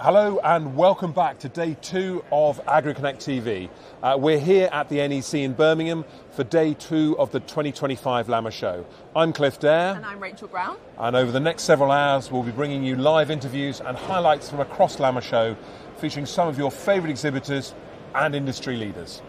Hello and welcome back to day 2 of Agriconnect TV. We're here at the NEC in Birmingham for day 2 of the 2025 Lamma show. I'm Cliff Dare. And I'm Rachel Brown. And over the next several hours we'll be bringing you live interviews and highlights from across Lamma show, featuring some of your favourite exhibitors and industry leaders.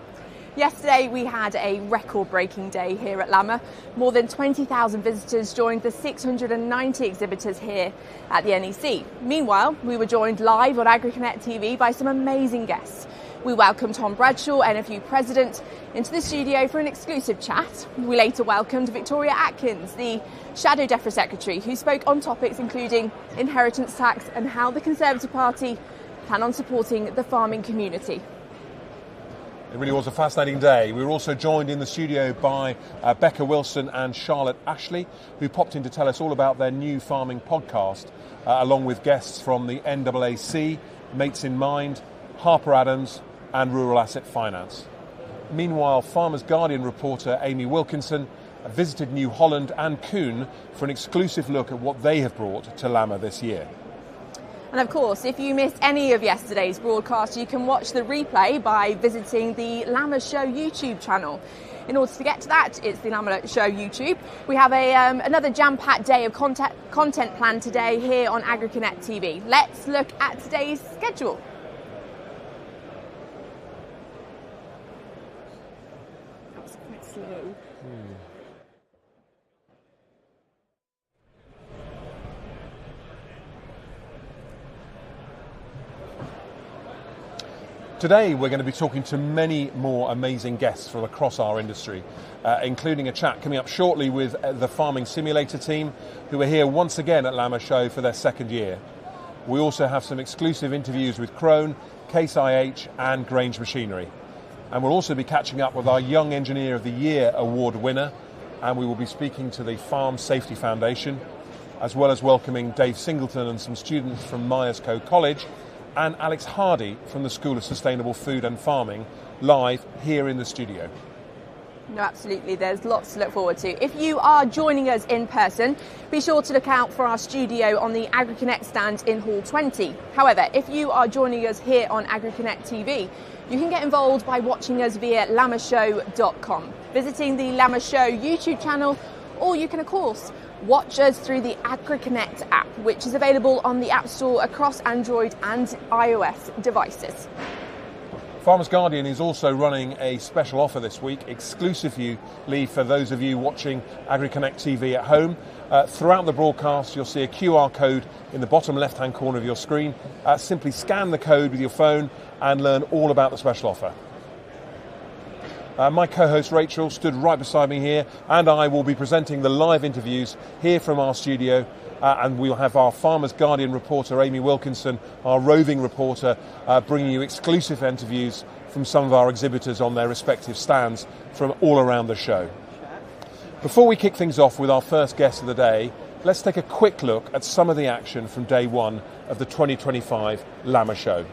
Yesterday we had a record-breaking day here at Lamma. More than 20,000 visitors joined the 690 exhibitors here at the NEC. Meanwhile, we were joined live on Agriconnect TV by some amazing guests. We welcomed Tom Bradshaw, NFU President, into the studio for an exclusive chat. We later welcomed Victoria Atkins, the Shadow DEFRA Secretary, who spoke on topics including inheritance tax and how the Conservative Party plan on supporting the farming community. It really was a fascinating day. We were also joined in the studio by Becca Wilson and Charlotte Ashley, who popped in to tell us all about their new farming podcast, along with guests from the NAAC, Mates in Mind, Harper Adams and Rural Asset Finance. Meanwhile, Farmers Guardian reporter Amy Wilkinson visited New Holland and Coon for an exclusive look at what they have brought to Lamma this year. And of course, if you missed any of yesterday's broadcast, you can watch the replay by visiting the Lamma Show YouTube channel. In order to get to that, it's the Lamma Show YouTube. We have another jam-packed day of content planned today here on Agriconnect TV. Let's look at today's schedule. That was quite slow. Today we're going to be talking to many more amazing guests from across our industry, including a chat coming up shortly with the Farming Simulator team, who are here once again at Lamma Show for their second year. We also have some exclusive interviews with Crone, Case IH and Grange Machinery. And we'll also be catching up with our Young Engineer of the Year award winner, and we will be speaking to the Farm Safety Foundation, as well as welcoming Dave Singleton and some students from Myers Co College, and Alex Hardy from the School of Sustainable Food and Farming, live here in the studio. No, absolutely. There's lots to look forward to. If you are joining us in person, be sure to look out for our studio on the Agriconnect stand in Hall 20. However, if you are joining us here on Agriconnect TV, you can get involved by watching us via lammashow.com, visiting the Lamma Show YouTube channel, or you can, of course, watch us through the Agriconnect app, which is available on the App Store across Android and iOS devices. Farmers Guardian is also running a special offer this week, exclusively for those of you watching Agriconnect TV at home. Throughout the broadcast, you'll see a QR code in the bottom left-hand corner of your screen. Simply scan the code with your phone and learn all about the special offer. My co-host Rachel stood right beside me here, and I will be presenting the live interviews here from our studio, and we'll have our Farmers Guardian reporter Amy Wilkinson, our roving reporter, bringing you exclusive interviews from some of our exhibitors on their respective stands from all around the show. Before we kick things off with our first guest of the day, let's take a quick look at some of the action from day 1 of the 2025 Lamma show.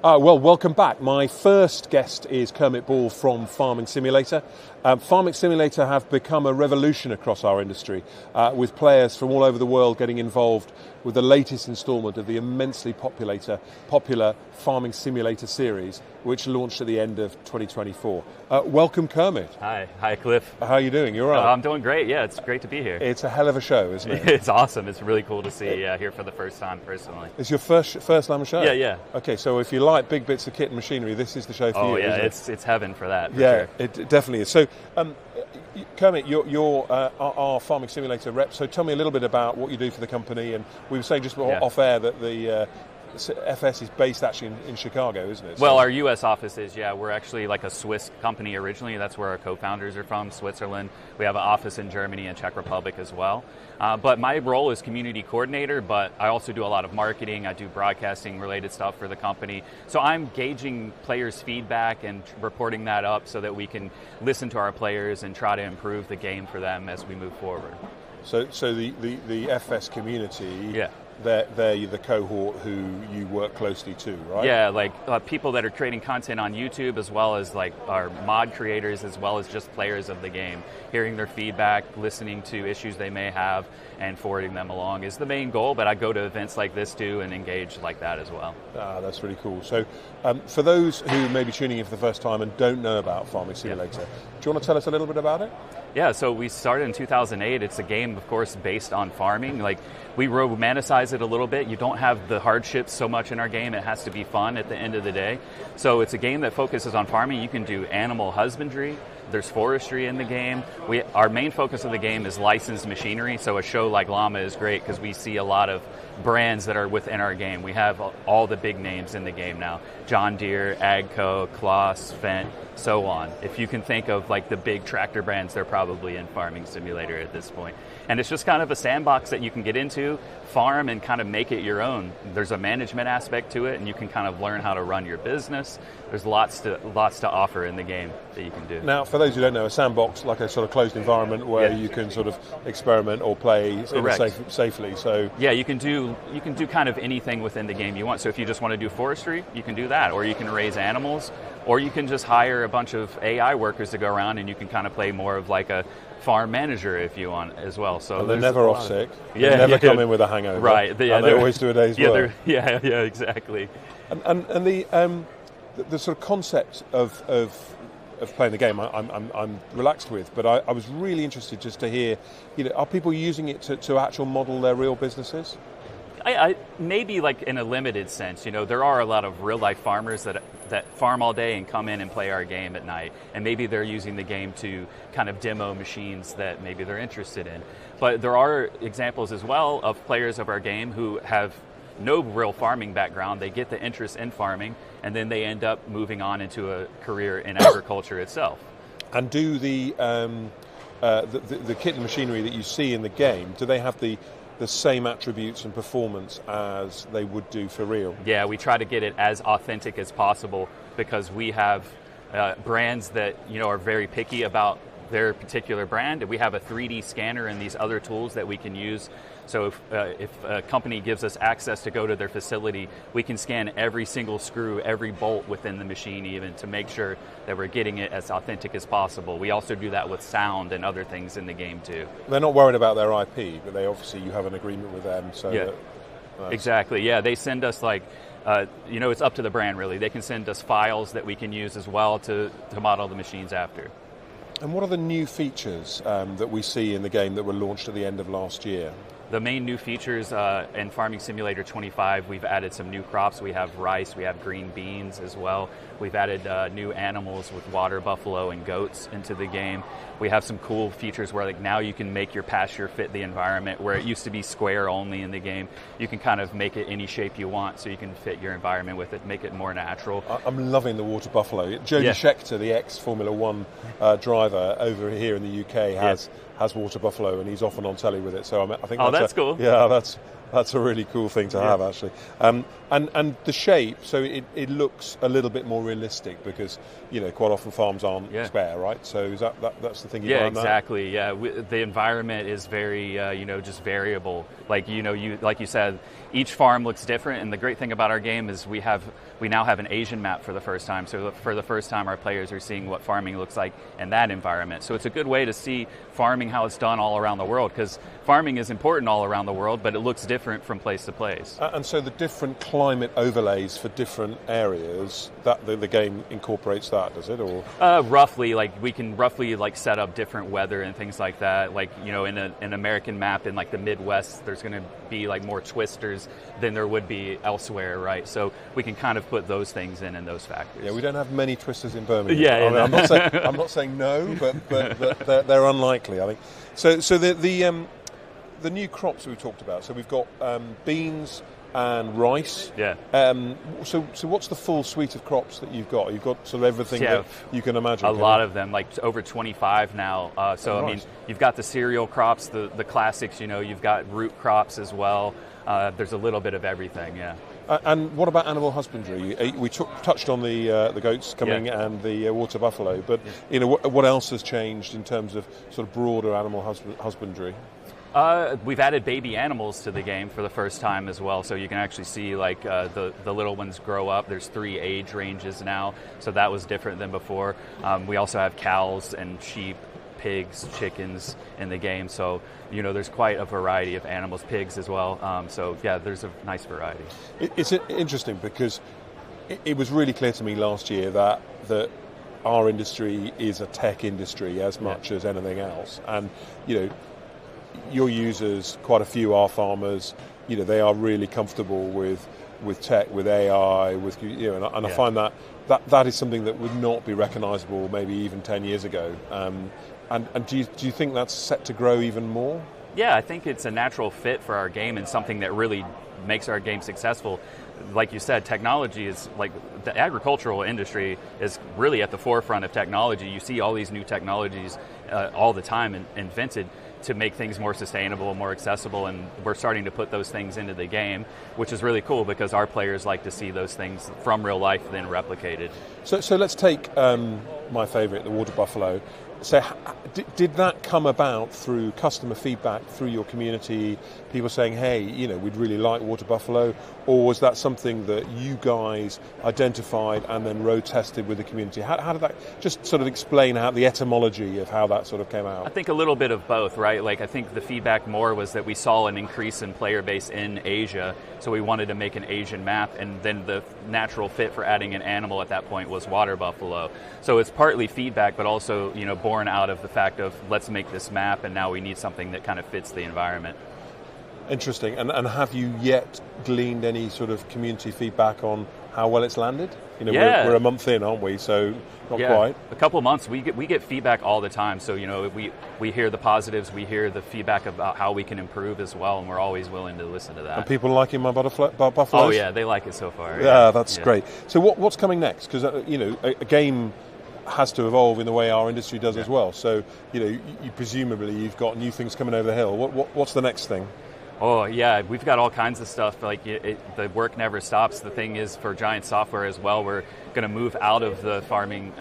Well, welcome back. My first guest is Kermit Ball from Farming Simulator. Farming Simulator have become a revolution across our industry, with players from all over the world getting involved with the latest instalment of the immensely popular Farming Simulator series, which launched at the end of 2024. Welcome, Kermit. Hi, Cliff. How are you doing? You all right? I'm doing great. Yeah, it's great to be here. It's a hell of a show, isn't it? It's awesome. It's really cool to see here for the first time personally. It's your first Lamma show? Yeah. Okay, so if you like big bits of kit and machinery, this is the show for you. Oh yeah, isn't it's heaven for that. Yeah, sure. it definitely is. So, Kermit, you're our Farming Simulator rep, so tell me a little bit about what you do for the company. And we were saying just off air that the FS is based actually in Chicago, isn't it? Well, our U.S. office is, we're actually like a Swiss company originally. That's where our co-founders are from, Switzerland. We have an office in Germany and Czech Republic as well. But my role is community coordinator, but I also do a lot of marketing. I do broadcasting related stuff for the company. So I'm gauging players' feedback and reporting that up so that we can listen to our players and try to improve the game for them as we move forward. So the FS community, they're the cohort who you work closely to, right? Yeah, like people that are creating content on YouTube, as well as like our mod creators, as well as just players of the game. Hearing their feedback, listening to issues they may have, and forwarding them along is the main goal, but I go to events like this too and engage like that as well. That's really cool. So for those who may be tuning in for the first time and don't know about Farming Simulator, do you want to tell us a little bit about it? Yeah, so we started in 2008. It's a game, of course, based on farming. Like, we romanticize it a little bit. You don't have the hardships so much in our game. It has to be fun at the end of the day. So it's a game that focuses on farming. You can do animal husbandry. There's forestry in the game. Our main focus of the game is licensed machinery, so a show like Lamma is great because we see a lot of brands that are within our game. We have all the big names in the game now. John Deere, AGCO, Kloss, Fendt, so on. If you can think of like the big tractor brands, they're probably in Farming Simulator at this point. And it's just kind of a sandbox that you can get into, farm, and kind of make it your own. There's a management aspect to it, and you can kind of learn how to run your business. There's lots to offer in the game that you can do. Now, for those who don't know, a sandbox, like a sort of closed environment where you can sort of experiment or play safely. So yeah, you can do kind of anything within the game you want. So if you just want to do forestry, you can do that, or you can raise animals, or you can just hire a bunch of AI workers to go around, and you can kind of play more of like a farm manager if you want as well. So they're never off sick. They never come in with a hangover. Right. They always do a day's work. Yeah, exactly. And the sort of concept of playing the game, I'm relaxed with, but I was really interested just to hear, are people using it to actual model their real businesses? I maybe like in a limited sense. There are a lot of real life farmers that farm all day and come in and play our game at night, and maybe they're using the game to kind of demo machines that maybe they're interested in. But there are examples as well of players of our game who have no real farming background. They get the interest in farming, and then they end up moving on into a career in agriculture itself. And do the kit and machinery that you see in the game, do they have the same attributes and performance as they would do for real? Yeah, we try to get it as authentic as possible because we have brands that are very picky about their particular brand. We have a 3D scanner and these other tools that we can use. So if a company gives us access to go to their facility, we can scan every single screw, every bolt within the machine even, to make sure that we're getting it as authentic as possible. We also do that with sound and other things in the game too. They're not worried about their IP, but you have an agreement with them. So exactly. Yeah, they send us it's up to the brand really. They can send us files that we can use as well to model the machines after. And what are the new features that we see in the game that were launched at the end of last year? The main new features in Farming Simulator 25, we've added some new crops. We have rice, we have green beans as well. We've added new animals with water buffalo and goats into the game. We have some cool features where now you can make your pasture fit the environment, where it used to be square only in the game. You can kind of make it any shape you want so you can fit your environment with it, make it more natural. I'm loving the water buffalo. Jody Scheckter, the ex-Formula One driver over here in the UK, has water buffalo, and he's often on telly with it. So I think that's cool. Yeah, that's That's a really cool thing to have, actually. And the shape, so it looks a little bit more realistic because, quite often farms aren't square, right? So is that's the thing you find exactly. Yeah, the environment is very, just variable. Like you said, each farm looks different. And the great thing about our game is we now have an Asian map for the first time. So for the first time, our players are seeing what farming looks like in that environment. So it's a good way to see farming how it's done all around the world, because farming is important all around the world, but it looks different from place to place. And so the different climate overlays for different areas, that the game incorporates that, does it? Or roughly, we can roughly set up different weather and things like that. In an American map in the Midwest, there's going to be more twisters than there would be elsewhere, right? So we can kind of put those things in those factors. Yeah, we don't have many twisters in Birmingham. Yeah, I'm not saying no, but they're unlikely, I think. So the new crops we talked about. So we've got beans and rice. Yeah. So what's the full suite of crops that you've got? You've got sort of everything that you can imagine. A lot of them, over 25 now. I mean, you've got the cereal crops, the classics. You've got root crops as well. There's a little bit of everything. Yeah. And what about animal husbandry? We touched on the goats coming and the water buffalo, but what else has changed in terms of sort of broader animal husbandry? We've added baby animals to the game for the first time as well, so you can actually see the little ones grow up. There's 3 age ranges now, so that was different than before. We also have cows and sheep, pigs, chickens in the game, so there's quite a variety of animals, pigs as well. There's a nice variety. It's interesting because it was really clear to me last year that our industry is a tech industry as much as anything else, and your users, quite a few are farmers. They are really comfortable with tech, with AI, and I find that is something that would not be recognisable maybe even 10 years ago. And do you think that's set to grow even more? Yeah, I think it's a natural fit for our game and something that really makes our game successful. Like you said, technology is the agricultural industry is really at the forefront of technology. You see all these new technologies all the time invented to make things more sustainable, more accessible, and we're starting to put those things into the game, which is really cool because our players like to see those things from real life then replicated. So let's take my favourite, the water buffalo. So did that come about through customer feedback, through your community, people saying, hey, we'd really like water buffalo, or was that something that you guys identified and then road tested with the community? How did that, just sort of explain the etymology of how that sort of came out? I think a little bit of both, right? I think the feedback more was that we saw an increase in player base in Asia, so we wanted to make an Asian map, and then the natural fit for adding an animal at that point was water buffalo. So it's partly feedback, but also, born out of the fact of let's make this map, and now we need something that kind of fits the environment. Interesting. And have you yet gleaned any sort of community feedback on how well it's landed? We're a month in, aren't we? So not quite. A couple of months. We get feedback all the time. So we hear the positives, we hear the feedback about how we can improve as well, and we're always willing to listen to that. And people liking my buffaloes? Oh yeah, they like it so far. Yeah, that's great. So what's coming next? Because a game has to evolve in the way our industry does as well. So you presumably you've got new things coming over the hill. What's the next thing? Oh yeah, we've got all kinds of stuff. The work never stops. The thing is, for Giant Software as well, we're going to move out of the farming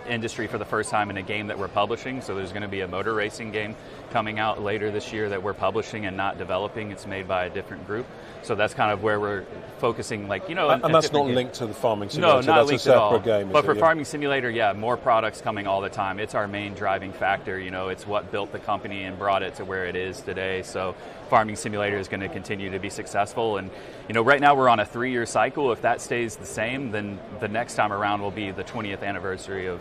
industry for the first time in a game that we're publishing. So there's going to be a motor racing game coming out later this year that we're publishing and not developing. It's made by a different group. So that's kind of where we're focusing, And that's not linked to the farming simulator. No, not that's linked a separate at all. game. But for farming simulator, more products coming all the time. It's our main driving factor. It's what built the company and brought it to where it is today. So farming simulator is going to continue to be successful. And right now we're on a 3-year cycle. If that stays the same, then the next time around will be the 20th anniversary of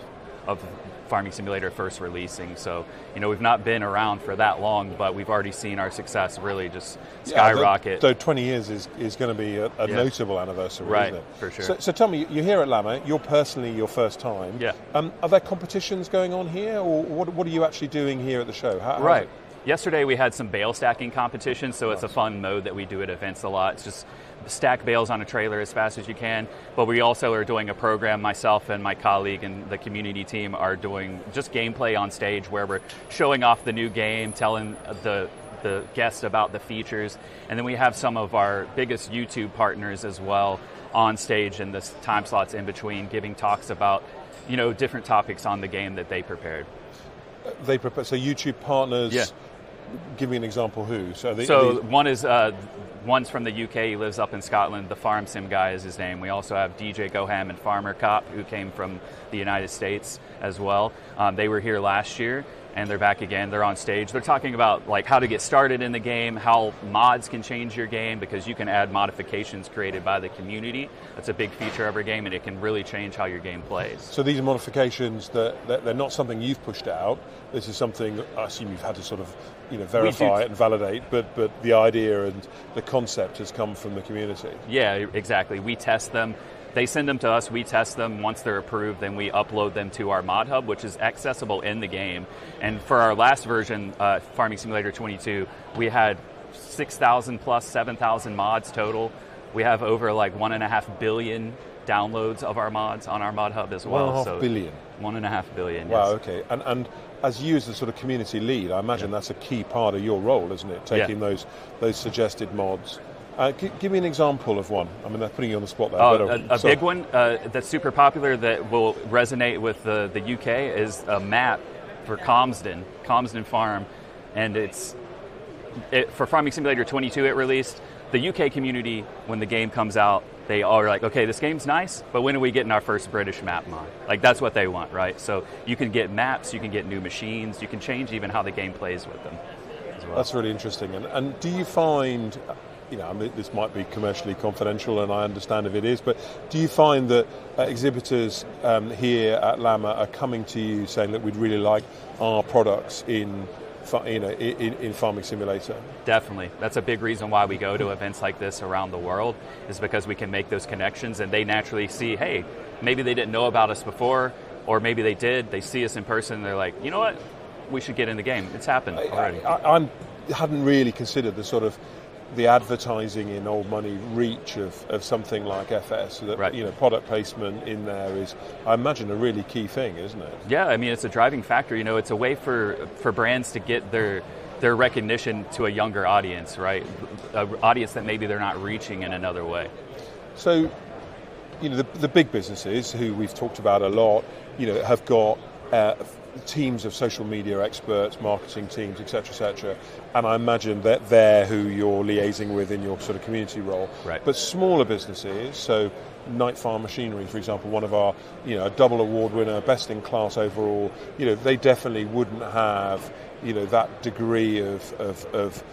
Farming Simulator first releasing. So, we've not been around for that long, but we've already seen our success really just skyrocket. So 20 years is going to be a notable anniversary, right, isn't it? For sure. So tell me, you're here at Lamma, you're personally your first time. Yeah. Are there competitions going on here, or what are you actually doing here at the show? Right. Yesterday we had some bale stacking competitions, so it's a fun mode that we do at events a lot. It's just stack bales on a trailer as fast as you can, but we also are doing a program, myself and my colleague and the community team are doing just gameplay on stage where we're showing off the new game, telling the the guest about the features. And then we have some of our biggest YouTube partners as well on stage in this time slots in between, giving talks about, different topics on the game that they prepared. So YouTube partners. Yeah. Give me an example. Who? One's from the UK. He lives up in Scotland. The Farm Sim guy is his name. We also have DJ Goham and Farmer Cop, who came from the United States as well. They were here last year, and they're back again. They're on stage. They're talking about like how to get started in the game, how mods can change your game, because you can add modifications created by the community. That's a big feature of our game, and it can really change how your game plays. So these are modifications that they're not something you've pushed out. This is something I assume you've had to sort of verify it and validate, but the idea and the concept has come from the community. Yeah, exactly. We test them. They send them to us, we test them. Once they're approved, then we upload them to our mod hub, which is accessible in the game. And for our last version, Farming Simulator 22, we had 6,000 plus 7,000 mods total. We have over like 1.5 billion downloads of our mods on our mod hub as well. 1.5 billion? 1.5 billion, yes. Wow, okay. And as you as the sort of community lead, I imagine that's a key part of your role, isn't it? Taking those suggested mods. Give me an example of one. I mean, they're putting you on the spot there. A big one that's super popular that will resonate with the UK is a map for Comsden Farm. And for Farming Simulator 22 it released. The UK community, when the game comes out, they all are like, okay, this game's nice, but when are we getting our first British map mod? Like, that's what they want, right? So you can get maps, you can get new machines, you can change even how the game plays with them as well. That's really interesting. And do you find, I mean, this might be commercially confidential, and I understand if it is, but do you find that exhibitors here at Lamma are coming to you saying that we'd really like our products in Farming Simulator? Definitely. That's a big reason why we go to events like this around the world, is because we can make those connections, and they naturally see, hey, maybe they didn't know about us before, or maybe they did. They see us in person, and they're like, you know what? We should get in the game. It's happened already. I hadn't really considered the sort of the advertising in old money reach of something like FS. That, right. Product placement in there is, I imagine, a really key thing, isn't it? Yeah, I mean, it's a driving factor. It's a way for brands to get their recognition to a younger audience, right? An audience that maybe they're not reaching in another way. So, the big businesses who we've talked about a lot, have got teams of social media experts, marketing teams, etc., and I imagine that they're who you're liaising with in your sort of community role. Right. But smaller businesses, so Night Farm Machinery, for example, one of our, a double award winner, best in class overall, they definitely wouldn't have, that degree of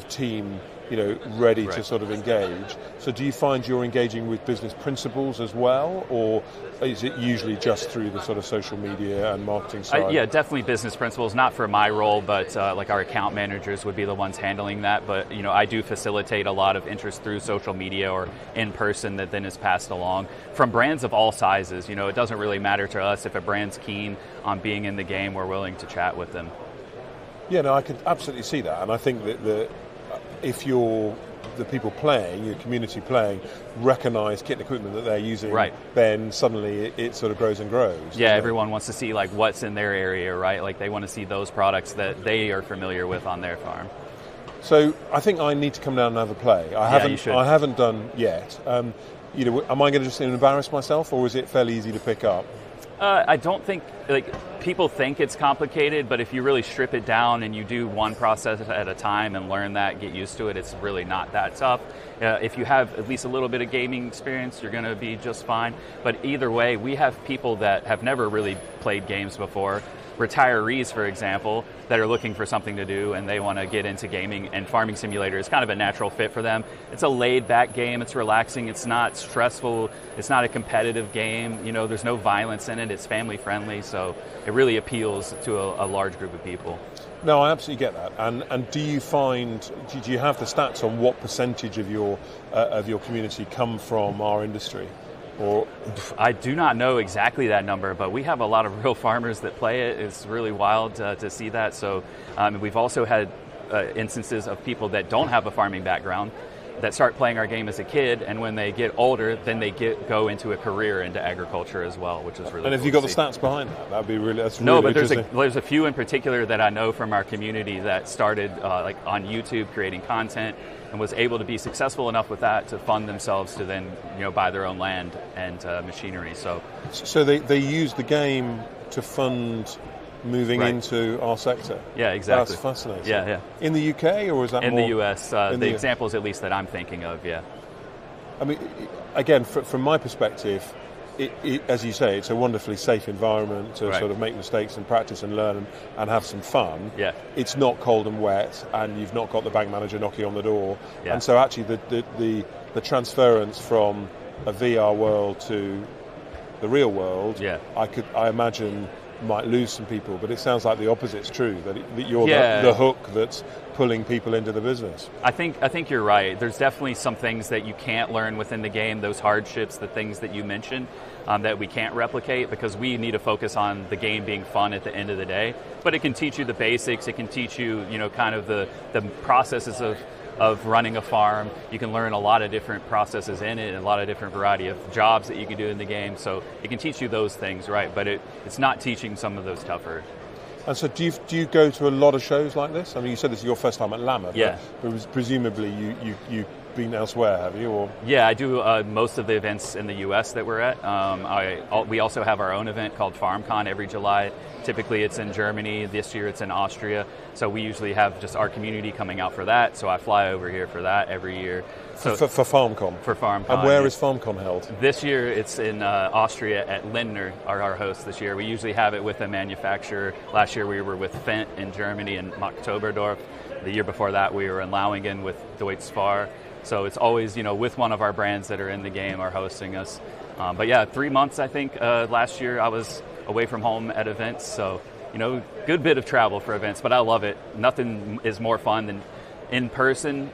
team, ready to sort of engage. So do you find you're engaging with business principals as well, or is it usually just through the sort of social media and marketing side? Yeah, definitely business principals, not for my role, but like our account managers would be the ones handling that. But, I do facilitate a lot of interest through social media or in person that then is passed along from brands of all sizes. It doesn't really matter to us if a brand's keen on being in the game, we're willing to chat with them. Yeah, no, I can absolutely see that. And I think that if the people playing, your community playing, recognise kit and equipment that they're using, right, then suddenly it sort of grows and grows. Yeah, everyone wants to see like what's in their area, right? Like they want to see those products that they are familiar with on their farm. So I think I need to come down and have a play. You should. I haven't done yet. Am I going to just embarrass myself, or is it fairly easy to pick up? I don't think, people think it's complicated, but if you really strip it down and you do one process at a time and learn that, get used to it, it's really not that tough. If you have at least a little bit of gaming experience, you're going to be just fine. But either way, we have people that have never really played games before, retirees, for example, that are looking for something to do and they want to get into gaming, and Farming Simulator is kind of a natural fit for them. It's a laid-back game, it's relaxing, it's not stressful, it's not a competitive game, there's no violence in it, it's family-friendly, so it really appeals to a large group of people. No, I absolutely get that. And do you have the stats on what percentage of your community come from our industry? Or I do not know exactly that number, but we have a lot of real farmers that play it. It's really wild to see that. So we've also had instances of people that don't have a farming background that start playing our game as a kid, and when they get older, then they go into a career into agriculture as well, which is really cool. And have you got the stats behind that? That'd be really, that's no, really but interesting. there's a few in particular that I know from our community that started like on YouTube creating content and was able to be successful enough with that to fund themselves to then buy their own land and machinery. So they use the game to fund moving into our sector. Yeah, exactly. That's fascinating. Yeah. In the UK, or is that in more? the US? The examples, at least that I'm thinking of, yeah. I mean, again, from my perspective, it, as you say, it's a wonderfully safe environment to sort of make mistakes and practice and learn and have some fun. Yeah. It's not cold and wet, and you've not got the bank manager knocking on the door. Yeah. And so actually the transference from a VR world to the real world, I imagine might lose some people, but it sounds like the opposite's true, that you're the hook that's pulling people into the business. I think you're right. There's definitely some things that you can't learn within the game, those hardships, the things that you mentioned, that we can't replicate, because we need to focus on the game being fun at the end of the day. But it can teach you the basics, it can teach you, kind of the processes of running a farm. You can learn a lot of different processes in it and a lot of different variety of jobs that you can do in the game. So it can teach you those things, right? But it's not teaching some of those tougher. And so do you go to a lot of shows like this? I mean, you said this is your first time at Lamma, yeah. but presumably you've been elsewhere, have you? Or? Yeah, I do most of the events in the US that we're at. We also have our own event called FarmCon every July. Typically it's in Germany. This year it's in Austria. So we usually have just our community coming out for that. So I fly over here for that every year. So for FarmCon? For FarmCon. And where is FarmCon held? This year it's in Austria at Lindner, our host this year. We usually have it with a manufacturer. Last year we were with Fendt in Germany in Oktoberdorf. The year before that we were in Lauingen with Deutz Fahr. So it's always, with one of our brands that are in the game are hosting us. But yeah, 3 months, I think, last year I was away from home at events. So, good bit of travel for events, but I love it. Nothing is more fun than in person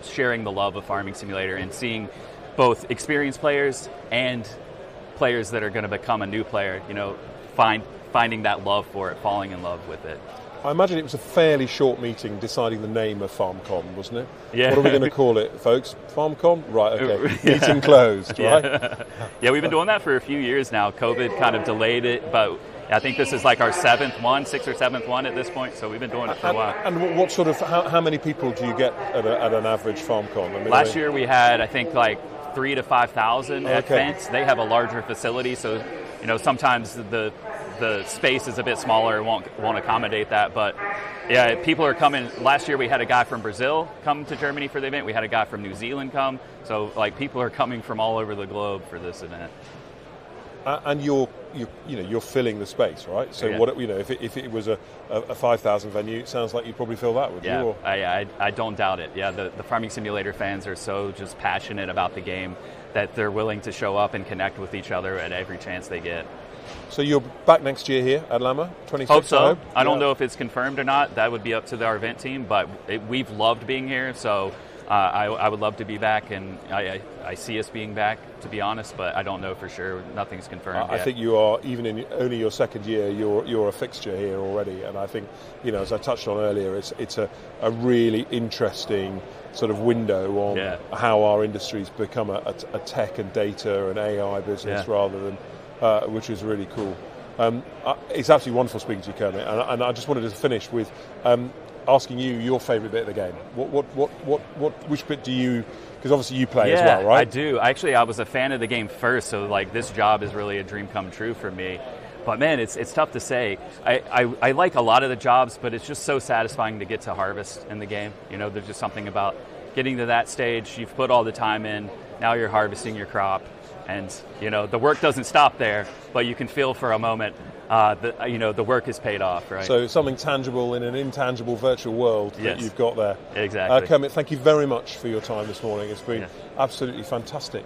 sharing the love of Farming Simulator and seeing both experienced players and players that are going to become a new player, finding that love for it, falling in love with it. I imagine it was a fairly short meeting deciding the name of FarmCon, wasn't it? Yeah. What are we going to call it, folks? FarmCon? Right, okay. Meeting closed, right? Yeah, we've been doing that for a few years now. COVID kind of delayed it, but I think this is like our sixth or seventh one at this point, so we've been doing it for a while. And what sort of, how many people do you get at an average FarmCon? I mean, last year we had, I think, like 3,000 to 5,000 at Fence. They have a larger facility, so sometimes the space is a bit smaller, won't accommodate that. But yeah, people are coming. Last year we had a guy from Brazil come to Germany for the event. We had a guy from New Zealand come. So people are coming from all over the globe for this event. And you're filling the space, right? So if it was a 5,000 venue, it sounds like you'd probably fill that, would you? Or? I don't doubt it. Yeah, the Farming Simulator fans are so just passionate about the game that they're willing to show up and connect with each other at every chance they get. So you're back next year here at Lamma, 26th? Hope so. I don't know if it's confirmed or not. That would be up to our event team, but we've loved being here, so I would love to be back, and I see us being back, to be honest, but I don't know for sure. Nothing's confirmed yet. I think you are, even in only your second year, you're a fixture here already, and I think, as I touched on earlier, it's a really interesting sort of window on how our industry's become a tech and data and AI business rather than which is really cool. It's absolutely wonderful speaking to you, Kermit, and I just wanted to finish with asking you your favourite bit of the game. Which bit do you? Because obviously you play as well, right? I do. Actually, I was a fan of the game first, so this job is really a dream come true for me. But man, it's tough to say. I like a lot of the jobs, but it's just so satisfying to get to harvest in the game. There's just something about getting to that stage. You've put all the time in. Now you're harvesting your crop. And, the work doesn't stop there, but you can feel for a moment the work is paid off, right? So something tangible in an intangible virtual world that you've got there. Exactly. Kermit, thank you very much for your time this morning. It's been absolutely fantastic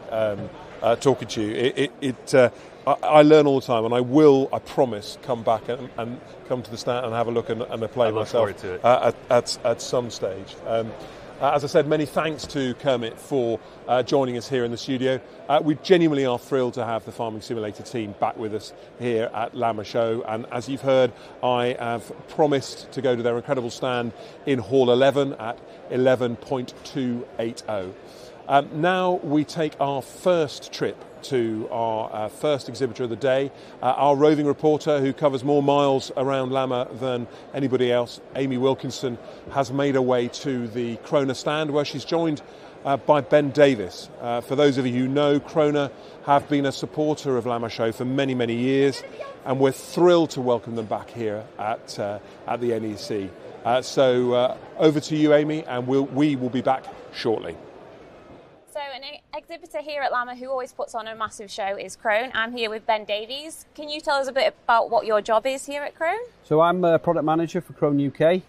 talking to you. I learn all the time, and I promise, come back and come to the stand and have a look and play myself at some stage. As I said, many thanks to Kermit for joining us here in the studio. We genuinely are thrilled to have the Farming Simulator team back with us here at Lamma Show. And as you've heard, I have promised to go to their incredible stand in Hall 11 at 11.280. Now we take our first trip to our first exhibitor of the day. Our roving reporter, who covers more miles around Lamma than anybody else, Amy Wilkinson, has made her way to the Crone stand, where she's joined by Ben Davis. For those of you who know, Crone have been a supporter of Lamma Show for many, many years, and we're thrilled to welcome them back here at the NEC. So over to you, Amy, and we will be back shortly. So an exhibitor here at Lamma who always puts on a massive show is Crone. I'm here with Ben Davies. Can you tell us a bit about what your job is here at Crone? So I'm a product manager for Crone UK,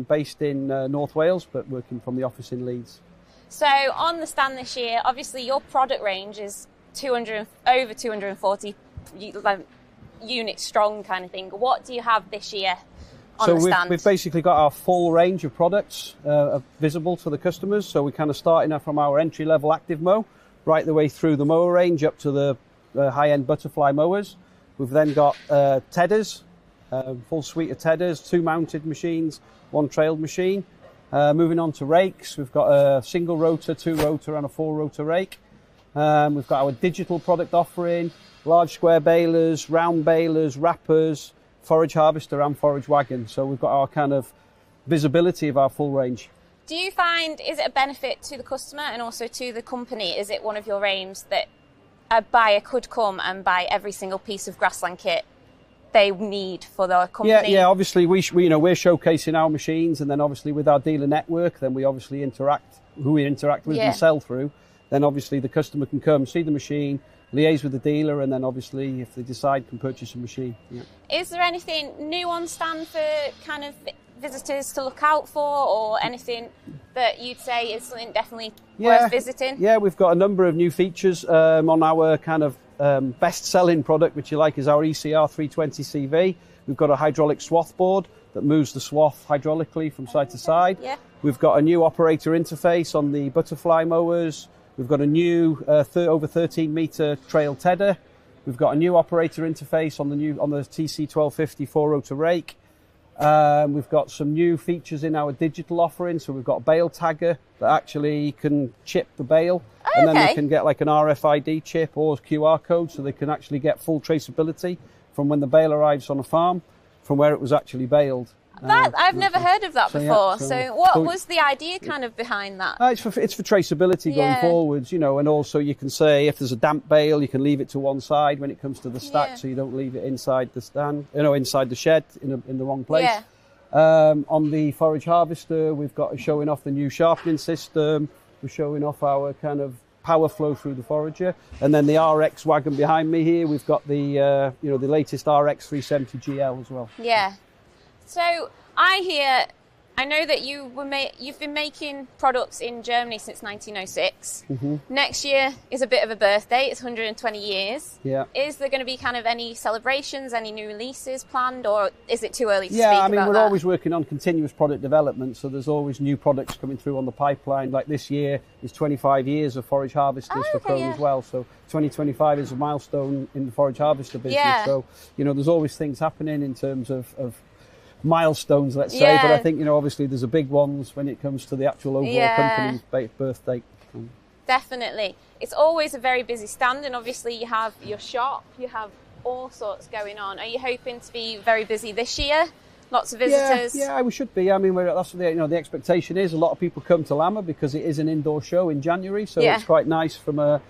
based in North Wales, but working from the office in Leeds. So on the stand this year, obviously your product range is over 240 units strong kind of thing. What do you have this year on the stand? We've basically got our full range of products visible to the customers. So we're kind of starting from our entry-level active mow, right the way through the mower range up to the high-end butterfly mowers. We've then got tedders, full suite of tedders, 2 mounted machines, 1 trailed machine. Moving on to rakes, we've got a single rotor, 2 rotor and a 4 rotor rake. We've got our digital product offering, large square balers, round balers, wrappers, forage harvester and forage wagon. So we've got our kind of visibility of our full range. Do you find, is it a benefit to the customer and also to the company? Is it one of your aims that a buyer could come and buy every single piece of grassland kit they need for their company? Yeah. Obviously, we're showcasing our machines, and then obviously with our dealer network, then we obviously interact with and sell through. Then obviously the customer can come see the machine, liaise with the dealer, and then obviously if they decide can purchase a machine. Yeah. Is there anything new on stand for kind of visitors to look out for, or anything that you'd say is something definitely worth visiting? Yeah, we've got a number of new features on our kind of best-selling product, which you like, is our ECR 320 CV. We've got a hydraulic swath board that moves the swath hydraulically from side to side. Yeah. We've got a new operator interface on the butterfly mowers. We've got a new over 13 metre trail tedder. We've got a new operator interface on the TC 1250 4-rotor rake. We've got some new features in our digital offering. So we've got a bale tagger that actually can chip the bale. And then they can get like an RFID chip or QR code, so they can actually get full traceability from when the bale arrives on a farm from where it was actually baled. I've never heard of that before. So what was the idea kind of behind that? It's for traceability going forwards, and also you can say if there's a damp bale, you can leave it to one side when it comes to the stack, so you don't leave it inside the stand, inside the shed in the wrong place. Yeah. On the forage harvester, we've got showing off the new sharpening system. We're showing off our kind of power flow through the forager, and then the RX wagon behind me here. We've got the the latest RX 370 GL as well. Yeah. So I know that you've been making products in Germany since 1906. Mm-hmm. Next year is a bit of a birthday. It's 120 years. Yeah. Is there going to be kind of any celebrations, any new releases planned, or is it too early to speak about that? Yeah, I mean, we're always working on continuous product development, so there's always new products coming through on the pipeline. Like this year is 25 years of forage harvesters for Crone as well. So 2025 is a milestone in the forage harvester business. Yeah. So, there's always things happening in terms of milestones, let's say, but I think obviously there's a big ones when it comes to the actual overall company's birthday. Definitely, it's always a very busy stand, and obviously you have your shop, you have all sorts going on. Are you hoping to be very busy this year? Lots of visitors. Yeah, we should be. I mean, that's what the expectation is. A lot of people come to Lamma because it is an indoor show in January, so it's quite nice from a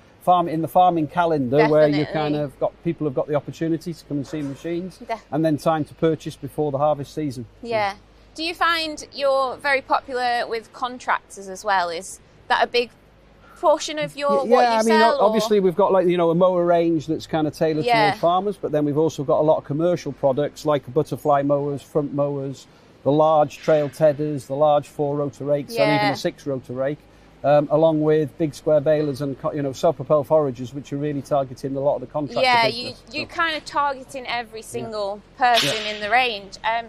in the farming calendar, where you kind of people have got the opportunity to come and see machines, and then time to purchase before the harvest season. Yeah. Do you find you're very popular with contractors as well? Is that a big portion of your what you sell? Obviously we've got a mower range that's kind of tailored towards farmers, but then we've also got a lot of commercial products like butterfly mowers, front mowers, the large trail tedders, the large 4-rotor rakes, and even a 6-rotor rake. Along with big square balers and self-propelled foragers, which are really targeting a lot of the contractor business. You kind of targeting every single person in the range. I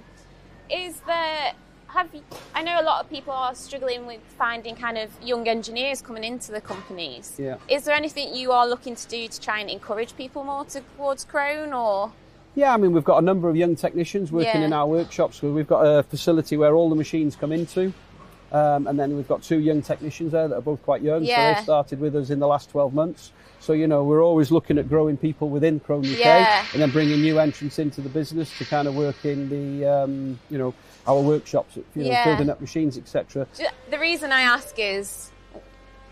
know a lot of people are struggling with finding kind of young engineers coming into the companies. Yeah. Is there anything you are looking to do to try and encourage people more towards Crone, or? Yeah, I mean, we've got a number of young technicians working in our workshops. We've got a facility where all the machines come into. And then we've got 2 young technicians there that are both quite young, so Yeah. they started with us in the last 12 months. So, you know, we're always looking at growing people within Crone UK Yeah. and then bringing new entrants into the business to kind of work in the, you know, our workshops, you know, Yeah. building up machines, etc. The reason I ask is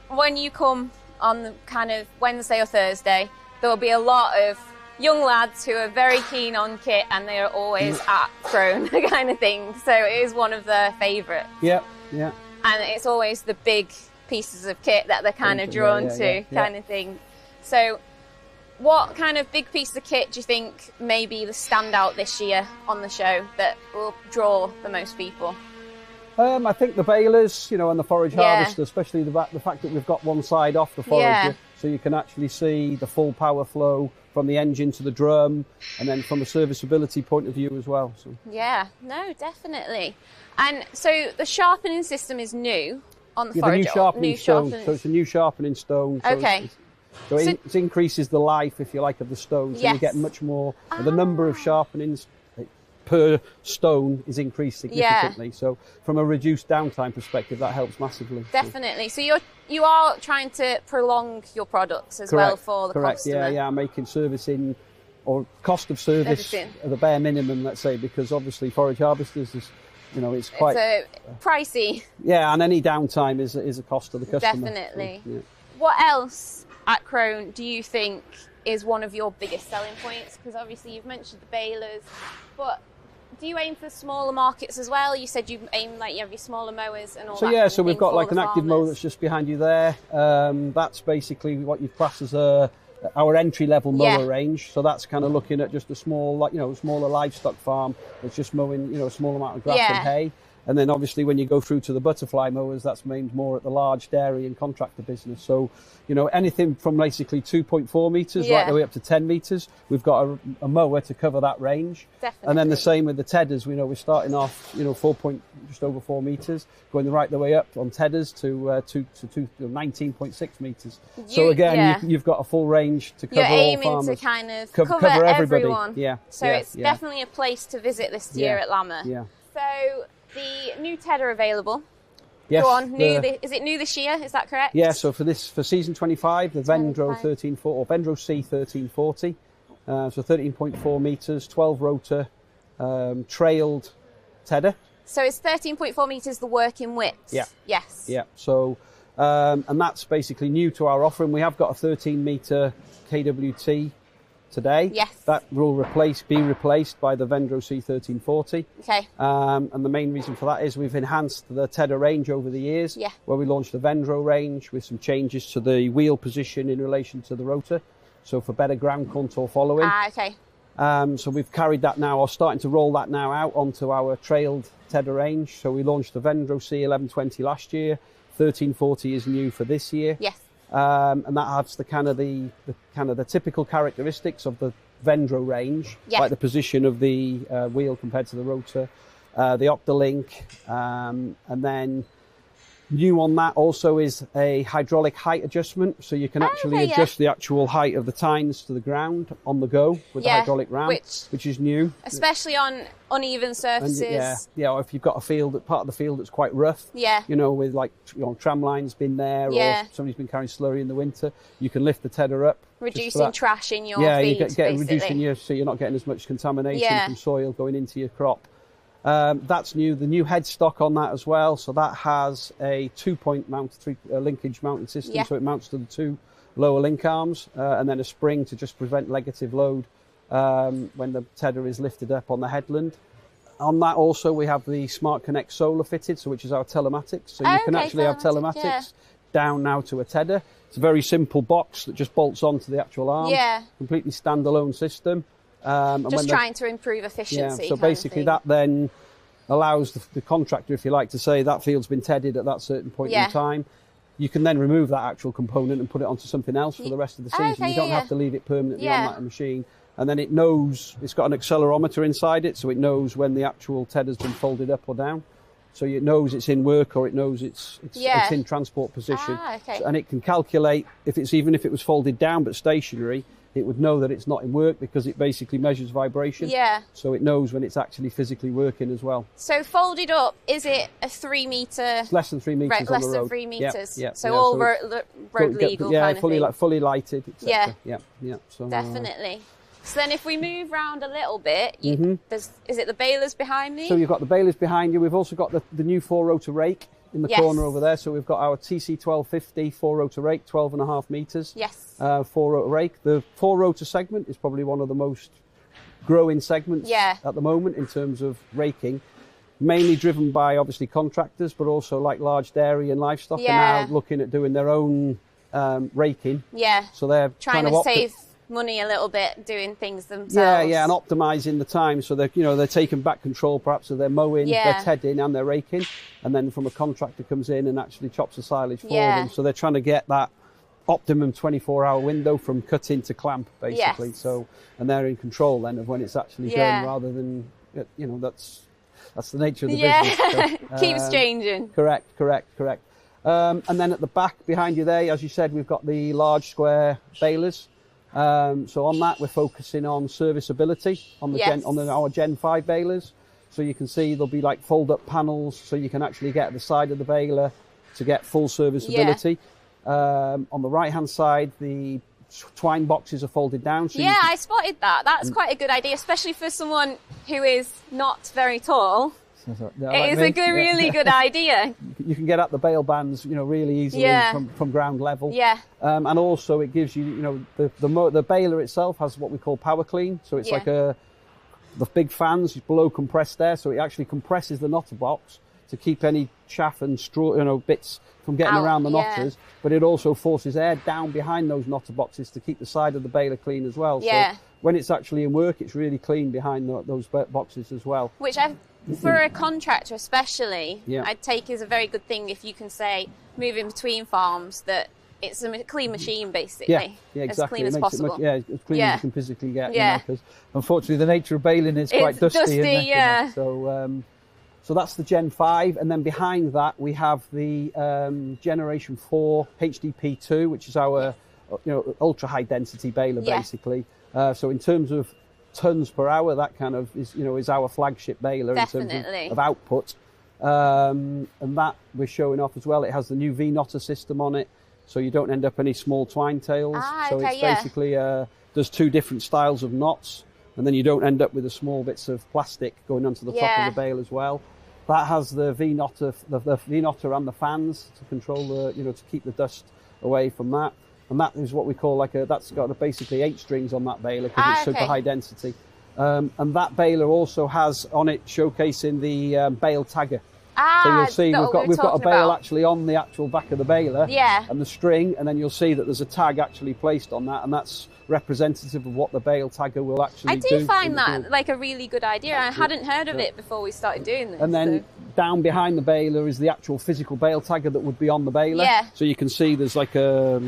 when you come on the kind of Wednesday or Thursday, there will be a lot of young lads who are very keen on kit and they are always at Crone kind of thing. So it is one of their favourites. Yeah, yeah. And it's always the big pieces of kit that they're kind of Yeah, drawn yeah, to yeah, yeah. kind of thing. So what kind of big piece of kit do you think may be the standout this year on the show that will draw the most people? I think the balers, you know, and the forage Yeah. harvester, especially the fact that we've got one side off the forager, Yeah. so you can actually see the full power flow from the engine to the drum, and then from a serviceability point of view as well. So. Yeah, no, definitely. And so the sharpening system is new on the Yeah, the forager. new sharpening stone. sharpening- So it's a new sharpening stone. So Okay. So So- it increases the life, if you like, of the stone. So you Yes. get much more. The number of sharpenings per stone is increased significantly. So from a reduced downtime perspective, that helps massively. So- Definitely. So you are trying to prolong your products as well for the Correct. customer. Yeah, making servicing or cost of service Everything. at the bare minimum, let's say, because obviously forage harvesters is, you know, it's quite It's pricey. yeah, and any downtime is a cost to the customer. Definitely. So, yeah. What else at Crone do you think is one of your biggest selling points? Because obviously you've mentioned the balers, but do you aim for smaller markets as well? You said you aim like you have your smaller mowers and all So that. yeah, kind of so we've thing got for like the an active mower farmers. that's just behind you there. That's basically what you'd class as our entry level mower Yeah. range. So that's kind of looking at just a small, like, you know, smaller livestock farm that's just mowing, you know, a small amount of grass Yeah. and hay. And then obviously when you go through to the butterfly mowers, that's aimed more at the large dairy and contractor business. So, you know, anything from basically 2.4 metres right Yeah. the way up to 10 metres, we've got a mower to cover that range. Definitely. And then the same with the tedders. We know we're starting off, you know, just over 4 metres, going right the way up on tedders to 19.6 metres. So You- again, yeah. you've got a full range to cover You're all aiming farmers. to kind of Cover cover everybody. everyone. Yeah, So yeah, it's yeah. definitely a place to visit this year Yeah, at Lamma. yeah. So the new tedder available. Yes, Go on. the- Is it new this year? Is that correct? Yeah, so for season 25, the Vendro 25. 1340 or Vendro C 1340, so 13.4 metres, 12 rotor, trailed tedder. So it's 13.4 metres the working width. Yeah. Yes. Yeah, so and that's basically new to our offering. We have got a 13 metre KWT today. Yes. That will be replaced by the Vendro C 1340. Okay. And the main reason for that is we've enhanced the tedder range over the years, Yeah. where we launched the Vendro range with some changes to the wheel position in relation to the rotor, so for better ground contour following. Okay. So we've carried that now, or starting to roll that now out onto our trailed tedder range. So we launched the Vendro C 1120 last year, 1340 is new for this year. Yes. And that has the kind of the typical characteristics of the Vendro range, Yeah. like the position of the wheel compared to the rotor, the Octalink, and then new on that also is a hydraulic height adjustment, so you can actually okay, yeah. adjust the actual height of the tines to the ground on the go with the Yeah, hydraulic ram, which is new. Especially on uneven And surfaces. yeah, or if you've got part of the field that's quite rough, Yeah. you know, with like, you know, tram lines been there, Yeah. or somebody's been carrying slurry in the winter, you can lift the tedder up. just for Reducing that. trash in your Yeah, feed, you get basically. reducing so you're not getting as much contamination Yeah. from soil going into your crop. That's new. The new headstock on that as well. So that has a 2-point linkage mounting system. Yeah. So it mounts to the 2 lower link arms, and then a spring to just prevent negative load when the tedder is lifted up on the headland. On that also we have the Smart Connect solar fitted, which is our telematics. So you can Okay, actually have telematics, yeah. telematics down now to a tedder. It's a very simple box that just bolts onto the actual arm. Yeah. Completely standalone system. And Just when trying to improve efficiency. yeah, so kind of basically thing. that then allows the contractor, if you like, to say that field's been tedded at that certain point Yeah. in time. You can then remove that actual component and put it onto something else for the rest of the season. okay, You don't yeah, have to leave it permanently Yeah. on that machine. And then it knows, it's got an accelerometer inside it, so it knows when the actual tedder's been folded up or down. So it knows it's in work, or it knows it's Yeah. in transport position. Ah, okay. And it can calculate, even if it was folded down but stationary, it would know that it's not in work because it basically measures vibration. Yeah. So it knows when it's actually physically working as well. So folded up, is it a 3 metre? It's less than 3 metres on the road. Less than 3 metres. Yeah, So all road legal kind of thing. Fully lighted, etc. Yeah. So, definitely. So then if we move round a little bit, is it the balers behind me? So you've got the balers behind you. We've also got the new 4-rotor rake in the corner over there. So we've got our TC1250 4-rotor rake, 12.5 metres. Yes. 4-rotor rake. The 4-rotor segment is probably one of the most growing segments at the moment in terms of raking. Mainly driven by obviously contractors, but also like large dairy and livestock are now looking at doing their own raking. Yeah. So they're trying to save money a little bit doing things themselves. Yeah, and optimising the time so that they're taking back control perhaps of their mowing, their tedding and their raking, and then from a contractor comes in and actually chops the silage for them. So they're trying to get that optimum 24-hour window from cutting to clamp basically. So and they're in control then of when it's actually done, rather than that's the nature of the business. So, keeps changing. Correct. And then at the back behind you there, as you said, we've got the large square balers. So on that, we're focusing on serviceability on our Gen 5 balers. So you can see there'll be like fold-up panels, so you can actually get at the side of the baler to get full serviceability. On the right-hand side, the twine boxes are folded down. So I spotted that. That's quite a good idea, especially for someone who is not very tall. It is a really good idea. You can get at the bale bands, really easily from ground level. And also it gives you, the baler itself has what we call power clean. So it's like the big fans below compressed air. So it actually compresses the knotter box to keep any chaff and straw, bits from getting around the knotters. But it also forces air down behind those knotter boxes to keep the side of the baler clean as well. So when it's actually in work, it's really clean behind those boxes as well. Which for a contractor especially, I'd take as a very good thing if you can say, moving between farms, that it's a clean machine basically. Yeah, exactly. As clean as possible. As clean as you can physically get. Because unfortunately the nature of baling is quite dusty. So that's the Gen 5, and then behind that we have the Generation 4 HDP2, which is our ultra high density baler basically. So in terms of tons per hour, that kind of is our flagship baler in terms of output. And that we're showing off as well. It has the new V-knotter system on it, so you don't end up any small twine tails. So it's basically there's 2 different styles of knots, and then you don't end up with the small bits of plastic going onto the top of the bale as well. That has the V-knotter, the V-knotter and the fans to control the, to keep the dust away from that. And that is what we call that's got basically 8 strings on that baler because it's super high density. And that baler also has on it showcasing the bale tagger. So you'll see we've got a bale actually on the actual back of the baler and the string, and then you'll see that there's a tag actually placed on that, and that's representative of what the bale tagger will actually do. I do find that like a really good idea. I hadn't heard of it before we started doing this. And then down behind the baler is the actual physical bale tagger that would be on the baler. So you can see there's like a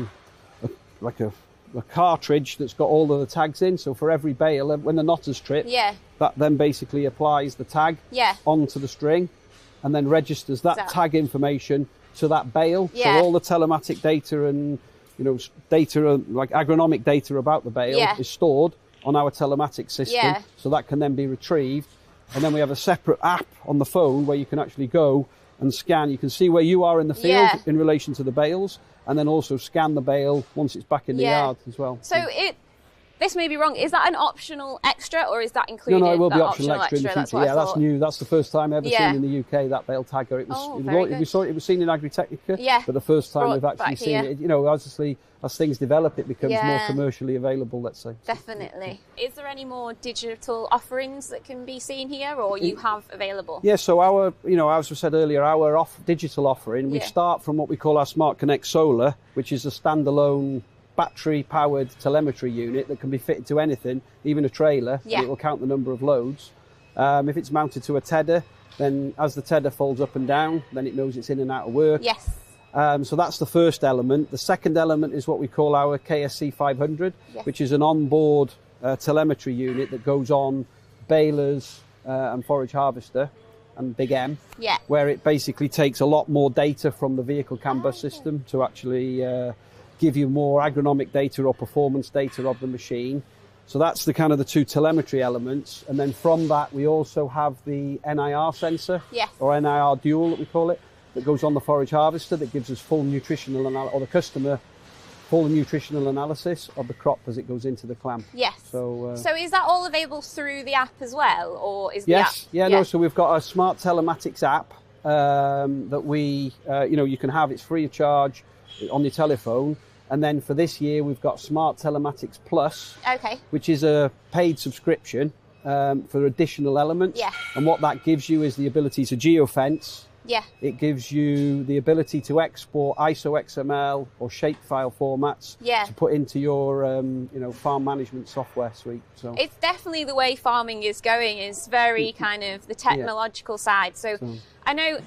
cartridge that's got all of the tags in. So for every bale, when the knotter's tripped, that then basically applies the tag onto the string, and then registers that tag information to that bale. So all the telematic data and data like agronomic data about the bale is stored on our telematic system. So that can then be retrieved, and then we have a separate app on the phone where you can actually go and scan. You can see where you are in the field in relation to the bales, and then also scan the bale once it's back in the yard as well. So this may be wrong. Is that an optional extra, or is that included? No, it will be optional extra in the future. That's new. That's the first time ever seen in the UK, that bale tagger. It was seen in Agriconnect, but the first time we've actually seen it. Obviously, as things develop, it becomes more commercially available. Let's say. Definitely. Is there any more digital offerings that can be seen here, or you have available? Yeah. So our, as we said earlier, our digital offering, we start from what we call our Smart Connect Solar, which is a standalone battery-powered telemetry unit that can be fitted to anything, even a trailer, and it will count the number of loads. If it's mounted to a tedder, then as the tedder folds up and down, then it knows it's in and out of work. So that's the first element. The second element is what we call our KSC 500, which is an onboard telemetry unit that goes on balers and forage harvester and Big M, where it basically takes a lot more data from the vehicle CAN bus system to actually give you more agronomic data or performance data of the machine. So that's the kind of the two telemetry elements. And then from that, we also have the NIR sensor, Yes. or NIR dual that we call it, that goes on the forage harvester that gives us full nutritional, or the customer, full nutritional analysis of the crop as it goes into the clam. Yes. So is that all available through the app as well, or is the yes, app? no. So we've got a smart telematics app that we, you can have. It's free of charge on your telephone. And then for this year, we've got Smart Telematics Plus, Okay. which is a paid subscription for additional elements. Yeah. And what that gives you is the ability to geofence. Yeah. It gives you the ability to export ISO XML or shapefile formats Yeah. to put into your, farm management software suite. So It's definitely the way farming is going, is very kind of the technological side. So I know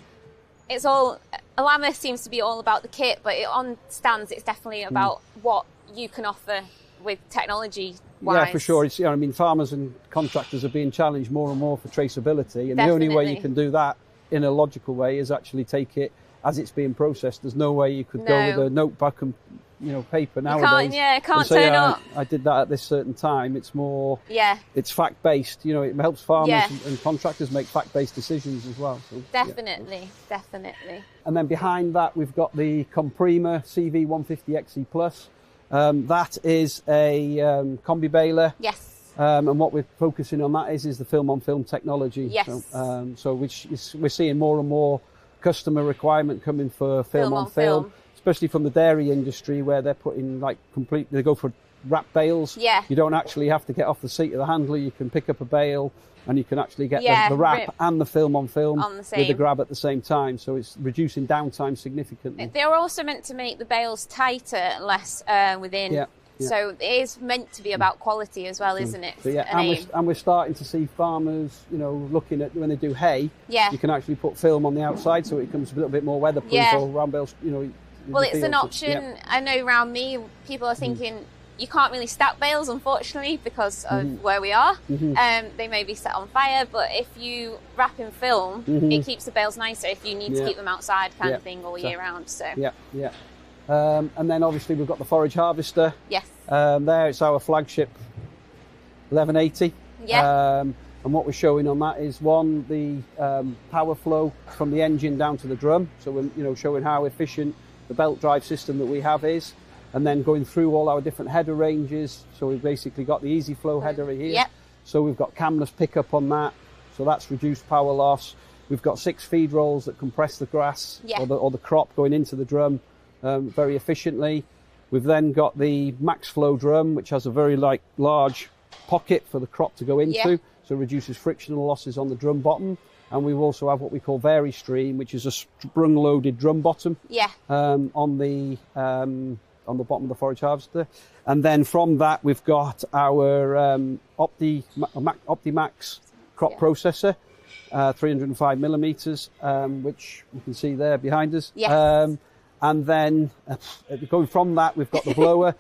it's all, Lamma seems to be all about the kit, but on stands it's definitely about what you can offer with technology wise. yeah, for sure. It's, farmers and contractors are being challenged more and more for traceability, and the only way you Definitely. can do that in a logical way is actually take it as it's being processed. There's no way you could go with a notebook and paper nowadays. Can't say, turn up. I did that at this certain time. It's more, Yeah. it's fact based. It helps farmers Yeah. and contractors make fact based decisions as well. So, yeah. Definitely. And then behind that, we've got the Comprima CV150XE Plus. That is a combi baler. Yes. And what we're focusing on that is the film-on-film technology. Yes. So which is, we're seeing more and more customer requirement coming for film-on-film, especially from the dairy industry, where they're putting they go for wrap bales. Yeah. You don't actually have to get off the seat of the handler. You can pick up a bale and you can actually get the wrap and the film-on-film on the with same. the grab at the same time. So it's reducing downtime significantly. They're also meant to make the bales tighter and less within. Yeah. So it is meant to be about quality as well, isn't it? So and we're starting to see farmers, looking at when they do hay. Yeah. You can actually put film on the outside, so it becomes a little bit more weatherproof. Yeah. Or round bales, Well, it's an option. I know around me, people are thinking you can't really stack bales, unfortunately, because of where we are. They may be set on fire, but if you wrap in film, it keeps the bales nicer if you need to keep them outside, kind of thing, all year round. So Yeah. And then obviously we've got the forage harvester. yes, There it's our flagship 1180. Yeah. And what we're showing on that is the power flow from the engine down to the drum. So we're showing how efficient the belt drive system that we have is, and then going through all our different header ranges. So we've basically got the easy flow header here. Yep. So we've got camless pickup on that. So that's reduced power loss. We've got 6 feed rolls that compress the grass or the crop going into the drum very efficiently. We've then got the max flow drum, which has a very large pocket for the crop to go into, so it reduces frictional losses on the drum bottom. And we also have what we call VariStream, which is a sprung-loaded drum bottom on the bottom of the forage harvester. And then from that, we've got our OptiMax crop processor, 305 millimeters, which you can see there behind us. Yes. And then going from that, we've got the blower,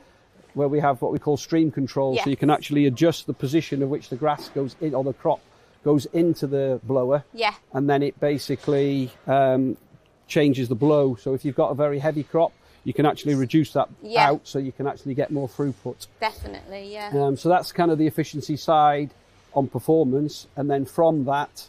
where we have what we call stream control. Yes. So you can actually adjust the position of which the grass goes in, or the crop goes into the blower. Yeah. And then it basically changes the blow. So if you've got a very heavy crop, you can actually reduce that out, so you can actually get more throughput. Definitely, yeah. So that's kind of the efficiency side on performance. And then from that,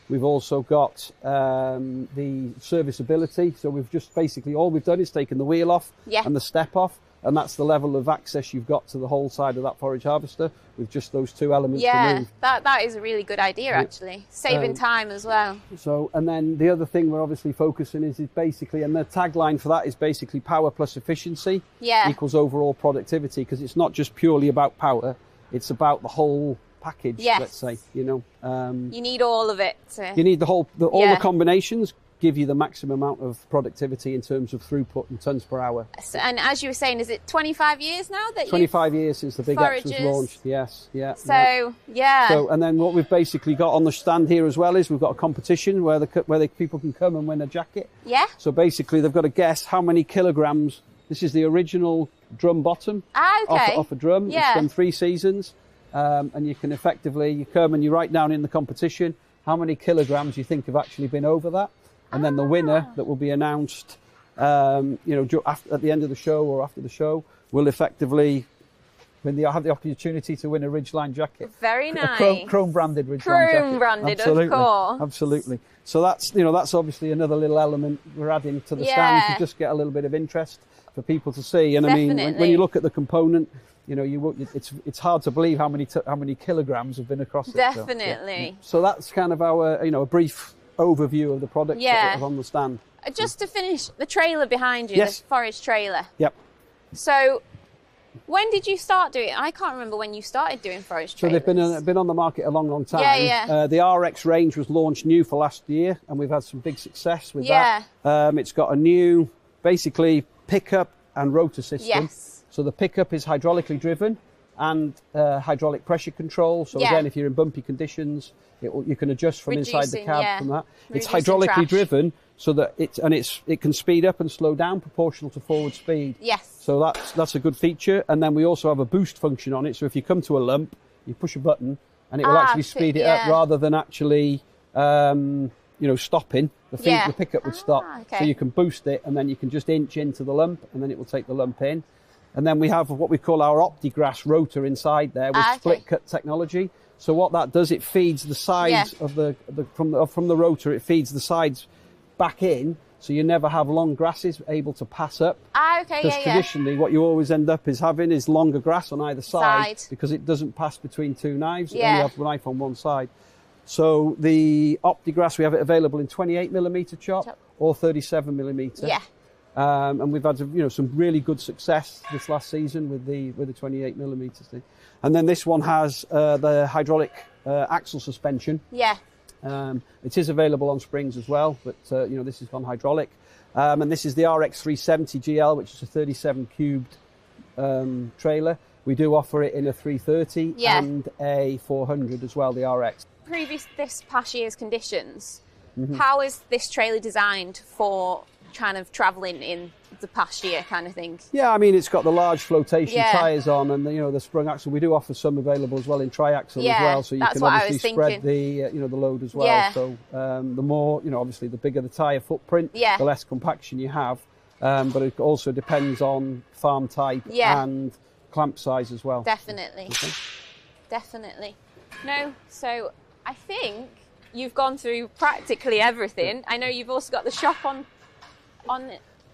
we've also got the serviceability. So we've just basically, all we've done is taken the wheel off and the step off, and that's the level of access you've got to the whole side of that forage harvester with just those 2 elements removed. That is a really good idea, actually. Saving time as well. So, and then the other thing we're obviously focusing is basically, and the tagline for that is basically power plus efficiency equals overall productivity, because it's not just purely about power, it's about the whole package, let's say, you need all of it. You need all the combinations give you the maximum amount of productivity in terms of throughput and tons per hour. So, and as you were saying, is it 25 years now that 25 years since the Big X was launched, yes. So, So, and then what we've basically got on the stand here as well is we've got a competition where people can come and win a jacket. Yeah. So basically they've got to guess how many kilograms. This is the original drum bottom off a drum. Yeah. It's done 3 seasons. And you can effectively, you come and you write down in the competition how many kilograms you think have actually been over that. And then the winner that will be announced At the end of the show or after the show, we'll effectively, when they have the opportunity to win a Ridgeline jacket. Very nice. Crone branded Ridgeline jacket. Crone branded, Absolutely. of course. Absolutely. So that's obviously another little element we're adding to the stand to just get a little bit of interest for people to see. And Definitely. I mean, when you look at the component, it's hard to believe how many kilograms have been across it. Definitely. So that's kind of our a brief overview of the products that are on the stand. Just to finish, the trailer behind you, Yes. the forage trailer. Yep. So, when did you start doing it? I can't remember when you started doing forage So trailers. they've been on the market a long time. Yeah. The RX range was launched new for last year, and we've had some big success with that. It's got a new, basically, pickup and rotor system. Yes. So the pickup is hydraulically driven and hydraulic pressure control. So again, if you're in bumpy conditions, you can adjust from inside the cab from that. It's hydraulically driven, so that it can speed up and slow down proportional to forward speed. Yes. So that's a good feature. And then we also have a boost function on it. So if you come to a lump, you push a button and it will actually speed it up rather than actually stopping. The pickup would stop. Okay. So you can boost it and then you can just inch into the lump and then it will take the lump in. And then we have what we call our OptiGrass rotor inside there with split cut technology. So what that does, it feeds the sides of from the rotor, it feeds the sides back in, so you never have long grasses able to pass up. Because traditionally what you always end up having is longer grass on either side because it doesn't pass between two knives. You only have the knife on one side. So the OptiGrass, we have it available in 28mm chop or 37mm. Yeah. And we've had some really good success this last season with the 28mm thing. And then this one has the hydraulic axle suspension. Yeah. It is available on springs as well, but this is on hydraulic. And this is the RX 370 GL, which is a 37 cubed trailer. We do offer it in a 330 and a 400 as well, the RX. Previous this past year's conditions, how is this trailer designed for kind of travelling in the past year kind of thing? Yeah, I mean, it's got the large flotation tyres on and the sprung axle. We do offer some available as well in triaxle as well, so you can obviously spread the load as well. Yeah. So the more, obviously the bigger the tyre footprint, the less compaction you have. But it also depends on farm type and clamp size as well. Definitely. Okay. Definitely. No, so I think you've gone through practically everything. I know you've also got the shop on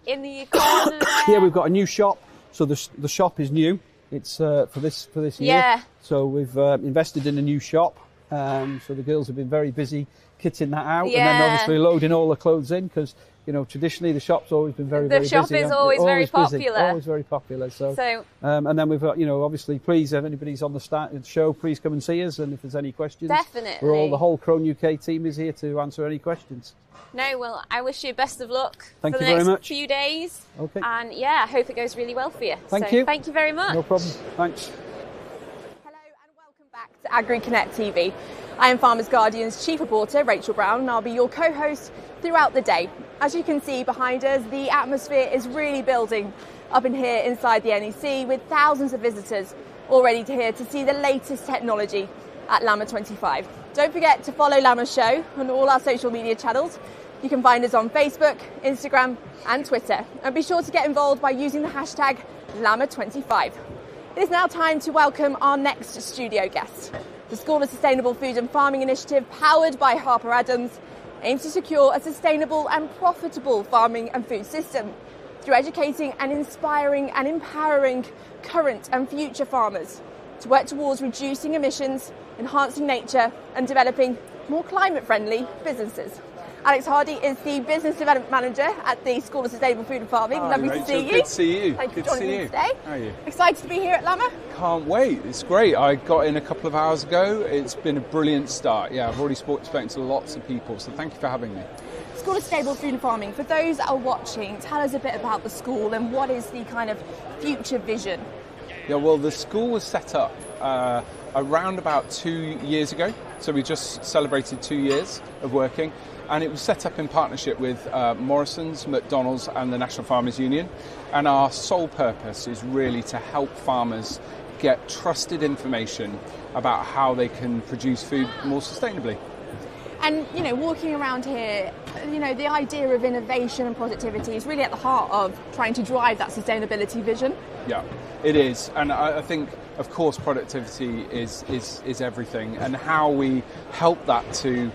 in the corner there. Yeah, we've got a new shop. So the shop is new. It's for this year. Yeah. So we've invested in a new shop. So the girls have been very busy kitting that out, and then obviously loading all the clothes in because traditionally the shop's always been very busy. The shop is always very popular. Always very popular. So and then we've got obviously please if anybody's on the show, please come and see us, and if there's any questions, definitely the whole Crone UK team is here to answer any questions. No, well, I wish you best of luck for the next few days. Okay. And I hope it goes really well for you. Thank you. Thank you very much. No problem. Thanks. Hello and welcome back to Agriconnect TV. I am Farmers Guardian's chief reporter, Rachel Brown, and I'll be your co-host throughout the day. As you can see behind us, the atmosphere is really building up in here inside the NEC with thousands of visitors already here to see the latest technology at Lamma 25. Don't forget to follow Lamma's show on all our social media channels. You can find us on Facebook, Instagram and Twitter. And be sure to get involved by using the hashtag Lamma25. It is now time to welcome our next studio guest. The School of Sustainable Food and Farming initiative, powered by Harper Adams, aims to secure a sustainable and profitable farming and food system through educating and inspiring and empowering current and future farmers to work towards reducing emissions, enhancing nature and developing more climate-friendly businesses. Alex Hardy is the Business Development Manager at the School of Sustainable Food and Farming. Hi, Lovely Rachel. to see you. Good to see you. Thank you Good for joining me today. How are you? Excited to be here at Lamma? Can't wait. It's great. I got in a couple of hours ago. It's been a brilliant start. Yeah, I've already spoken to lots of people, so thank you for having me. School of Sustainable Food and Farming, for those that are watching, tell us a bit about the school and what is the kind of future vision? Yeah, well, the school was set up around about 2 years ago. So we just celebrated 2 years of working. And it was set up in partnership with Morrison's, McDonald's and the National Farmers Union. And our sole purpose is really to help farmers get trusted information about how they can produce food more sustainably. And, walking around here, the idea of innovation and productivity is really at the heart of trying to drive that sustainability vision. Yeah, it is. And I think, of course, productivity is everything, and how we help that to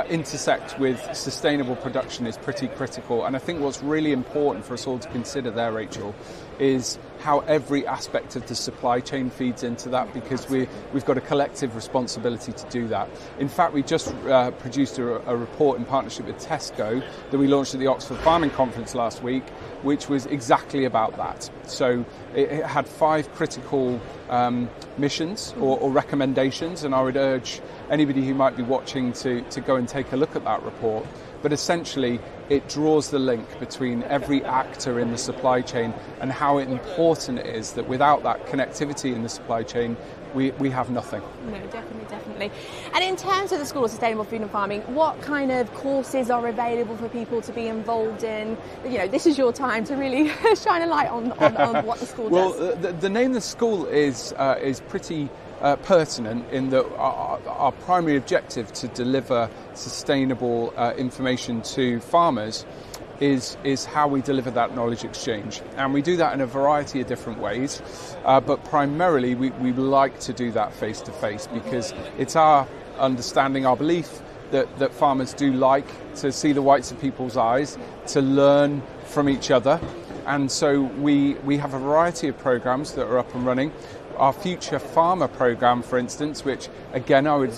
intersect with sustainable production is pretty critical. And I think what's really important for us all to consider there, Rachel, is how every aspect of the supply chain feeds into that, because we've got a collective responsibility to do that. In fact, we just produced a report in partnership with Tesco that we launched at the Oxford Farming Conference last week, which was exactly about that. So it had 5 critical missions or recommendations, and I would urge anybody who might be watching to go and take a look at that report. But essentially, it draws the link between every actor in the supply chain and how important it is that without that connectivity in the supply chain, we have nothing. No, definitely. And in terms of the School of Sustainable Food and Farming, what kind of courses are available for people to be involved in? This is your time to really shine a light on what the school does. Well, the name of the school is pretty pertinent in that our primary objective to deliver sustainable information to farmers is how we deliver that knowledge exchange. And we do that in a variety of different ways, but primarily we like to do that face-to-face, because it's our understanding, our belief that farmers do like to see the whites of people's eyes, to learn from each other. And so we have a variety of programs that are up and running. Our Future Farmer program, for instance, which again I would...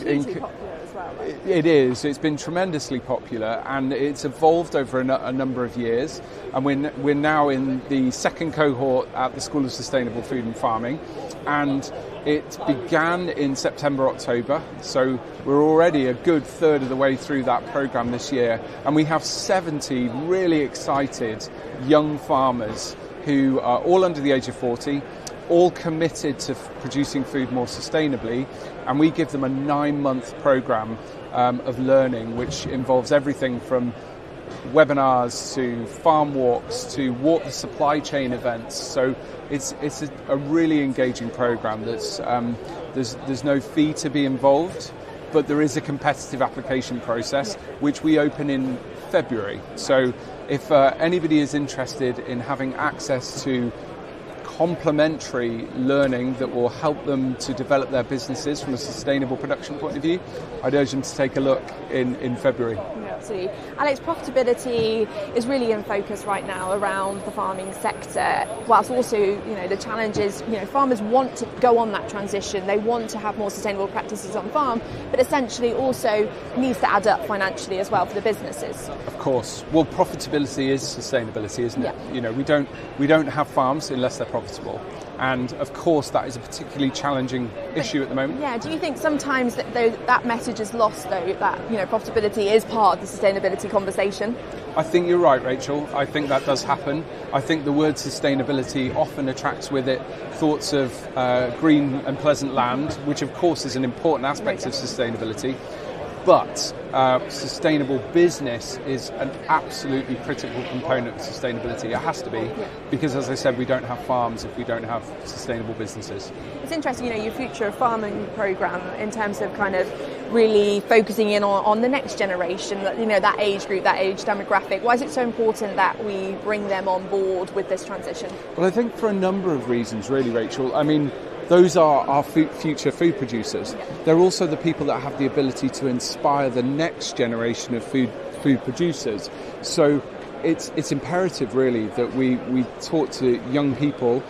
It is. It's been tremendously popular, and it's evolved over a number of years. And we're now in the second cohort at the School of Sustainable Food and Farming, and it began in September, October. So we're already a good third of the way through that program this year, and we have 70 really excited young farmers who are all under the age of 40. All committed to producing food more sustainably, and we give them a 9-month program of learning, which involves everything from webinars to farm walks to walk the supply chain events. So it's a really engaging program. There's no fee to be involved, but there is a competitive application process which we open in February. So if anybody is interested in having access to complementary learning that will help them to develop their businesses from a sustainable production point of view, I'd urge them to take a look in February. Yeah, absolutely. Alex, profitability is really in focus right now around the farming sector, whilst also, the challenges, farmers want to go on that transition, they want to have more sustainable practices on farm, but essentially also needs to add up financially as well for the businesses. Of course. Well, profitability is sustainability, isn't it? Yeah. We don't have farms unless they're profitable. And of course that is a particularly challenging issue at the moment. Yeah, do you think sometimes that message is lost though, that profitability is part of the sustainability conversation? I think you're right, Rachel. I think that does happen. I think the word sustainability often attracts with it thoughts of green and pleasant land, which of course is an important aspect of sustainability. But sustainable business is an absolutely critical component of sustainability. It has to be, because as I said, we don't have farms if we don't have sustainable businesses. It's interesting, your Future Farming programme in terms of kind of really focusing in on the next generation, that age group, that age demographic. Why is it so important that we bring them on board with this transition? Well, I think for a number of reasons, really, Rachel. I mean, those are our future food producers. They're also the people that have the ability to inspire the next generation of food producers. So it's imperative, really, that we talk to young people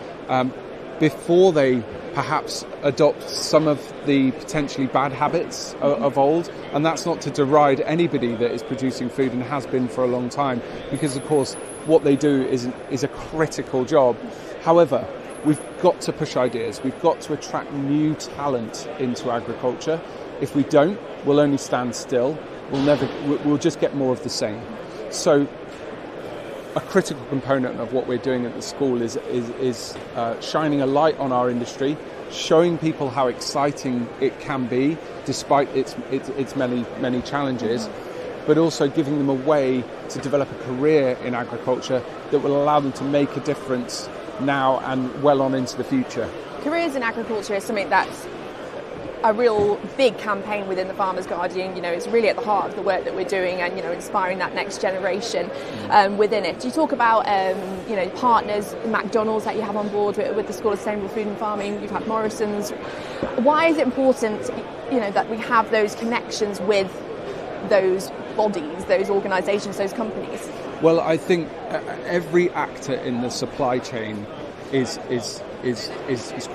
before they perhaps adopt some of the potentially bad habits of old. And that's not to deride anybody that is producing food and has been for a long time, because, of course, what they do is a critical job. However, we've got to push ideas. We've got to attract new talent into agriculture. If we don't, we'll only stand still. We'll just get more of the same. So a critical component of what we're doing at the school is shining a light on our industry, showing people how exciting it can be despite its many challenges, but also giving them a way to develop a career in agriculture that will allow them to make a difference now and well on into the future. Careers in agriculture is something that's a real big campaign within the Farmers Guardian. You know, it's really at the heart of the work that we're doing, and, you know, inspiring that next generation within it. Do you talk about, you know, partners, McDonald's that you have on board with the School of Sustainable Food and Farming? You've had Morrison's. Why is it important, you know, that we have those connections with those bodies, those organisations, those companies? Well, I think every actor in the supply chain is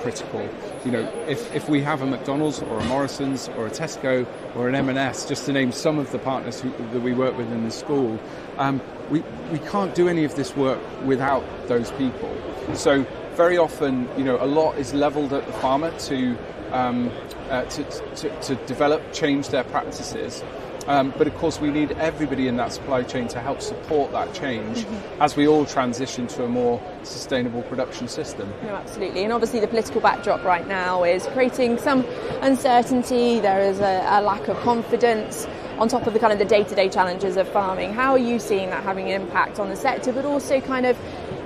critical. You know, if we have a McDonald's or a Morrison's or a Tesco or an M&S, just to name some of the partners that we work with in the school, we can't do any of this work without those people. So very often, you know, a lot is levelled at the farmer to develop, change their practices. But of course we need everybody in that supply chain to help support that change as we all transition to a more sustainable production system. No, absolutely. And obviously the political backdrop right now is creating some uncertainty. There is a lack of confidence on top of the kind of the day-to-day challenges of farming. How are you seeing that having an impact on the sector, but also kind of,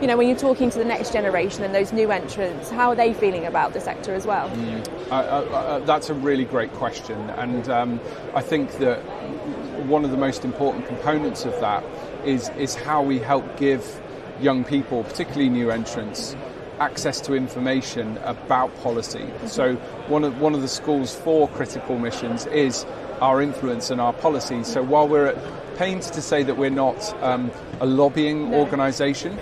you know, when you're talking to the next generation and those new entrants, how are they feeling about the sector as well? That's a really great question, and I think that one of the most important components of that is how we help give young people, particularly new entrants, access to information about policy. So one of the school's 4 critical missions is our influence and our policy. So while we're at pains to say that we're not a lobbying organisation,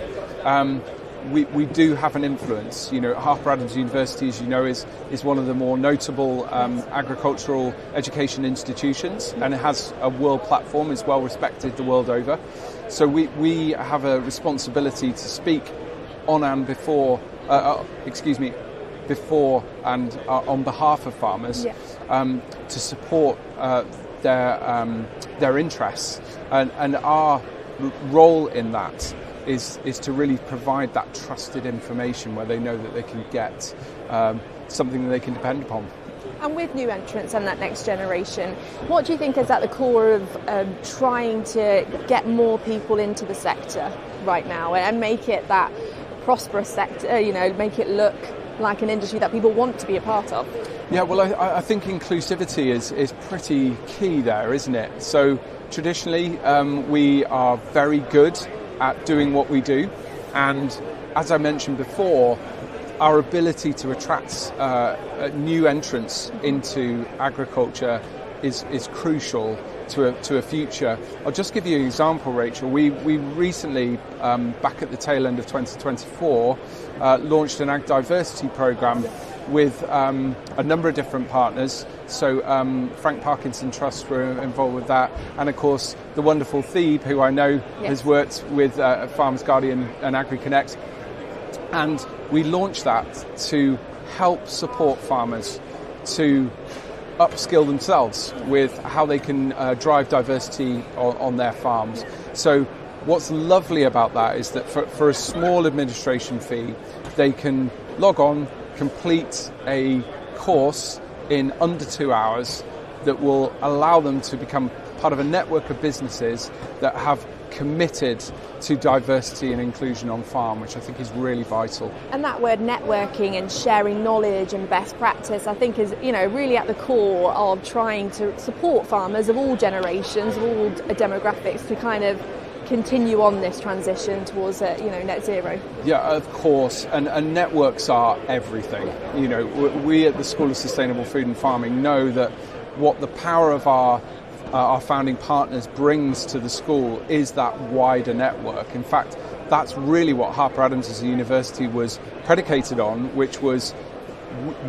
we do have an influence. You know, Harper Adams University, as you know, is one of the more notable agricultural education institutions, and it has a world platform, is well respected the world over. So we have a responsibility to speak on and before and on behalf of farmers, to support their interests, and our role in that is to really provide that trusted information where they know that they can get something that they can depend upon. And with new entrants and that next generation, what do you think is at the core of trying to get more people into the sector right now and make it that prosperous sector, you know, make it look like an industry that people want to be a part of? Yeah, well, I think inclusivity is pretty key there, isn't it? So traditionally, we are very good at doing what we do, and as I mentioned before, our ability to attract new entrants into agriculture is crucial to a future. I'll just give you an example, Rachel. We recently, back at the tail end of 2024, launched an Ag Diversity programme with a number of different partners. So Frank Parkinson Trust were involved with that, and of course the wonderful Thebe, who I know has worked with Farmers Guardian and Agriconnect. And we launched that to help support farmers to upskill themselves with how they can drive diversity on their farms. So what's lovely about that is that for a small administration fee, they can log on, complete a course in under 2 hours that will allow them to become part of a network of businesses that have committed to diversity and inclusion on farm, which I think is really vital. And that word networking and sharing knowledge and best practice, I think, is, you know, really at the core of trying to support farmers of all generations, of all demographics, to kind of continue on this transition towards net zero. Yeah, of course, and networks are everything. You know, we at the School of Sustainable Food and Farming know that what the power of our founding partners brings to the school is that wider network. In fact, that's really what Harper Adams as a university was predicated on, which was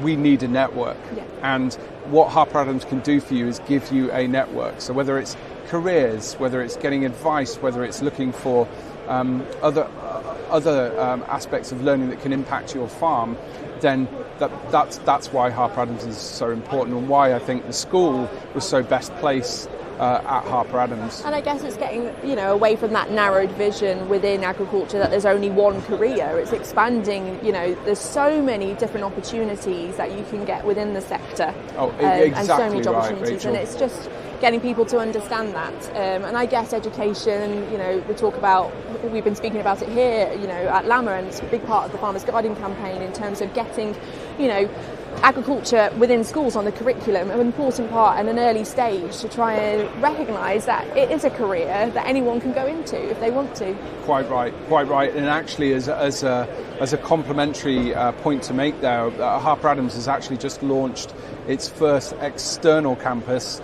we need a network. Yeah. And what Harper Adams can do for you is give you a network. So whether it's careers, whether it's getting advice, whether it's looking for other aspects of learning that can impact your farm, then that's why Harper Adams is so important, and why I think the school was so best placed at Harper Adams. And I guess it's getting, away from that narrowed vision within agriculture that there's only one career. It's expanding, there's so many different opportunities that you can get within the sector. Exactly, and so many job right, opportunities. Rachel. And it's just getting people to understand that. And I guess education, we've been speaking about it here, at Lamma, and it's a big part of the Farmers Guardian campaign in terms of getting, agriculture within schools on the curriculum an important part and an early stage to try and recognise that it is a career that anyone can go into if they want to. Quite right. And actually, as a complementary point to make there, Harper Adams has actually just launched its first external campus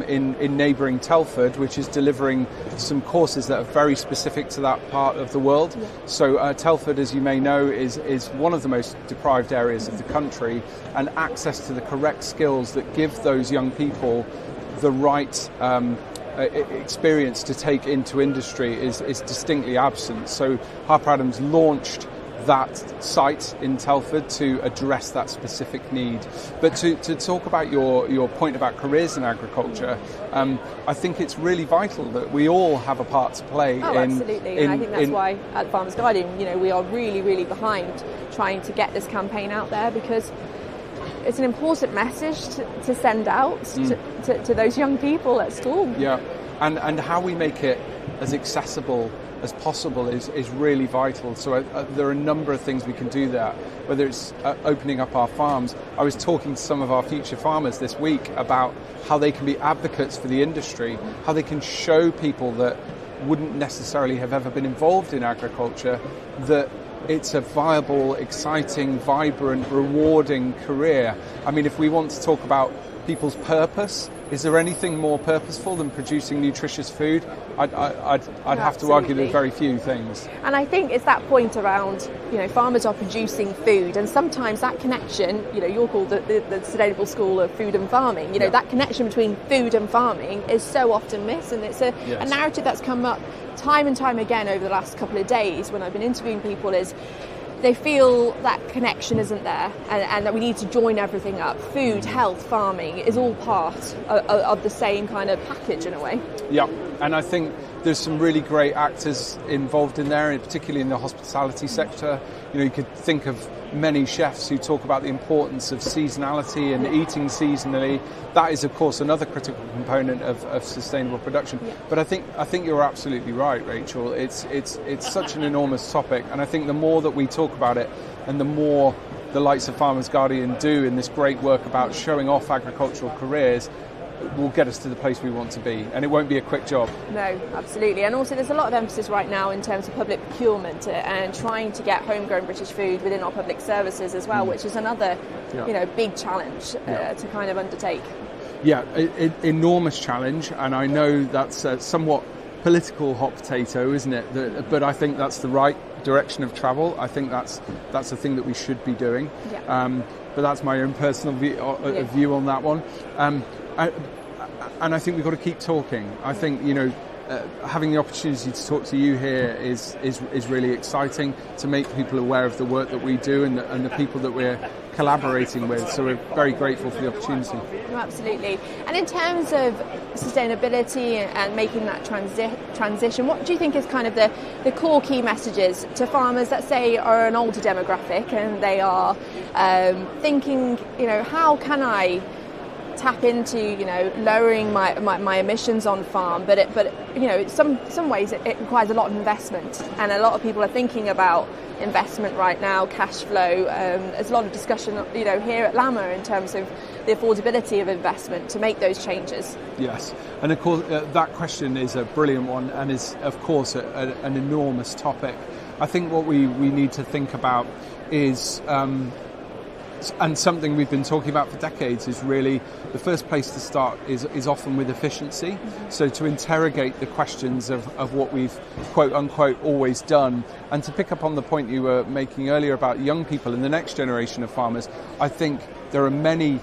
in neighbouring Telford, which is delivering some courses that are very specific to that part of the world. Yeah. So Telford, as you may know, is one of the most deprived areas of the country, and access to the correct skills that give those young people the right experience to take into industry is distinctly absent. So Harper Adams launched that site in Telford to address that specific need. But to talk about your point about careers in agriculture, I think it's really vital that we all have a part to play. Absolutely, and I think that's why at Farmers Guardian, we are really, really behind trying to get this campaign out there, because it's an important message to send out to those young people at school. Yeah, and how we make it as accessible as possible is really vital. So there are a number of things we can do there, whether it's opening up our farms. I was talking to some of our future farmers this week about how they can be advocates for the industry, how they can show people that wouldn't necessarily have ever been involved in agriculture that it's a viable, exciting, vibrant, rewarding career. I mean, if we want to talk about people's purpose, is there anything more purposeful than producing nutritious food? I'd have to argue there are very few things. And I think it's that point around, farmers are producing food, and sometimes that connection, you're called the Sustainable School of Food and Farming, that connection between food and farming is so often missed, and it's a narrative that's come up time and time again over the last couple of days when I've been interviewing people, is they feel that connection isn't there, and that we need to join everything up. Food, health, farming is all part of the same kind of package in a way. Yeah, and I think there's some really great actors involved in there, and particularly in the hospitality sector. You could think of many chefs who talk about the importance of seasonality and eating seasonally. That is, of course, another critical component of sustainable production. Yeah. But I think you're absolutely right, Rachel. It's such an enormous topic, and I think the more that we talk about it, and the more the likes of Farmers Guardian do in this great work about showing off agricultural careers, will get us to the place we want to be, and it won't be a quick job. No, absolutely. And also there's a lot of emphasis right now in terms of public procurement and trying to get homegrown British food within our public services as well, which is another big challenge to kind of undertake. Yeah, enormous challenge, and I know that's somewhat political hot potato, isn't it? But I think that's the right direction of travel. I think that's the thing that we should be doing. Yeah. But that's my own personal view on that one. And I think we've got to keep talking. I think, having the opportunity to talk to you here is really exciting, to make people aware of the work that we do and the people that we're collaborating with. So we're very grateful for the opportunity. No, absolutely. And in terms of sustainability and making that transition, what do you think is kind of the core key messages to farmers that, say, are an older demographic and they are thinking, how can I tap into lowering my emissions on farm, but some ways it requires a lot of investment, and a lot of people are thinking about investment right now, cash flow. There's a lot of discussion here at Lamma in terms of the affordability of investment to make those changes. Yes, and of course that question is a brilliant one, and is of course an enormous topic. I think what we need to think about is and something we've been talking about for decades, is really the first place to start is often with efficiency. Mm-hmm. So to interrogate the questions of what we've quote unquote always done, and to pick up on the point you were making earlier about young people and the next generation of farmers, I think there are many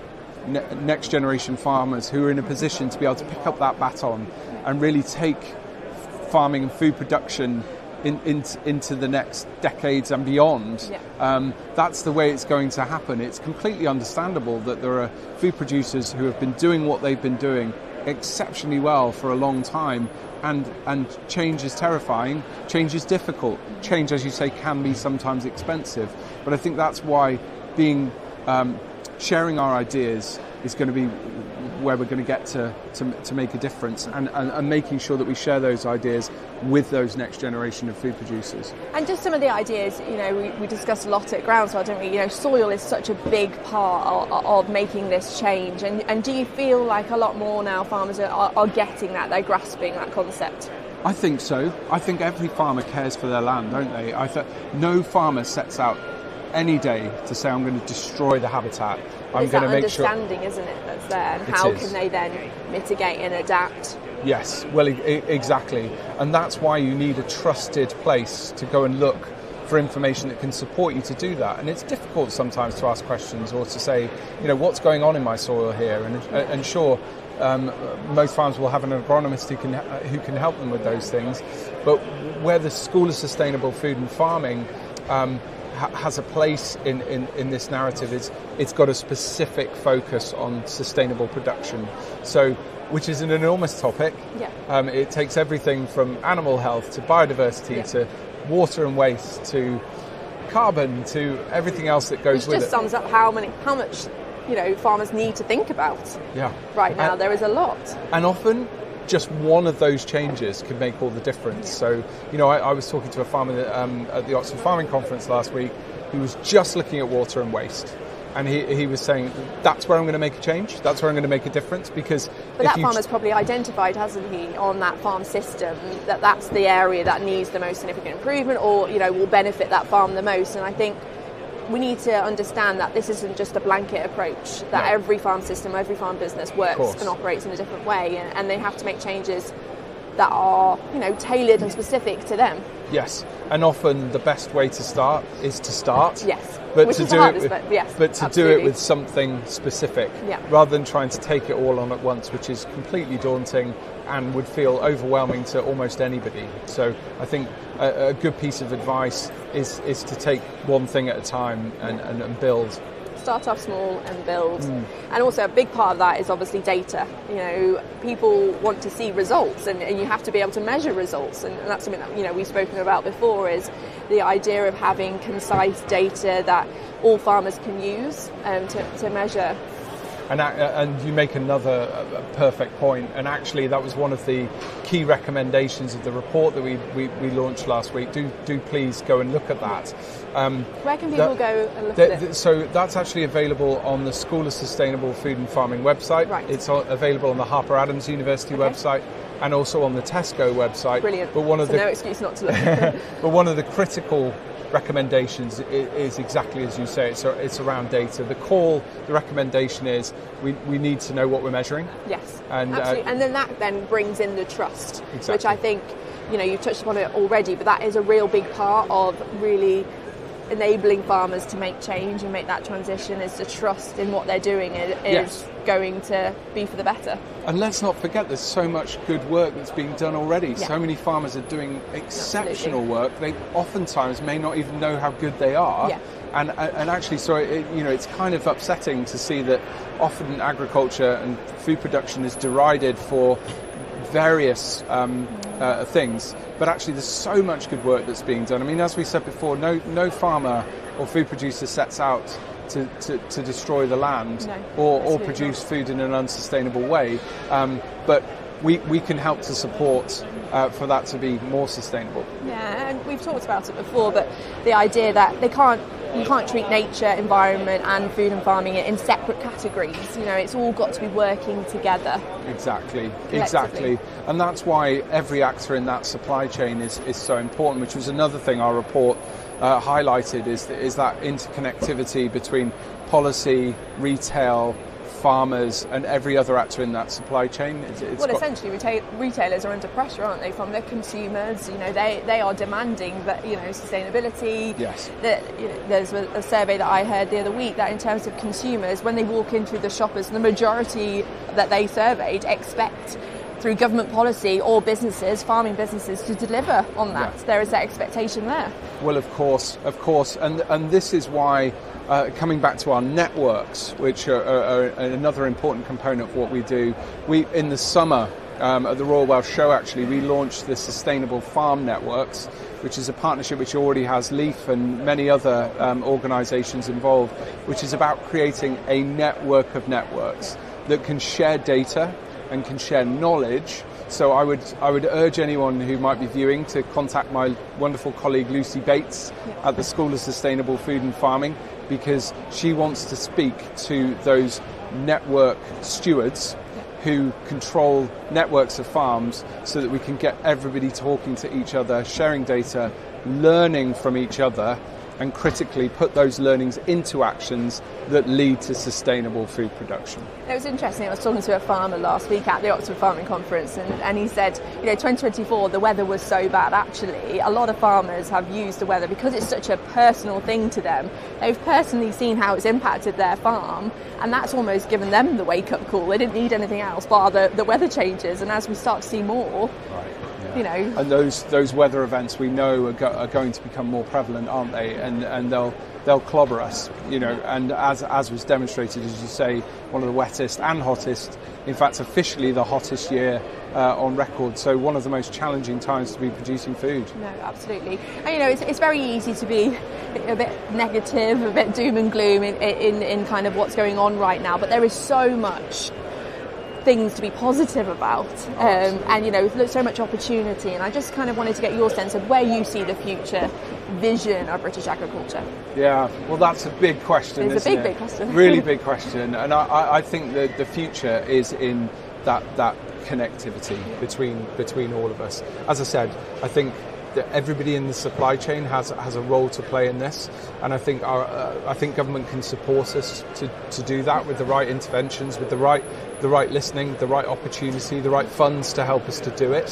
next generation farmers who are in a position to be able to pick up that baton and really take farming and food production into the next decades and beyond. Yeah. That's the way it's going to happen. It's completely understandable that there are food producers who have been doing what they've been doing exceptionally well for a long time, and change is terrifying, change is difficult, change, as you say, can be sometimes expensive, but I think that's why sharing our ideas is going to be where we're going to get to make a difference, and making sure that we share those ideas with those next generation of food producers. And just some of the ideas, we discussed a lot at Groundswell, didn't we? Soil is such a big part of making this change, and do you feel like a lot more now farmers are getting that, they're grasping that concept? I think so. I think every farmer cares for their land, don't they? No farmer sets out any day to say, I'm going to destroy the habitat. I'm going to make sure. It's that understanding, isn't it, that's there, and how can they then mitigate and adapt? Yes, well, exactly. And that's why you need a trusted place to go and look for information that can support you to do that. And it's difficult sometimes to ask questions or to say, what's going on in my soil here? And sure, most farms will have an agronomist who can help them with those things. But where the School of Sustainable Food and Farming has a place in this narrative, it's got a specific focus on sustainable production. So, which is an enormous topic. Yeah. It takes everything from animal health to biodiversity to water and waste to carbon to everything else that goes with it. It just sums up how much farmers need to think about. Yeah. Right now, there is a lot. And often, just one of those changes can make all the difference. Yeah. So, I was talking to a farmer at the Oxford Farming Conference last week who was just looking at water and waste. And he was saying, that's where I'm going to make a change, that's where I'm going to make a difference, because... But that farmer's probably identified, hasn't he, on that farm system, that's the area that needs the most significant improvement or, will benefit that farm the most. And I think we need to understand that this isn't just a blanket approach, that every farm system, every farm business works and operates in a different way, and they have to make changes that are, tailored and specific to them. Yes, and often the best way to start is to start. Yes, but which to is do the hardest, it, but yes, but to absolutely. do it with something specific, Yeah. rather than trying to take it all on at once, which is completely daunting and would feel overwhelming to almost anybody. So I think a good piece of advice is to take one thing at a time and build. Start off small and build. And also a big part of that is obviously data. People want to see results, and you have to be able to measure results, and that's something that we've spoken about before, is the idea of having concise data that all farmers can use to measure. And you make another perfect point, and actually that was one of the key recommendations of the report that we launched last week. Do please go and look at that. Where can people go and look at it? So that's actually available on the School of Sustainable Food and Farming website. Right. It's available on the Harper Adams University website and also on the Tesco website. Brilliant. But no excuse not to look. But one of the critical recommendations is exactly as you say, it's around data. The recommendation is we need to know what we're measuring. Yes, and absolutely. And then that then brings in the trust, exactly. Which I think, you've touched upon it already, but that is a real big part of really enabling farmers to make change and make that transition, is the trust in what they're doing is going to be for the better. And let's not forget there's so much good work that's being done already. Yeah. So many farmers are doing exceptional work. They oftentimes may not even know how good they are. Yeah. And actually, it's kind of upsetting to see that often agriculture and food production is derided for various things, but actually there's so much good work that's being done. I mean, as we said before, no farmer or food producer sets out to destroy the land or produce food in an unsustainable way, but we can help to support for that to be more sustainable. Yeah, and we've talked about it before, but the idea that you can't treat nature, environment and food and farming in separate categories. It's all got to be working together. Exactly. And that's why every actor in that supply chain is so important, which was another thing our report highlighted, is that interconnectivity between policy, retail, farmers and every other actor in that supply chain. Essentially retailers are under pressure, aren't they, from their consumers? They are demanding that sustainability. Yes. There's a survey that I heard the other week that in terms of consumers, when they walk in through the shoppers, the majority that they surveyed expect through government policy or farming businesses to deliver on that. Yeah. There is that expectation there. Well, of course, and this is why coming back to our networks, which are another important component of what we do. In the summer at the Royal Welsh Show, actually, we launched the Sustainable Farm Networks, which is a partnership which already has LEAF and many other organisations involved, which is about creating a network of networks. that can share data and can share knowledge. So I would urge anyone who might be viewing to contact my wonderful colleague Lucy Bates at the School of Sustainable Food and Farming, because she wants to speak to those network stewards who control networks of farms, so that we can get everybody talking to each other, sharing data, learning from each other, and critically put those learnings into actions that lead to sustainable food production. It was interesting. I was talking to a farmer last week at the Oxford Farming Conference, and he said, 2024, the weather was so bad. Actually, a lot of farmers have used the weather because it's such a personal thing to them. They've personally seen how it's impacted their farm, and that's almost given them the wake-up call. They didn't need anything else bar the weather changes. And as we start to see more, and those weather events we know are going to become more prevalent, aren't they? And they'll clobber us, And as was demonstrated, as you say, one of the wettest and hottest, in fact, officially the hottest year on record. So one of the most challenging times to be producing food. No, absolutely. And it's very easy to be a bit negative, a bit doom and gloom in kind of what's going on right now. But there is so much things to be positive about, and so much opportunity. And I just kind of wanted to get your sense of where you see the future vision of British agriculture. Yeah, well, that's a big question. It's a big question. Really big question. And I think that the future is in that connectivity between all of us. As I said, I think that everybody in the supply chain has a role to play in this, and I think government can support us to do that with the right interventions, with the right listening, the right opportunity, the right funds to help us to do it.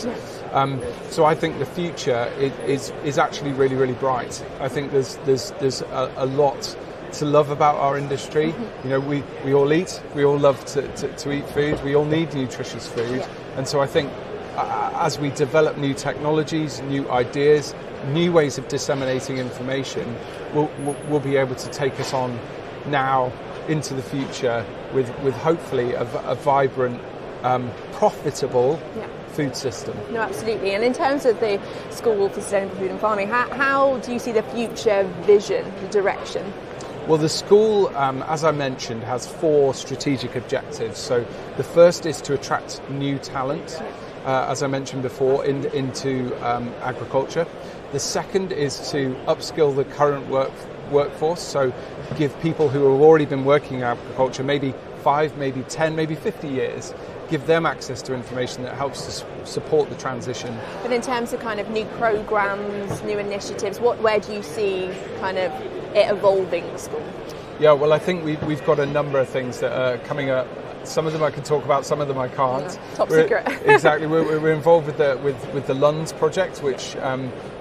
So I think the future is actually really, really bright. I think there's a lot to love about our industry. We all eat, we all love to eat food, we all need nutritious food, and so I think as we develop new technologies, new ideas, new ways of disseminating information, we'll be able to take us on now into the future with hopefully a vibrant, profitable food system. No, absolutely. And in terms of the School for Sustainable Food and Farming, how do you see the future vision, the direction? Well, the school, as I mentioned, has 4 strategic objectives. So the first is to attract new talent, as I mentioned before, into agriculture. The second is to upskill the current workforce, so give people who have already been working in agriculture, maybe 5, maybe 10, maybe 50 years, give them access to information that helps to support the transition. But in terms of kind of new programs, new initiatives, where do you see kind of it evolving the school? Yeah, well, I think we've got a number of things that are coming up. Some of them I can talk about, some of them I can't. Top secret. Exactly. We're involved with the Lunds project, which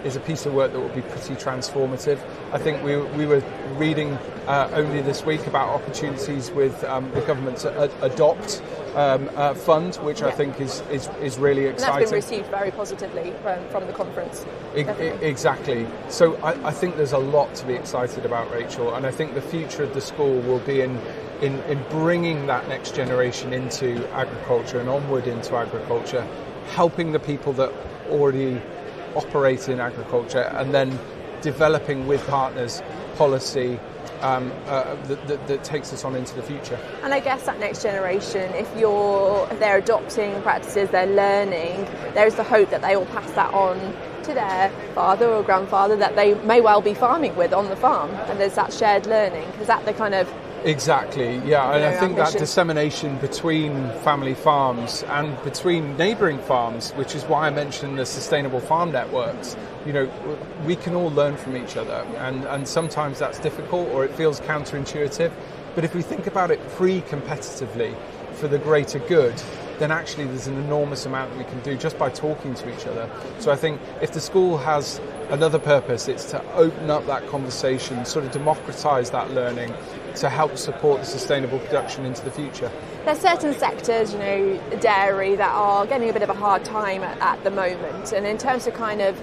is a piece of work that will be pretty transformative. I think we were reading only this week about opportunities with the government's Adopt fund, which I think is really exciting. And that's been received very positively from the conference. Exactly. So I think there's a lot to be excited about, Rachel, and I think the future of the school will be in bringing that next generation into agriculture and onward into agriculture, helping the people that already operate in agriculture, and then developing with partners policy that takes us on into the future. And I guess that next generation, if they're adopting practices, they're learning, there's the hope that they will pass that on to their father or grandfather that they may well be farming with on the farm, and there's that shared learning. Is that the kind of Exactly, yeah, and I think ambition. that dissemination between family farms and between neighbouring farms, which is why I mentioned the sustainable farm networks, we can all learn from each other, and sometimes that's difficult or it feels counterintuitive, but if we think about it pre-competitively for the greater good, then actually there's an enormous amount that we can do just by talking to each other. So I think if the school has another purpose, it's to open up that conversation, sort of democratise that learning to help support the sustainable production into the future. There's certain sectors, dairy, that are getting a bit of a hard time at the moment, and in terms of kind of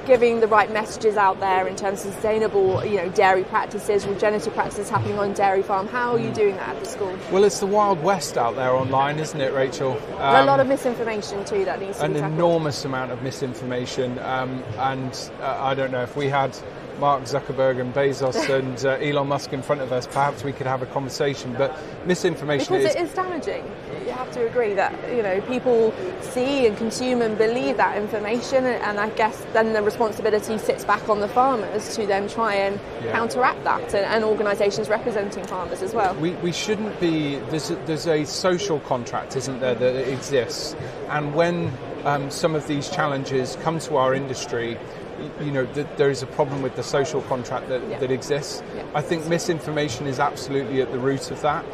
giving the right messages out there in terms of sustainable, dairy practices, regenerative practices happening on dairy farm. How are you doing that at the school? Well, it's the Wild West out there online, isn't it, Rachel? There's a lot of misinformation too that needs to be tackled. An enormous amount of misinformation, and I don't know, if we had Mark Zuckerberg and Bezos and Elon Musk in front of us, perhaps we could have a conversation. But misinformation because it is damaging. You have to agree that people see and consume and believe that information, and I guess then the responsibility sits back on the farmers to then try and counteract that, and organisations representing farmers as well. We shouldn't be. There's a social contract, isn't there, that exists, and when some of these challenges come to our industry, there is a problem with the social contract that exists. Yeah. I think misinformation is absolutely at the root of that.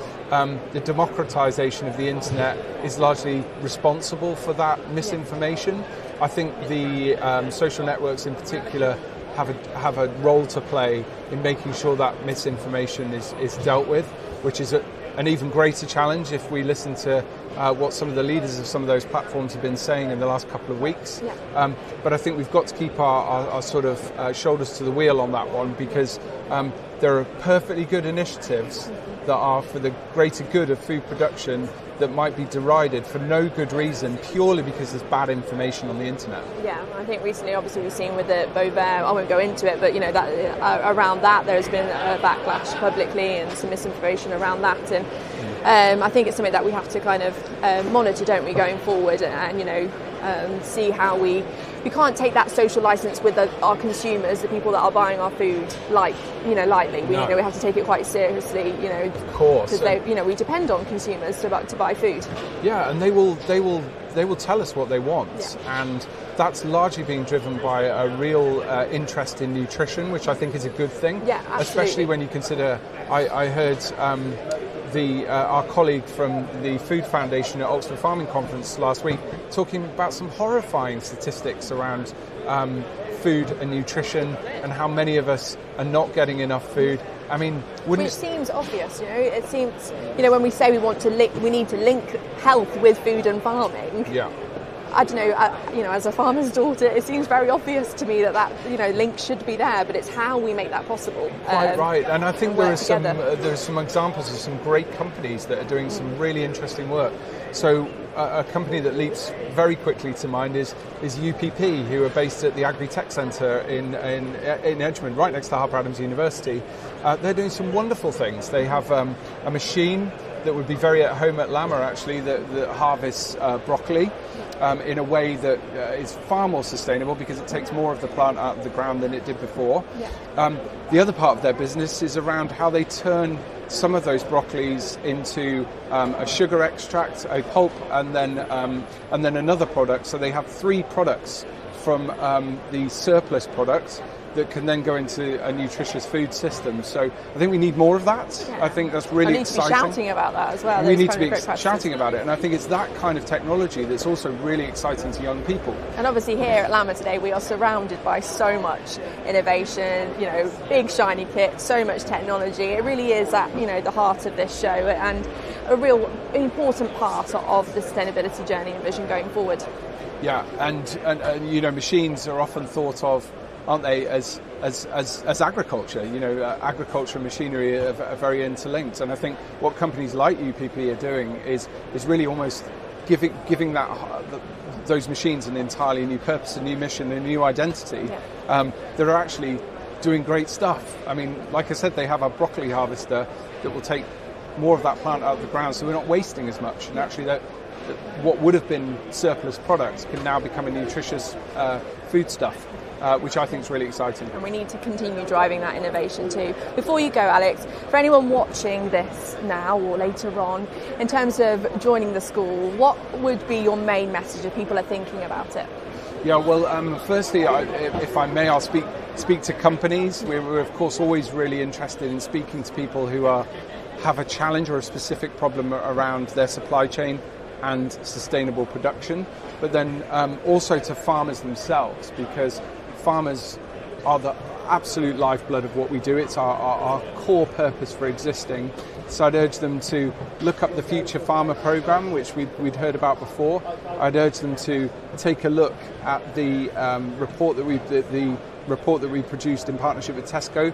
The democratization of the internet is largely responsible for that misinformation. Yeah. I think the social networks in particular have a role to play in making sure that misinformation is dealt with, which is an even greater challenge if we listen to what some of the leaders of some of those platforms have been saying in the last couple of weeks. Yeah. But I think we've got to keep our sort of shoulders to the wheel on that one, because there are perfectly good initiatives that are for the greater good of food production that might be derided for no good reason, purely because there's bad information on the internet. Yeah, I think recently, obviously, we've seen with the Beauvais, I won't go into it, but that around that there's been a backlash publicly and some misinformation around that, and I think it's something that we have to kind of monitor, don't we, going forward, and see how we can't take that social license with our consumers, the people that are buying our food, lightly. We have to take it quite seriously, of course, because we depend on consumers to buy food. Yeah, and they will tell us what they want, and that's largely being driven by a real interest in nutrition, which I think is a good thing. Yeah, absolutely. Especially when you consider, I heard our colleague from the Food Foundation at Oxford Farming Conference last week talking about some horrifying statistics around food and nutrition and how many of us are not getting enough food. I mean, which seems obvious, It seems, when we say we need to link health with food and farming. Yeah. I don't know, as a farmer's daughter, it seems very obvious to me that link should be there, but it's how we make that possible. Quite right, and I think there are some examples of some great companies that are doing some really interesting work. So a company that leaps very quickly to mind is UPP, who are based at the Agriconnect Centre in Edgemont, right next to Harper Adams University. They're doing some wonderful things. They have a machine that would be very at home at Lamma, actually, that harvests broccoli in a way that is far more sustainable, because it takes more of the plant out of the ground than it did before. Yeah. The other part of their business is around how they turn some of those broccolis into a sugar extract, a pulp, and then another product. So they have 3 products from the surplus products that can then go into a nutritious food system. So I think we need more of that. Yeah. I think that's really exciting. We need to be shouting about that as well. We need to be shouting about it, and I think it's that kind of technology that's also really exciting to young people. And obviously here at Lamma today, we are surrounded by so much innovation, big shiny kit, so much technology. It really is at, the heart of this show, and a real important part of the sustainability journey and vision going forward. Yeah, and machines are often thought of, aren't they, as agriculture? Agriculture and machinery are very interlinked, and I think what companies like UPP are doing is really almost giving those machines an entirely new purpose, a new mission, a new identity. Yeah. That are actually doing great stuff. I mean, like I said, they have a broccoli harvester that will take more of that plant out of the ground, so we're not wasting as much, and actually what would have been surplus products can now become a nutritious foodstuff. Which I think is really exciting. And we need to continue driving that innovation too. Before you go, Alex, for anyone watching this now or later on, in terms of joining the school, what would be your main message if people are thinking about it? Yeah, well, firstly, if I may, I'll speak to companies. We're of course always really interested in speaking to people who have a challenge or a specific problem around their supply chain and sustainable production, but then also to farmers themselves, because farmers are the absolute lifeblood of what we do. It's our core purpose for existing. So I'd urge them to look up the Future Farmer programme, which we'd heard about before. I'd urge them to take a look at the report that we produced in partnership with Tesco,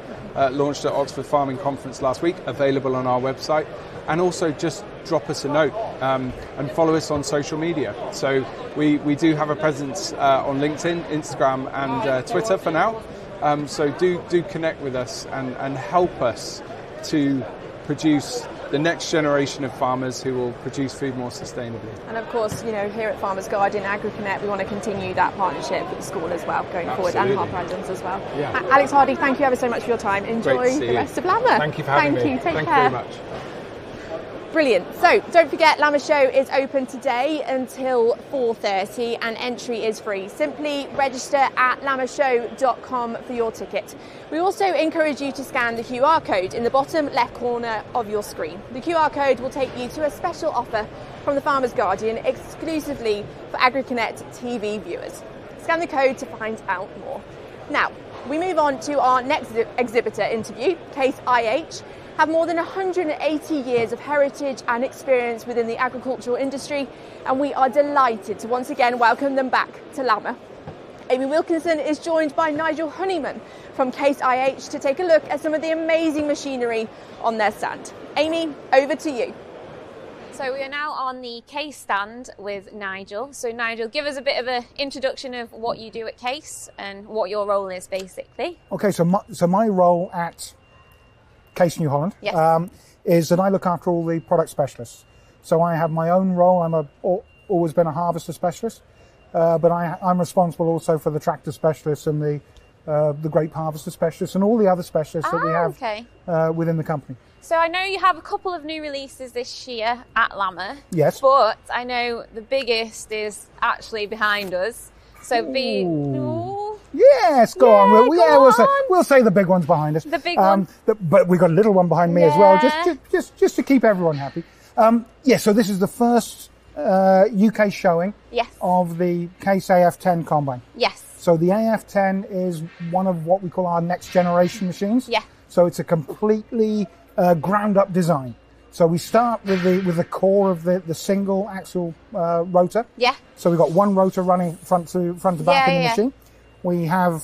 launched at Oxford Farming Conference last week, available on our website. And also just drop us a note and follow us on social media. So we do have a presence on LinkedIn, Instagram and Twitter for now. So do connect with us and help us to produce the next generation of farmers who will produce food more sustainably. And of course, you know, here at Farmers Guardian, Agriconnect, we want to continue that partnership with the school as well, going forward, and Harper Adams as well. Yeah. Alex Hardy, thank you ever so much for your time. Enjoy the rest of Lamma. Thank you for having me. Thank you. Take Thank care. you very much. Brilliant. So don't forget, Lamma Show is open today until 4:30 and entry is free. Simply register at lammashow.com for your ticket. We also encourage you to scan the QR code in the bottom left corner of your screen. The QR code will take you to a special offer from the Farmers Guardian exclusively for Agriconnect TV viewers. Scan the code to find out more. Now, we move on to our next exhibitor interview. Case IH have more than 180 years of heritage and experience within the agricultural industry, and we are delighted to once again welcome them back to Lamma. Amy Wilkinson is joined by Nigel Honeyman from Case IH to take a look at some of the amazing machinery on their stand. Amy, over to you. So we are now on the Case stand with Nigel. So Nigel, give us a bit of an introduction of what you do at Case and what your role is basically. Okay, so my role at Case New Holland is that I look after all the product specialists. So I have my own role. I'm always been a harvester specialist, but I'm responsible also for the tractor specialists and the grape harvester specialists and all the other specialists that we have within the company. So I know you have a couple of new releases this year at Lamma. Yes. But I know the biggest is actually behind us. So Yes, go on. We'll say the big one's behind us. The big one. But we've got a little one behind me as well, just to keep everyone happy. So this is the first UK showing of the Case AF10 combine. Yes. So the AF10 is one of what we call our next generation machines. Yeah. So it's a completely ground up design. So we start with the core of the single axle rotor. Yeah. So we've got one rotor running front to back in the machine. We have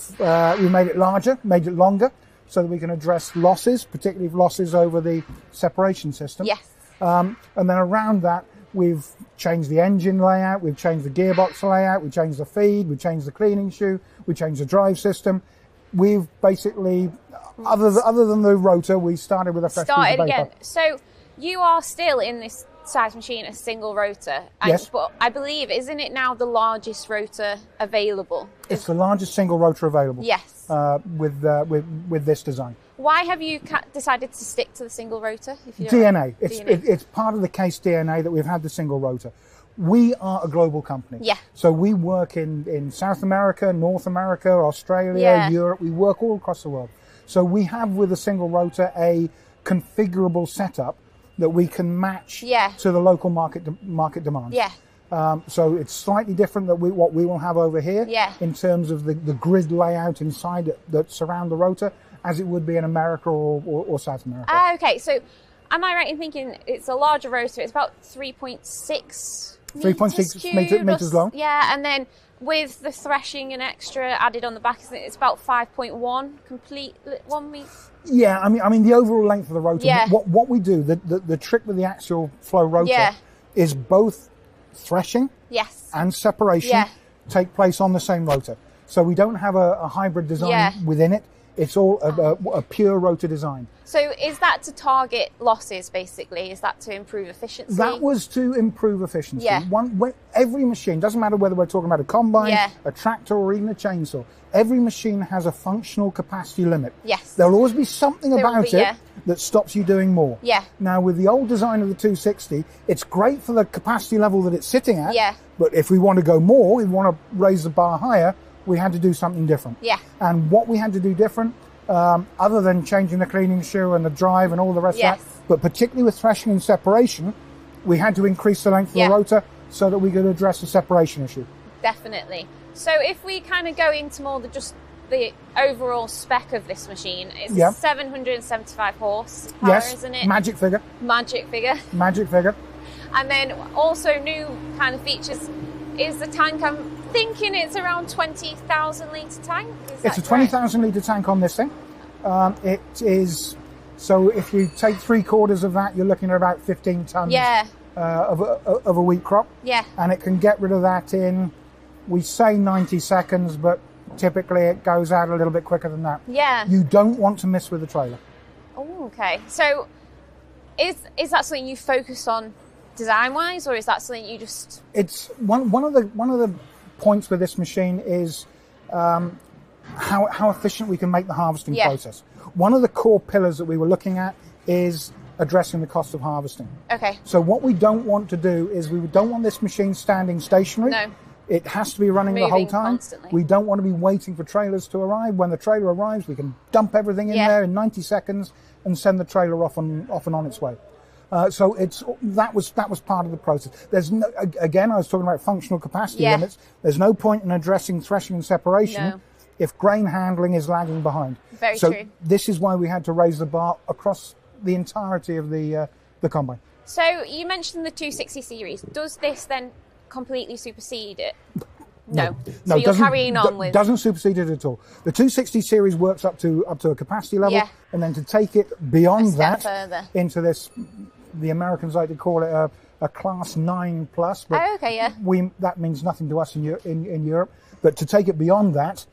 we made it larger, made it longer, so that we can address losses, particularly losses over the separation system. Yes. And then around that, we've changed the engine layout, we've changed the gearbox layout, we've changed the feed, we've changed the cleaning shoe, we've changed the drive system. We've basically, other than the rotor, we started with a fresh piece of paper. Again. So you are still in this size machine a single rotor. Yes. But I believe, isn't it now the largest rotor available? It's the largest single rotor available. Yes. With this design. Why have you decided to stick to the single rotor? If you don't DNA. It's part of the Case DNA that we've had the single rotor. We are a global company. Yeah. So we work in South America, North America, Australia, Europe. We work all across the world. So we have with a single rotor a configurable setup that we can match to the local market demand. Yeah. So it's slightly different than what we will have over here in terms of the grid layout inside that surround the rotor, as it would be in America or South America. Okay, so am I right in thinking it's a larger rotor? It's about 3.6 meters long. Yeah, and then with the threshing and extra added on the back, it's about 5.1 complete 1 meter. Yeah, I mean the overall length of the rotor. Yeah. What we do, the trick with the axial flow rotor is both threshing and separation take place on the same rotor. So we don't have a hybrid design within it. It's all a pure rotor design. So is that to target losses, basically? Is that to improve efficiency? That was to improve efficiency. Yeah. Every machine, doesn't matter whether we're talking about a combine, a tractor, or even a chainsaw, every machine has a functional capacity limit. Yes. There'll always be something about it that stops you doing more. Yeah. Now, with the old design of the 260, it's great for the capacity level that it's sitting at. Yeah. But if we want to go more, we want to raise the bar higher, we had to do something different. Yeah. And what we had to do different, other than changing the cleaning shoe and the drive and all the rest of that, but particularly with threshing and separation, we had to increase the length of the rotor so that we could address the separation issue. Definitely. So if we kind of go into more just the overall spec of this machine, it's 775 horsepower, isn't it? Magic figure. Magic figure. Magic figure. And then also new kind of features is the tank. I'm thinking it's around 20,000 litre tank. It's a 20,000 litre tank on this thing. It is, so if you take 3/4 of that, you're looking at about 15 tonnes of a wheat crop. Yeah. And it can get rid of that in, we say 90 seconds, but typically it goes out a little bit quicker than that. Yeah. You don't want to miss with the trailer. Oh, okay. So is that something you focused on design-wise, or is that something you just... It's one of the points with this machine is how efficient we can make the harvesting process. One of the core pillars that we were looking at is addressing the cost of harvesting. Okay. So what we don't want to do is we don't want this machine standing stationary. No. It has to be running the whole time. Constantly. We don't want to be waiting for trailers to arrive. When the trailer arrives, we can dump everything in there in 90 seconds and send the trailer off and on its way. So that was part of the process. There's no, again, I was talking about functional capacity limits. There's no point in addressing threshing and separation if grain handling is lagging behind. Very true. This is why we had to raise the bar across the entirety of the combine. So you mentioned the 260 series. Does this then completely supersede it? No. So you're carrying on with... Doesn't supersede it at all. The 260 series works up to a capacity level, and then to take it beyond that further into this, the Americans like to call it a class 9 plus. But that means nothing to us in Europe. But to take it beyond that,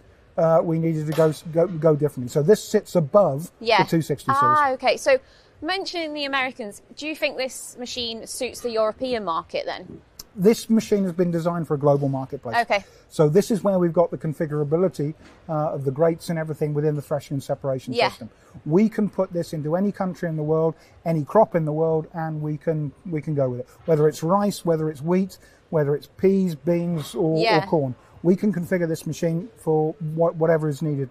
we needed to go differently. So this sits above the 260 series. Okay. So mentioning the Americans, do you think this machine suits the European market then? This machine has been designed for a global marketplace. Okay. So this is where we've got the configurability of the grates and everything within the threshing and separation system. We can put this into any country in the world, any crop in the world, and we can go with it. Whether it's rice, whether it's wheat, whether it's peas, beans, or corn. We can configure this machine for whatever is needed.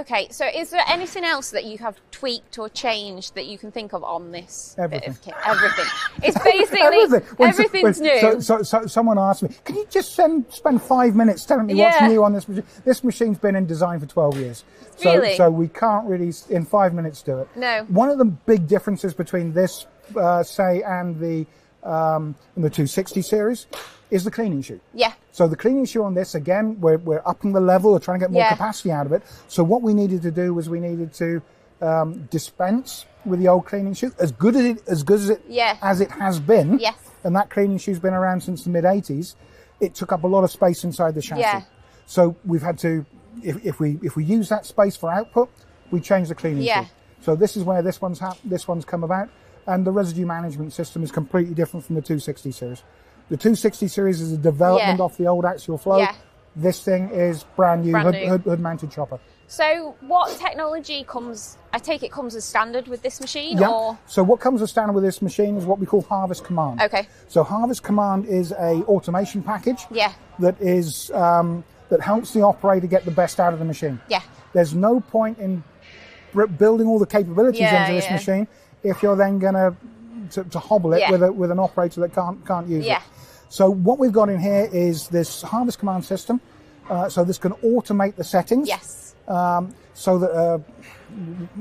Okay, so is there anything else that you have tweaked or changed that you can think of on this Everything. bit of kit? Everything. It's basically everything's new. So someone asked me, can you just spend 5 minutes telling me what's new on this machine? This machine's been in design for 12 years. Really? So we can't really, in 5 minutes, do it. No. One of the big differences between this, say, and the 260 series is the cleaning chute. Yeah. So the cleaning chute on this, again, we're upping the level, we're trying to get more capacity out of it. So what we needed to do was we needed to dispense with the old cleaning chute as good as it has been. Yes. And that cleaning chute's been around since the mid-80s. It took up a lot of space inside the chassis. Yeah. So we've had to, if we use that space for output, we change the cleaning chute. So this is where this one's come about, and the residue management system is completely different from the 260 series. The 260 series is a development off the old axial flow. This thing is brand new, hood-mounted chopper. So what technology comes, I take it comes as standard with this machine? Or? So what comes as standard with this machine is what we call Harvest Command. Okay. So Harvest Command is a automation package that is that helps the operator get the best out of the machine. Yeah. There's no point in building all the capabilities into this machine if you're then going to hobble it with an operator that can't use it. So what we've got in here is this Harvest Command system. So this can automate the settings. Yes. So that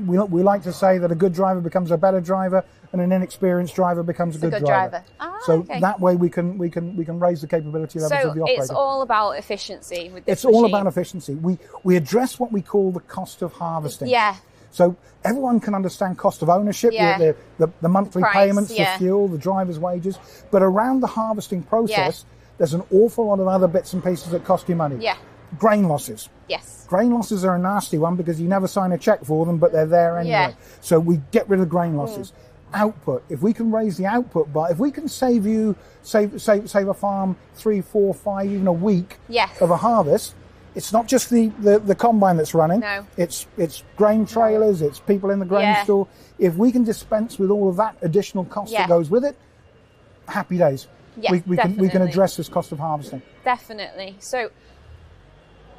we like to say that a good driver becomes a better driver, and an inexperienced driver becomes a good driver. So that way we can raise the capability levels of the operator. So it's all about efficiency with this machine. All about efficiency. We address what we call the cost of harvesting. Yeah. So everyone can understand cost of ownership, the monthly payments, the fuel, the driver's wages. But around the harvesting process, there's an awful lot of other bits and pieces that cost you money. Yeah. Grain losses. Yes. Grain losses are a nasty one because you never sign a check for them, but they're there anyway. Yeah. So we get rid of grain losses. Output. If we can raise the output by, if we can save a farm 3, 4, 5, even a week of a harvest. It's not just the combine that's running. No. It's grain trailers, it's people in the grain store. If we can dispense with all of that additional cost that goes with it, happy days. Yes, we can address this cost of harvesting. Definitely. So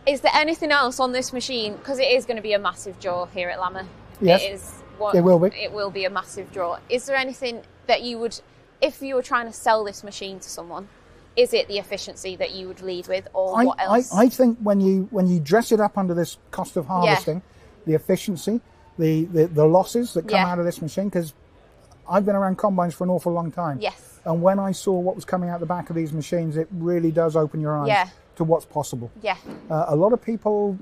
is there anything else on this machine? Because it is going to be a massive draw here at Lamma. Yes. It will be. It will be a massive draw. Is there anything that you would, if you were trying to sell this machine to someone, is it the efficiency that you would lead with, or what else? I think when you dress it up under this cost of harvesting, the efficiency, the losses that come out of this machine, because I've been around combines for an awful long time. Yes. And when I saw what was coming out the back of these machines, it really does open your eyes to what's possible. Yeah. A lot of people,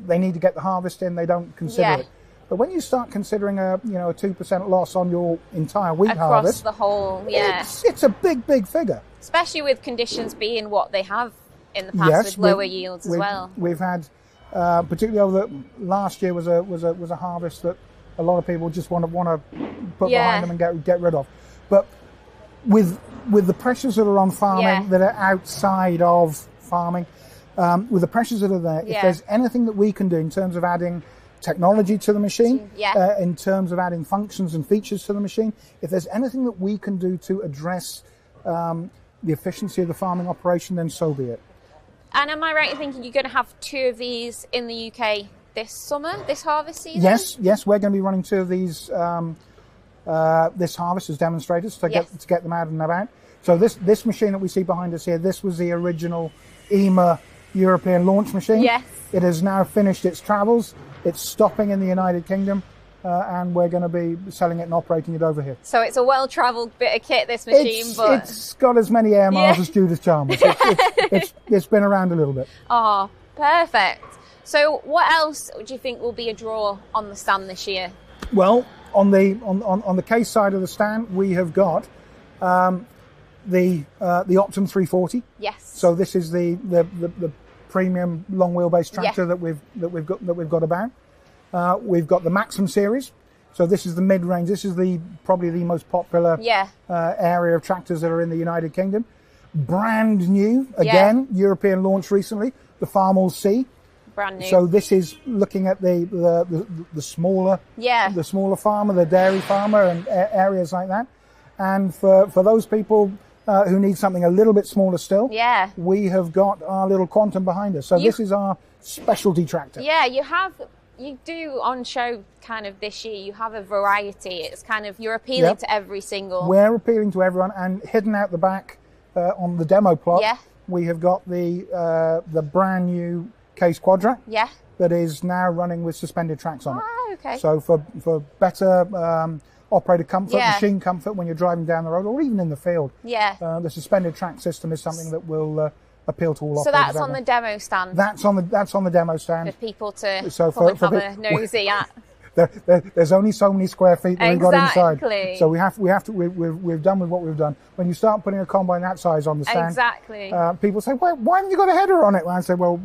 they need to get the harvest in, they don't consider it. But when you start considering a 2% loss on your entire wheat harvest, across the whole, it's a big figure. Especially with conditions being what they have in the past with lower yields as well. We've had, particularly over last year was a harvest that a lot of people just want to put behind them and get rid of. But with the pressures that are on farming that are outside of farming, with the pressures that are there, if there's anything that we can do in terms of adding technology to the machine, in terms of adding functions and features to the machine, if there's anything that we can do to address the efficiency of the farming operation, then so be it. And am I right in thinking you're going to have 2 of these in the UK this summer, this harvest season? Yes, we're going to be running 2 of these this harvest as demonstrators to get them out and about. So this machine that we see behind us here, this was the original EMA European launch machine. Yes. It has now finished its travels. It's stopping in the United Kingdom, and we're going to be selling it and operating it over here. So it's a well-travelled bit of kit, this machine, but it's got as many air miles as Judith Chalmers. It's been around a little bit. Oh, perfect. So what else do you think will be a draw on the stand this year? Well, on the case side of the stand, we have got the Optum 340. Yes. So this is the premium long wheelbase tractor that we've got about. We've got the Maxim series. So this is the mid-range. This is probably the most popular area of tractors that are in the United Kingdom. Brand new, again, European launch recently. The Farmall C. Brand new. So this is looking at the smaller, the smaller farmer, the dairy farmer, and areas like that. And for those people who need something a little bit smaller still, we have got our little Quantum behind us. So this is our specialty tractor. Yeah, you do on show kind of this year. You have a variety. It's kind of, you're appealing to every single. We're appealing to everyone, and hidden out the back on the demo plot, we have got the brand new Case Quadra that is now running with suspended tracks on it. Okay. So for better operator comfort, machine comfort when you're driving down the road or even in the field, the suspended track system is something that will appeal to all operators. So that's on the demo stand. That's on the demo stand for people to have a nosy at. There's only so many square feet that we've got inside, so we've done with what we've done. When you start putting a combine that size on the stand, people say, why haven't you got a header on it? And I say, well,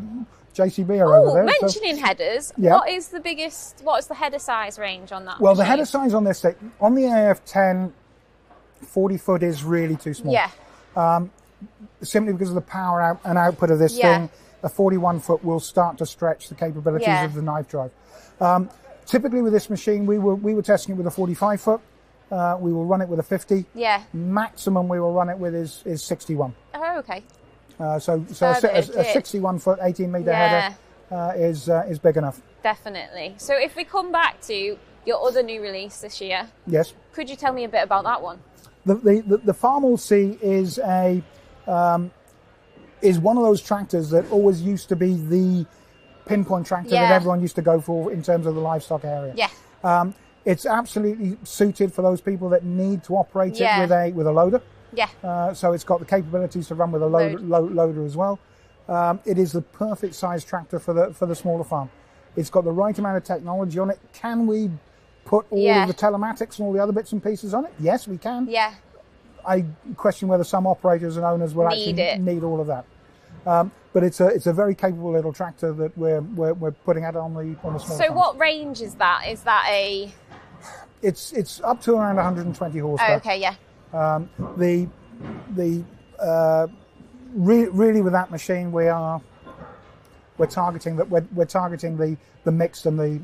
JCB are over there. Mentioning headers, what is the header size range on that? Well, the header size on this, on the AF10, 40 foot is really too small. Simply because of the power and output of this thing, a 41 foot will start to stretch the capabilities of the knife drive. Typically with this machine, we were testing it with a 45 foot. We will run it with a 50. Maximum we will run it with is 61. Oh, okay. So a 61 foot, 18 meter header is big enough. Definitely. So if we come back to your other new release this year, could you tell me a bit about that one? The Farmall C is one of those tractors that always used to be the pinpoint tractor that everyone used to go for in terms of the livestock area. It's absolutely suited for those people that need to operate it with a loader. So it's got the capabilities to run with a loader as well. It is the perfect size tractor for the smaller farm. It's got the right amount of technology on it. Can we put all of the telematics and all the other bits and pieces on it? Yes, we can. I question whether some operators and owners will actually need all of that. But it's a very capable little tractor that we're putting out on the small farms. So what range is that? Is that a? It's up to around 120 horsepower. Oh, okay, Really with that machine we're targeting the mixed and the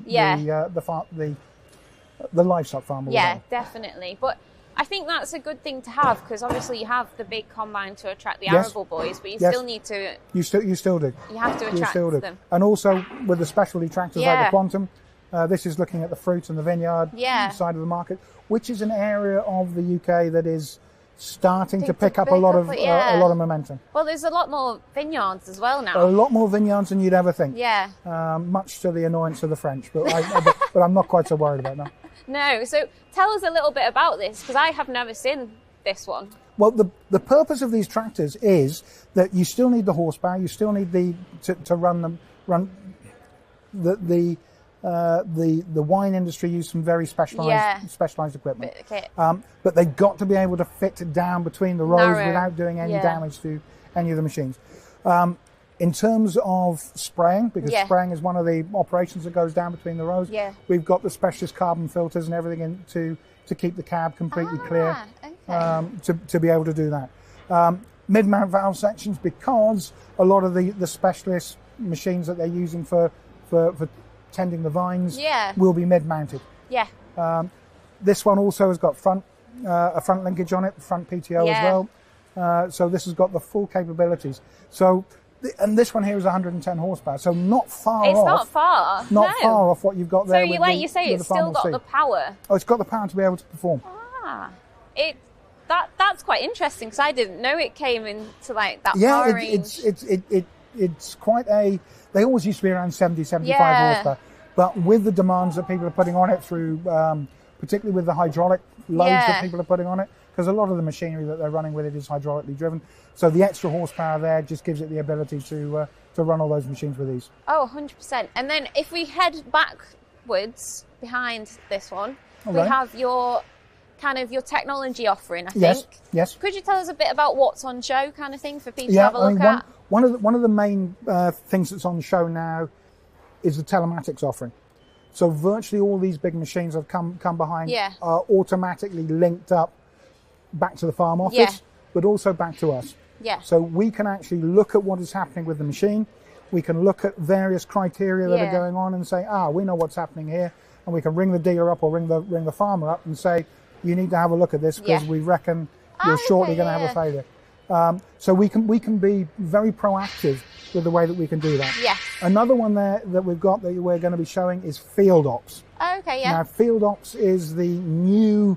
livestock farm. Definitely. But I think that's a good thing to have, because obviously you have the big combine to attract the arable boys, but you still need to. You still do. You have to attract them. And also with the specialty tractors like the Quantum, this is looking at the fruit and the vineyard side of the market, which is an area of the UK that is starting to pick up a lot of momentum. Well, there's a lot more vineyards as well now. A lot more vineyards than you'd ever think. Much to the annoyance of the French, but I'm not quite so worried about that. No. So tell us a little bit about this, because I have never seen this one. Well, the purpose of these tractors is that you still need the horsepower, you still need to run the wine industry use some very specialized equipment. But they've got to be able to fit down between the rows without doing any damage to any of the machines. In terms of spraying, because spraying is one of the operations that goes down between the rows, we've got the specialist carbon filters and everything in to keep the cab completely clear, to be able to do that. Mid-mount valve sections, because a lot of the specialist machines that they're using for tending the vines will be mid-mounted. This one also has got a front linkage on it, front PTO as well. So this has got the full capabilities. So, and this one here is 110 horsepower, so not far off. It's not far. Not far off what you've got there. So like you say, it's still got the power. Oh, it's got the power to be able to perform. That's quite interesting, because I didn't know it came into like that power range. It's quite a. They always used to be around 70, 75 horsepower, but with the demands that people are putting on it through, particularly with the hydraulic loads that people are putting on it, because a lot of the machinery that they're running with it is hydraulically driven. So the extra horsepower there just gives it the ability to run all those machines with ease. Oh, 100%. And then if we head backwards behind this one, we have your your technology offering, I think. Yes. Could you tell us a bit about what's on show, kind of thing, for people to have a look at? One of the main things that's on show now is the telematics offering. So virtually all these big machines that have come behind are automatically linked up back to the farm office, but also back to us. So we can actually look at what is happening with the machine. We can look at various criteria that are going on and say, we know what's happening here, and we can ring the dealer up or ring the farmer up and say, you need to have a look at this because we reckon you're shortly going to have a failure. So we can be very proactive with the way that we can do that. Another one there that we've got that we're going to be showing is Field Ops. Now, Field Ops is the new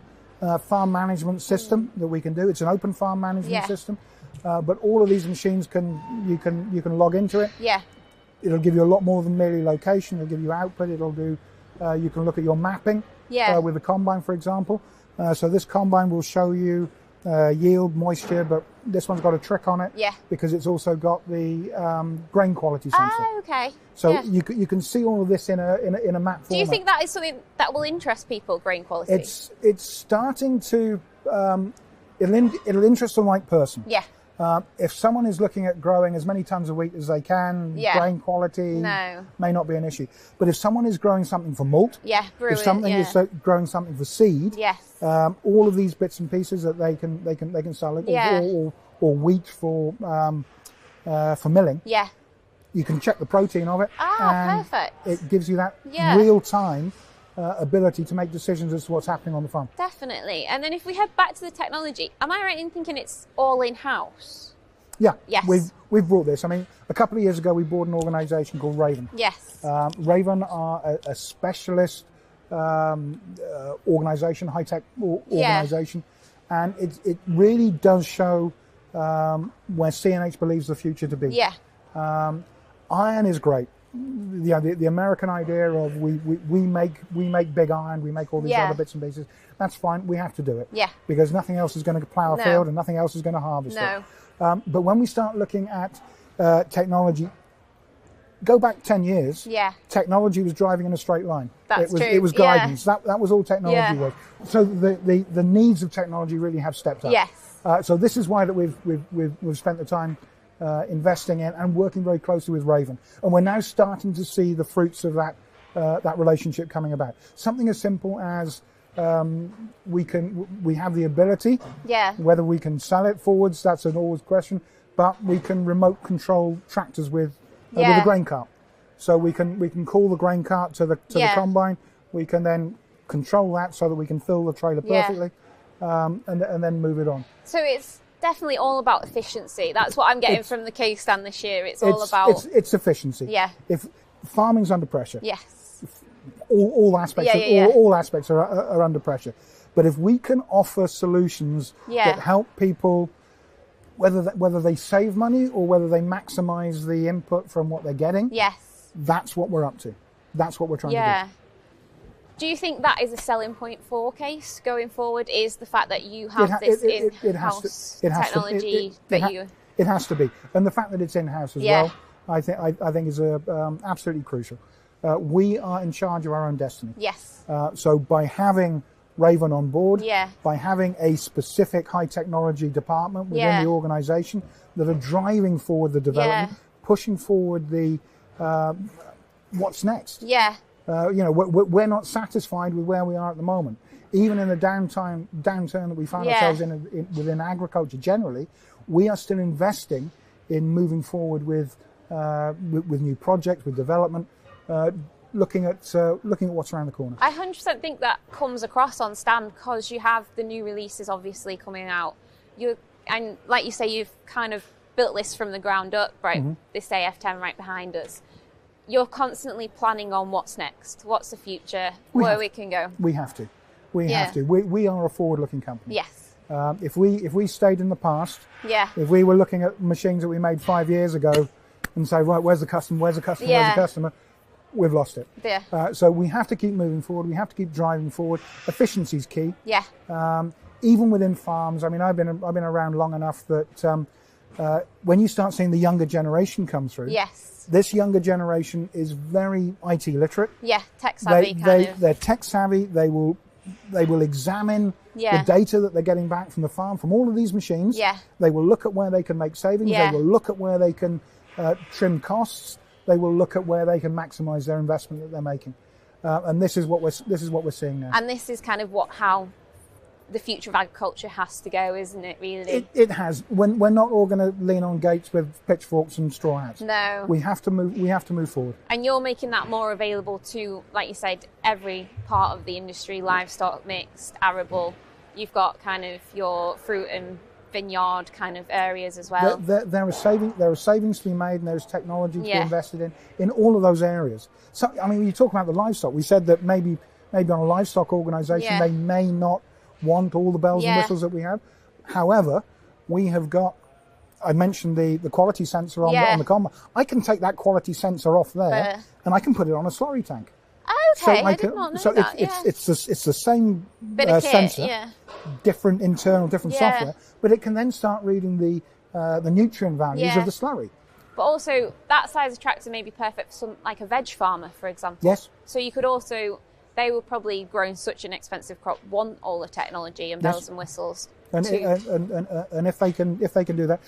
farm management system that we can do. It's an open farm management system, but all of these machines you can log into it. It'll give you a lot more than merely location. It'll give you output. It'll do. You can look at your mapping with the combine, for example. So this combine will show you yield, moisture, but this one's got a trick on it because it's also got the grain quality sensor. So you can see all of this in a map format. Do you think that is something that will interest people, grain quality? It's starting to. It'll interest the right person. If someone is looking at growing as many tons of wheat as they can, grain quality may not be an issue. But if someone is growing something for malt, if something is growing something for seed, all of these bits and pieces that they can sell, or wheat for milling, you can check the protein of it, and perfect. It gives you that real time ability to make decisions as to what's happening on the farm. Definitely. And then if we head back to the technology, am I right in thinking it's all in-house? Yes. We've brought this. I mean, a couple of years ago we bought an organisation called Raven. Raven are a specialist organisation, high-tech organisation, and it really does show where CNH believes the future to be. Iron is great. The American idea of we make big iron, we make all these other bits and pieces. That's fine. We have to do it. Because nothing else is going to plough a field and nothing else is going to harvest it. But when we start looking at technology, go back 10 years. Technology was driving in a straight line. That's true. It was guidance. That was all technology was. So the needs of technology really have stepped up. So this is why that we've spent the time investing in and working very closely with Raven, and we're now starting to see the fruits of that relationship coming about. Something as simple as we have the ability, whether we can sell it forwards, that's an always question, but we can remote control tractors with a grain cart. So we can call the grain cart to the combine. We can then control that so that we can fill the trailer perfectly, and then move it on. So it's definitely all about efficiency. That's what I'm getting from the case stand this year. It's all about it's efficiency. If farming's under pressure, all aspects all aspects are under pressure. But if we can offer solutions that help people, whether they save money or whether they maximise the input from what they're getting, that's what we're up to. That's what we're trying to do. Do you think that is a selling point for Case going forward, is the fact that you have this in-house technology that you... It has to be. And the fact that it's in-house as well, I think is absolutely crucial. We are in charge of our own destiny. So by having Raven on board, by having a specific high technology department within the organisation that are driving forward the development, pushing forward the what's next. Yeah. We're not satisfied with where we are at the moment. Even in the downturn that we find ourselves in within agriculture generally, we are still investing in moving forward with new projects, with development, looking at what's around the corner. I 100% think that comes across on stand because you have the new releases obviously coming out. And like you say, you've kind of built this from the ground up, right? This AF10 right behind us. You're constantly planning on what's next, what's the future, where we can go. We have to. We have to. We are a forward-looking company. Yes. If we stayed in the past, Yeah. if we were looking at machines that we made 5 years ago and say, right, where's the customer, where's the customer, where's the customer, we've lost it. Yeah. So we have to keep moving forward. We have to keep driving forward. Efficiency is key. Yeah. Even within farms, I mean, I've been around long enough that when you start seeing the younger generation come through, Yes. this younger generation is very IT literate. Yeah, tech savvy kind of. They're tech savvy. They will examine the data that they're getting back from the farm, from all of these machines. Yeah. They will look at where they can make savings. Yeah. They will look at where they can trim costs. They will look at where they can maximise their investment that they're making. And this is what we're seeing now. And this is kind of how the future of agriculture has to go, isn't it, really? It has. We're not all going to lean on gates with pitchforks and straw hats. No. We have to move forward. And you're making that more available to, like you said, every part of the industry, livestock, mixed, arable. You've got kind of your fruit and vineyard kind of areas as well. There are savings to be made, and there's technology to be invested in all of those areas. So, I mean, when you talk about the livestock, we said that maybe on a livestock organisation, they may not want all the bells and whistles that we have. However, we have got, I mentioned the quality sensor on the combine. I can take that quality sensor off there and I can put it on a slurry tank. Okay, I did not know that. It's the same sensor, different internal, different software, but it can then start reading the nutrient values of the slurry. But also, that size of tractor may be perfect for some, like a veg farmer, for example. Yes. So you could also, they will probably grow in such an expensive crop, want all the technology and bells and whistles. And if they can do that,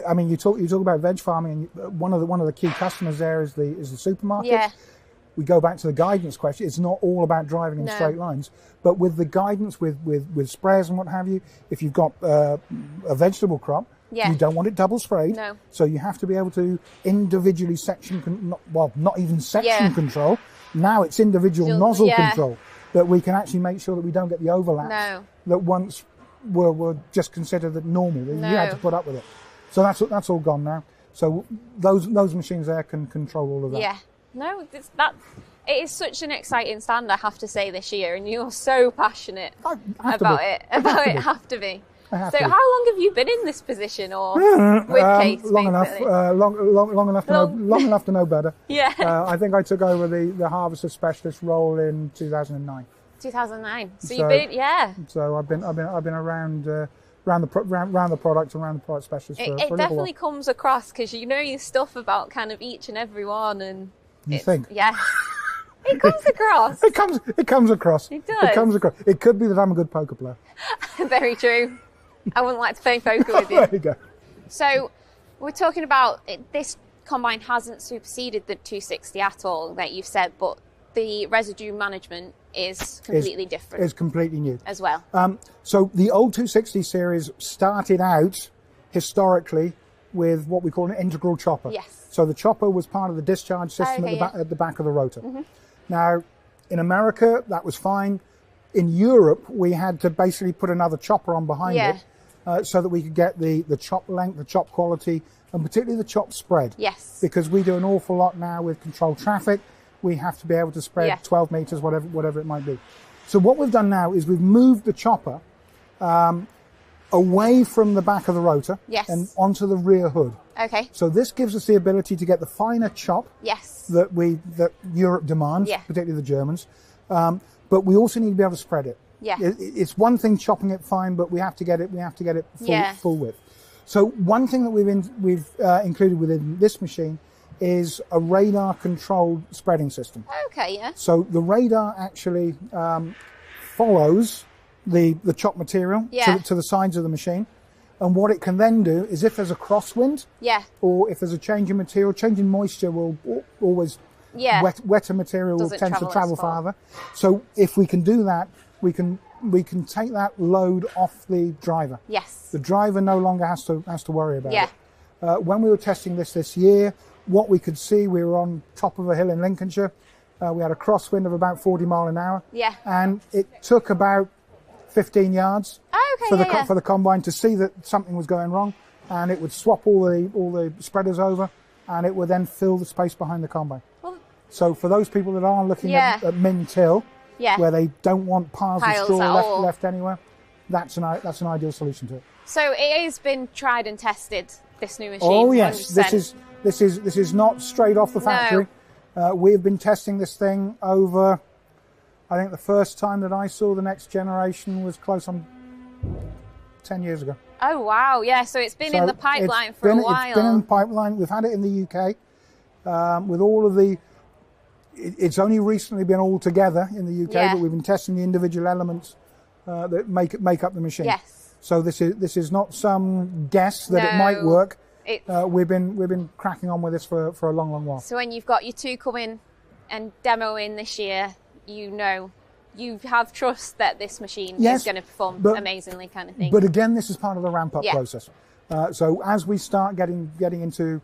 I mean, you talk about veg farming, and one of the key customers there is the supermarket. Yeah. We go back to the guidance question. It's not all about driving in straight lines, but with the guidance with sprayers and what have you, if you've got a vegetable crop, you don't want it double sprayed. No. So you have to be able to individually not even section control. Now it's individual nozzle control, that we can actually make sure that we don't get the overlaps that once were just considered that normal. You had to put up with it. So that's all gone now. So those machines there can control all of that. Yeah. No, it is such an exciting stand, I have to say, this year, and you're so passionate about it. Have to be. So how long have you been in this position, or with Case? Long enough to know better. Yeah. I think I took over the harvester specialist role in 2009. 2009. So you've been, So I've been around the product and around the product specialist for a little while. It definitely comes across because you know your stuff about kind of each and every one, and you think? Yeah. It comes across. It comes across. It does. It comes across. It could be that I'm a good poker player. Very true. I wouldn't like to play poker with you. There you go. So we're talking about this combine hasn't superseded the 260 at all, that you've said, but the residue management is completely different. It's completely new as well. So the old 260 series started out historically with what we call an integral chopper. Yes. So the chopper was part of the discharge system at the back of the rotor. Mm-hmm. Now, in America, that was fine. In Europe, we had to basically put another chopper on behind it so that we could get the chop length, the chop quality, and particularly the chop spread. Yes. Because we do an awful lot now with controlled traffic. We have to be able to spread 12 meters, whatever it might be. So what we've done now is we've moved the chopper away from the back of the rotor and onto the rear hood. Okay. So this gives us the ability to get the finer chop that Europe demands, particularly the Germans. But we also need to be able to spread it. Yeah. It's one thing chopping it fine, but we have to get it full width. So one thing that we've included within this machine is a radar controlled spreading system. Okay, yeah. So the radar actually follows the chop material to the sides of the machine, And what it can then do is if there's a crosswind, Yeah. or if there's a change in material, change in moisture will always, Yeah. wetter material Doesn't tends to travel travel as far. farther. So if we can do that, we can take that load off the driver. Yes. The driver no longer has to worry about Yeah. it. When we were testing this year, what we could see, we were on top of a hill in Lincolnshire. We had a crosswind of about 40 mile an hour. Yeah. And it took about 15 yards Oh, okay, for the yeah. for the combine to see that something was going wrong, and it would swap all the spreaders over, and it would then fill the space behind the combine. Well, So for those people that are looking Yeah. at min-till, yeah. where they don't want piles of Piles straw at all. left anywhere, that's an ideal solution to it. So it has been tried and tested, this new machine. Oh yes, 100%. this is not straight off the factory. We've been testing this thing over. I think the first time that I saw the next generation was close on 10 years ago. Oh wow, yeah. So it's been in the pipeline for a while. It's been in the pipeline. We've had it in the UK with all of the. It's only recently been all together in the UK, Yeah. but we've been testing the individual elements that make up the machine. Yes. So this is not some guess that it No. might work. It's- We've been cracking on with this for a long while. So when you've got your two coming and demoing this year, you know, you have trust that this machine Yes, is going to perform but- amazingly, kind of thing. But again, this is part of the ramp-up Yeah. process. So as we start getting into,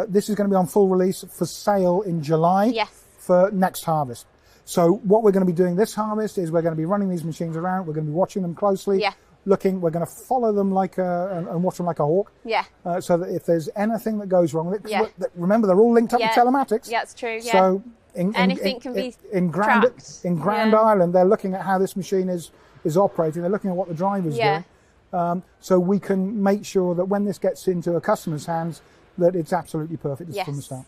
this is going to be on full release for sale in July Yes. for next harvest. So what we're going to be doing this harvest is we're going to be running these machines around. We're going to be watching them closely. Yeah. We're going to follow them and watch them like a hawk. Yeah. So that if there's anything that goes wrong, Yeah. remember they're all linked up Yeah. with telematics. Yeah, it's true. Yeah. So Anything can be in Grand tracked. Yeah. Island, they're looking at how this machine is operating. They're looking at what the driver's Yeah. doing. So we can make sure that when this gets into a customer's hands, that it's absolutely perfect Yes. from the start.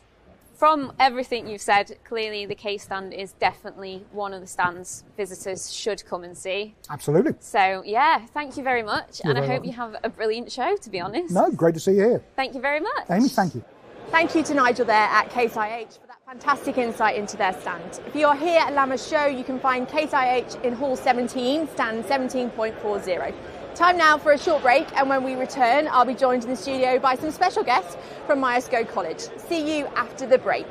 From everything you've said, clearly the case stand is definitely one of the stands visitors should come and see. Absolutely. So yeah, thank you very much, You're and I very hope you have a brilliant show. To be honest. No, great to see you here. Thank you very much. Amy, thank you. Thank you to Nigel there at Case IH for that fantastic insight into their stand. If you're here at Lamma's show, you can find Case IH in Hall 17, stand 17.40. Time now for a short break, and when we return, I'll be joined in the studio by some special guests from Myerscough College. See you after the break.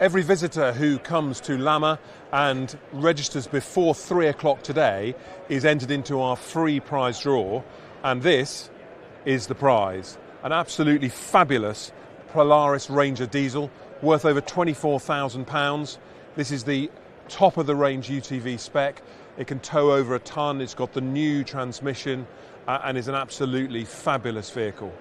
Every visitor who comes to Lamma and registers before 3 o'clock today is entered into our free prize draw, and this is the prize. An absolutely fabulous Polaris Ranger diesel worth over £24,000. This is the top of the range UTV spec. It can tow over a tonne, it's got the new transmission and is an absolutely fabulous vehicle.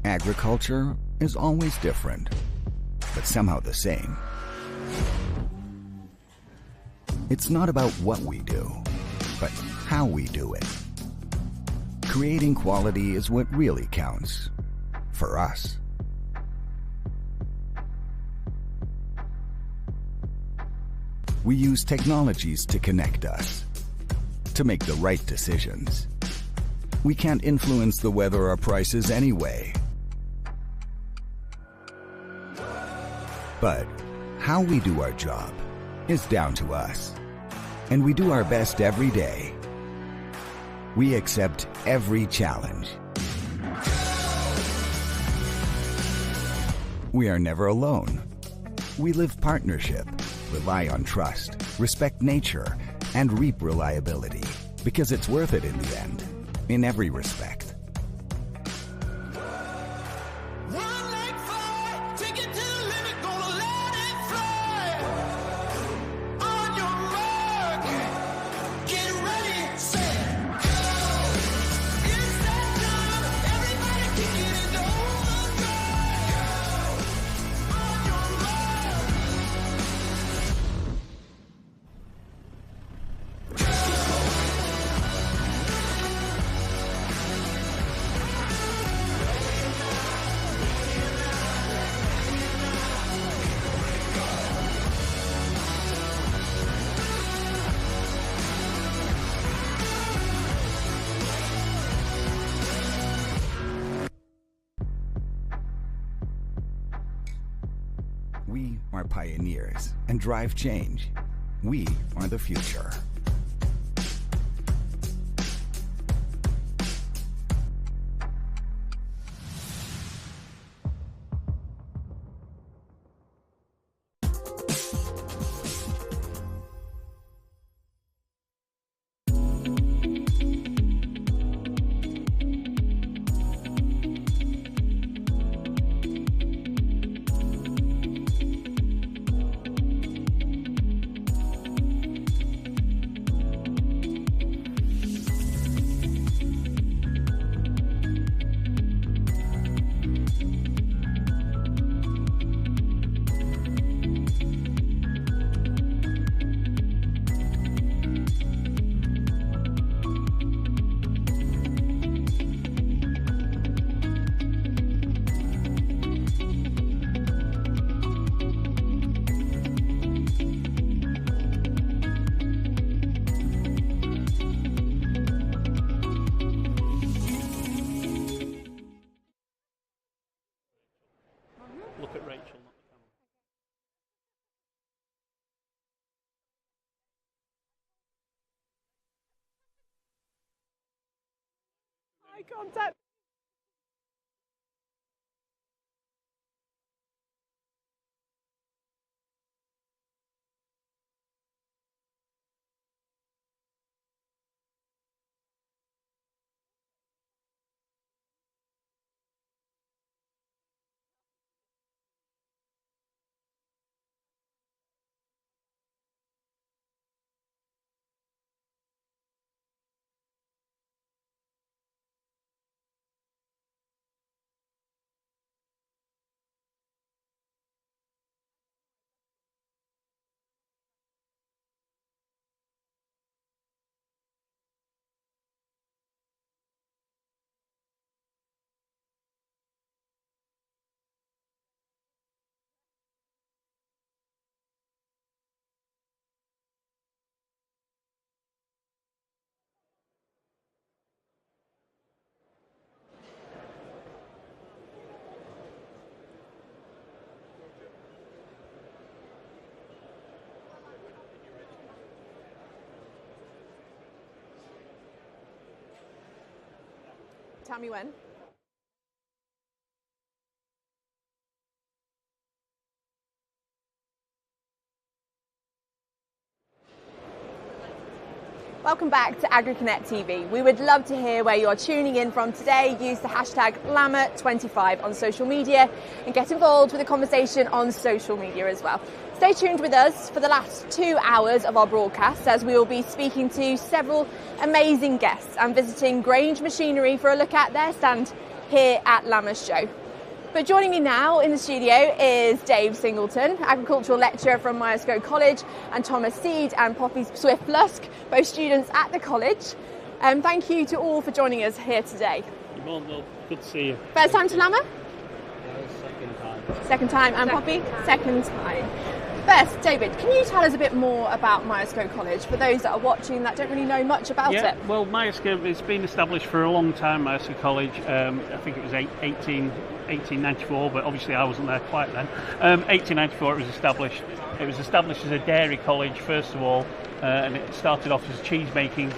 Agriculture is always different, but somehow the same. It's not about what we do, but how we do it. Creating quality is what really counts for us. We use technologies to connect us, to make the right decisions. We can't influence the weather or prices anyway. But how we do our job is down to us, and we do our best every day. We accept every challenge. We are never alone. We live partnership, rely on trust, respect nature, and reap reliability, because it's worth it in the end, in every respect. We are pioneers and drive change. We are the future. Look at Rachel, not the camera. Eye contact. tell me when. Welcome back to Agriconnect TV. We would love to hear where you're tuning in from today. Use the hashtag Lamma25 on social media and get involved with the conversation on social media as well. Stay tuned with us for the last 2 hours of our broadcast, as we will be speaking to several amazing guests and visiting Grange Machinery for a look at their stand here at Lamma's show. But joining me now in the studio is Dave Singleton, agricultural lecturer from Myerscough College, and Thomas Seed and Poppy Swift-Lusk, both students at the college. Thank you to all for joining us here today. You're more than welcome. Good to see you. First time to Lamma? Second time. Second time. And Poppy? Second time. First, David, can you tell us a bit more about Myerscough College for those that are watching that don't really know much about it? Well, Myerscough, it's been established for a long time, Myerscough College. I think it was 1894, but obviously I wasn't there quite then. 1894 it was established. It was established as a dairy college, first of all, and it started off as cheese making.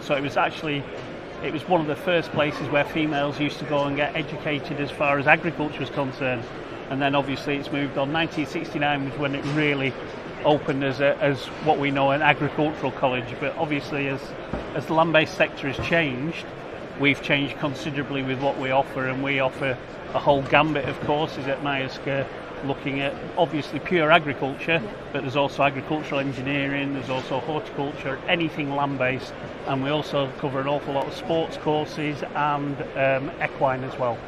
So it was one of the first places where females used to go and get educated as far as agriculture was concerned. And then obviously it's moved on. 1969 was when it really opened as what we know an agricultural college. But obviously as the land-based sector has changed, we've changed considerably with what we offer, and we offer a whole gambit of courses at Myerscough, looking at obviously pure agriculture, but there's also agricultural engineering, there's also horticulture, anything land-based, and we also cover an awful lot of sports courses and equine as well.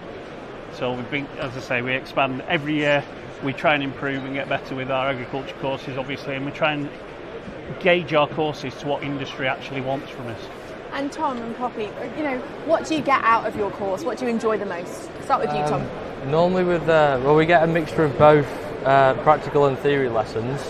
So we've been, as I say, we expand every year. We try and improve and get better with our agriculture courses, obviously, and we try and gauge our courses to what industry actually wants from us. And Tom and Poppy, what do you get out of your course? What do you enjoy the most? Start with you, Tom. Normally we get a mixture of both practical and theory lessons.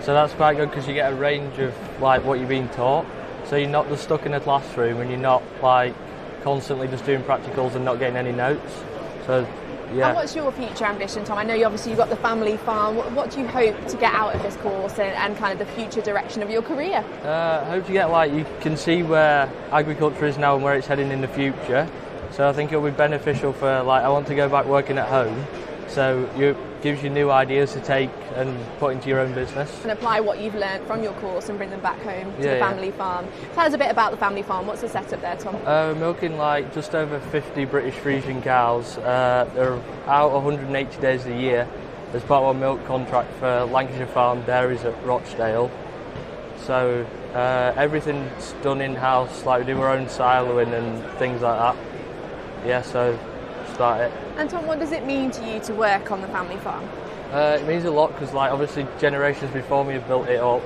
So that's quite good because you get a range of like what you're being taught. So you're not just stuck in a classroom and you're not like constantly just doing practicals and not getting any notes. So, yeah. And what's your future ambition, Tom? I know you've got the family farm. What do you hope to get out of this course and kind of the future direction of your career? I hope to get you can see where agriculture is now and where it's heading in the future. So I think it'll be beneficial for I want to go back working at home. So it gives you new ideas to take and put into your own business. And apply what you've learned from your course and bring them back home to the family farm. Tell us a bit about the family farm. What's the setup there, Tom? Milking just over 50 British Friesian cows. They're out 180 days a year as part of our milk contract for Lancashire Farm Dairies at Rochdale. So everything's done in-house, we do our own siloing and things like that. Yeah, so start it. And Tom, what does it mean to you to work on the family farm? It means a lot because obviously generations before me have built it up,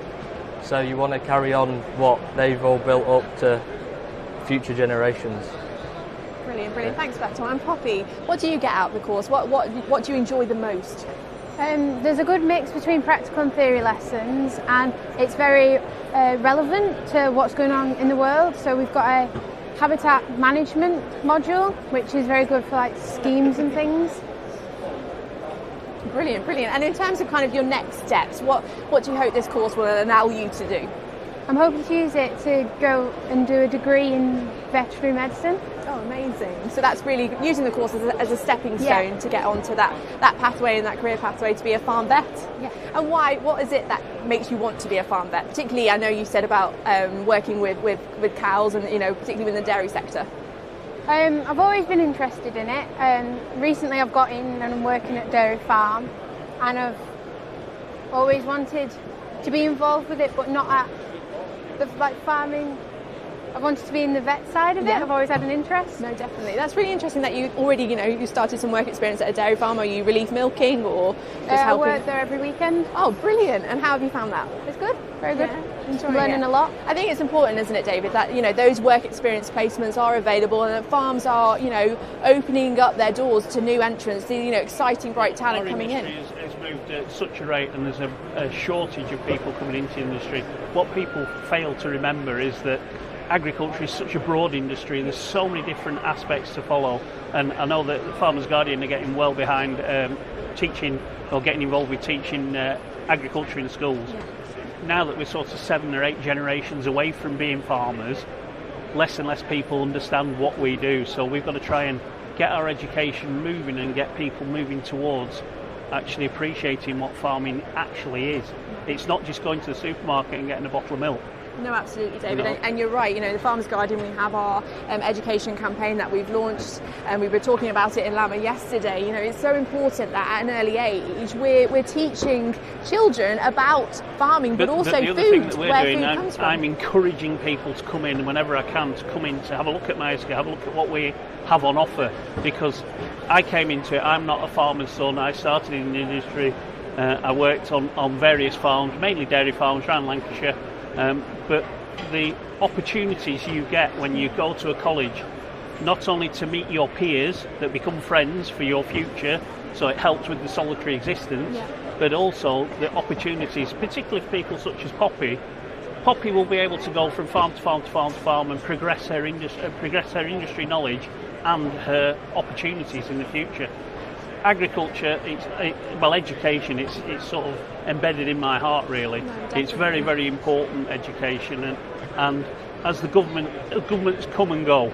so you want to carry on what they've all built up to future generations. Brilliant. Thanks for that, Tom. And Poppy, what do you get out of the course? What do you enjoy the most? There's a good mix between practical and theory lessons, and it's very relevant to what's going on in the world. So we've got a habitat management module, which is very good for schemes and things. Brilliant. And in terms of kind of your next steps, what do you hope this course will allow you to do? I'm hoping to use it to go and do a degree in veterinary medicine. Oh, amazing. So that's really using the course as a stepping stone to get onto that pathway and that career pathway to be a farm vet. Yeah. And why? What is it that makes you want to be a farm vet? Particularly, I know you said about working with cows and, particularly in the dairy sector. I've always been interested in it. Recently I've got in and I'm working at dairy farm, and I've always wanted to be involved with it, but not at the farming. I wanted to be in the vet side of it. I've always had an interest. No, definitely. That's really interesting that you already, you started some work experience at a dairy farm. Are you relief milking or just helping? I work there every weekend. Oh, brilliant. And how have you found that? It's good. Very good. Enjoying learning it. a lot. I think it's important, isn't it, David, that, those work experience placements are available and that farms are, opening up their doors to new entrants, to, exciting, bright talent coming in. It's moved at such a rate, and there's a shortage of people coming into the industry. What people fail to remember is that agriculture is such a broad industry. There's so many different aspects to follow, and I know that the Farmers Guardian are getting well behind teaching or getting involved with teaching agriculture in schools. Now that we're sort of 7 or 8 generations away from being farmers, less and less people understand what we do. So we've got to try and get our education moving and get people moving towards actually appreciating what farming actually is. It's not just going to the supermarket and getting a bottle of milk. No, absolutely, David, You know? and you're right. The Farmer's Guardian, we have our education campaign that we've launched, and we were talking about it in Lamma yesterday. It's so important that at an early age we're teaching children about farming, but also the other food, thing that we're where doing, food comes from. I'm encouraging people to come in whenever I can, to come in to have a look at Myerscough, have a look at what we have on offer, because I came into it, I'm not a farmer's son, I started in the industry, I worked on various farms, mainly dairy farms around Lancashire. But the opportunities you get when you go to a college, not only to meet your peers that become friends for your future, so it helps with the solitary existence, but also the opportunities, particularly for people such as Poppy. Poppy will be able to go from farm to farm to farm to farm and progress her industry knowledge and her opportunities in the future. Agriculture, education, it's sort of embedded in my heart, really. No, it's very, very important, education, and as the governments come and go,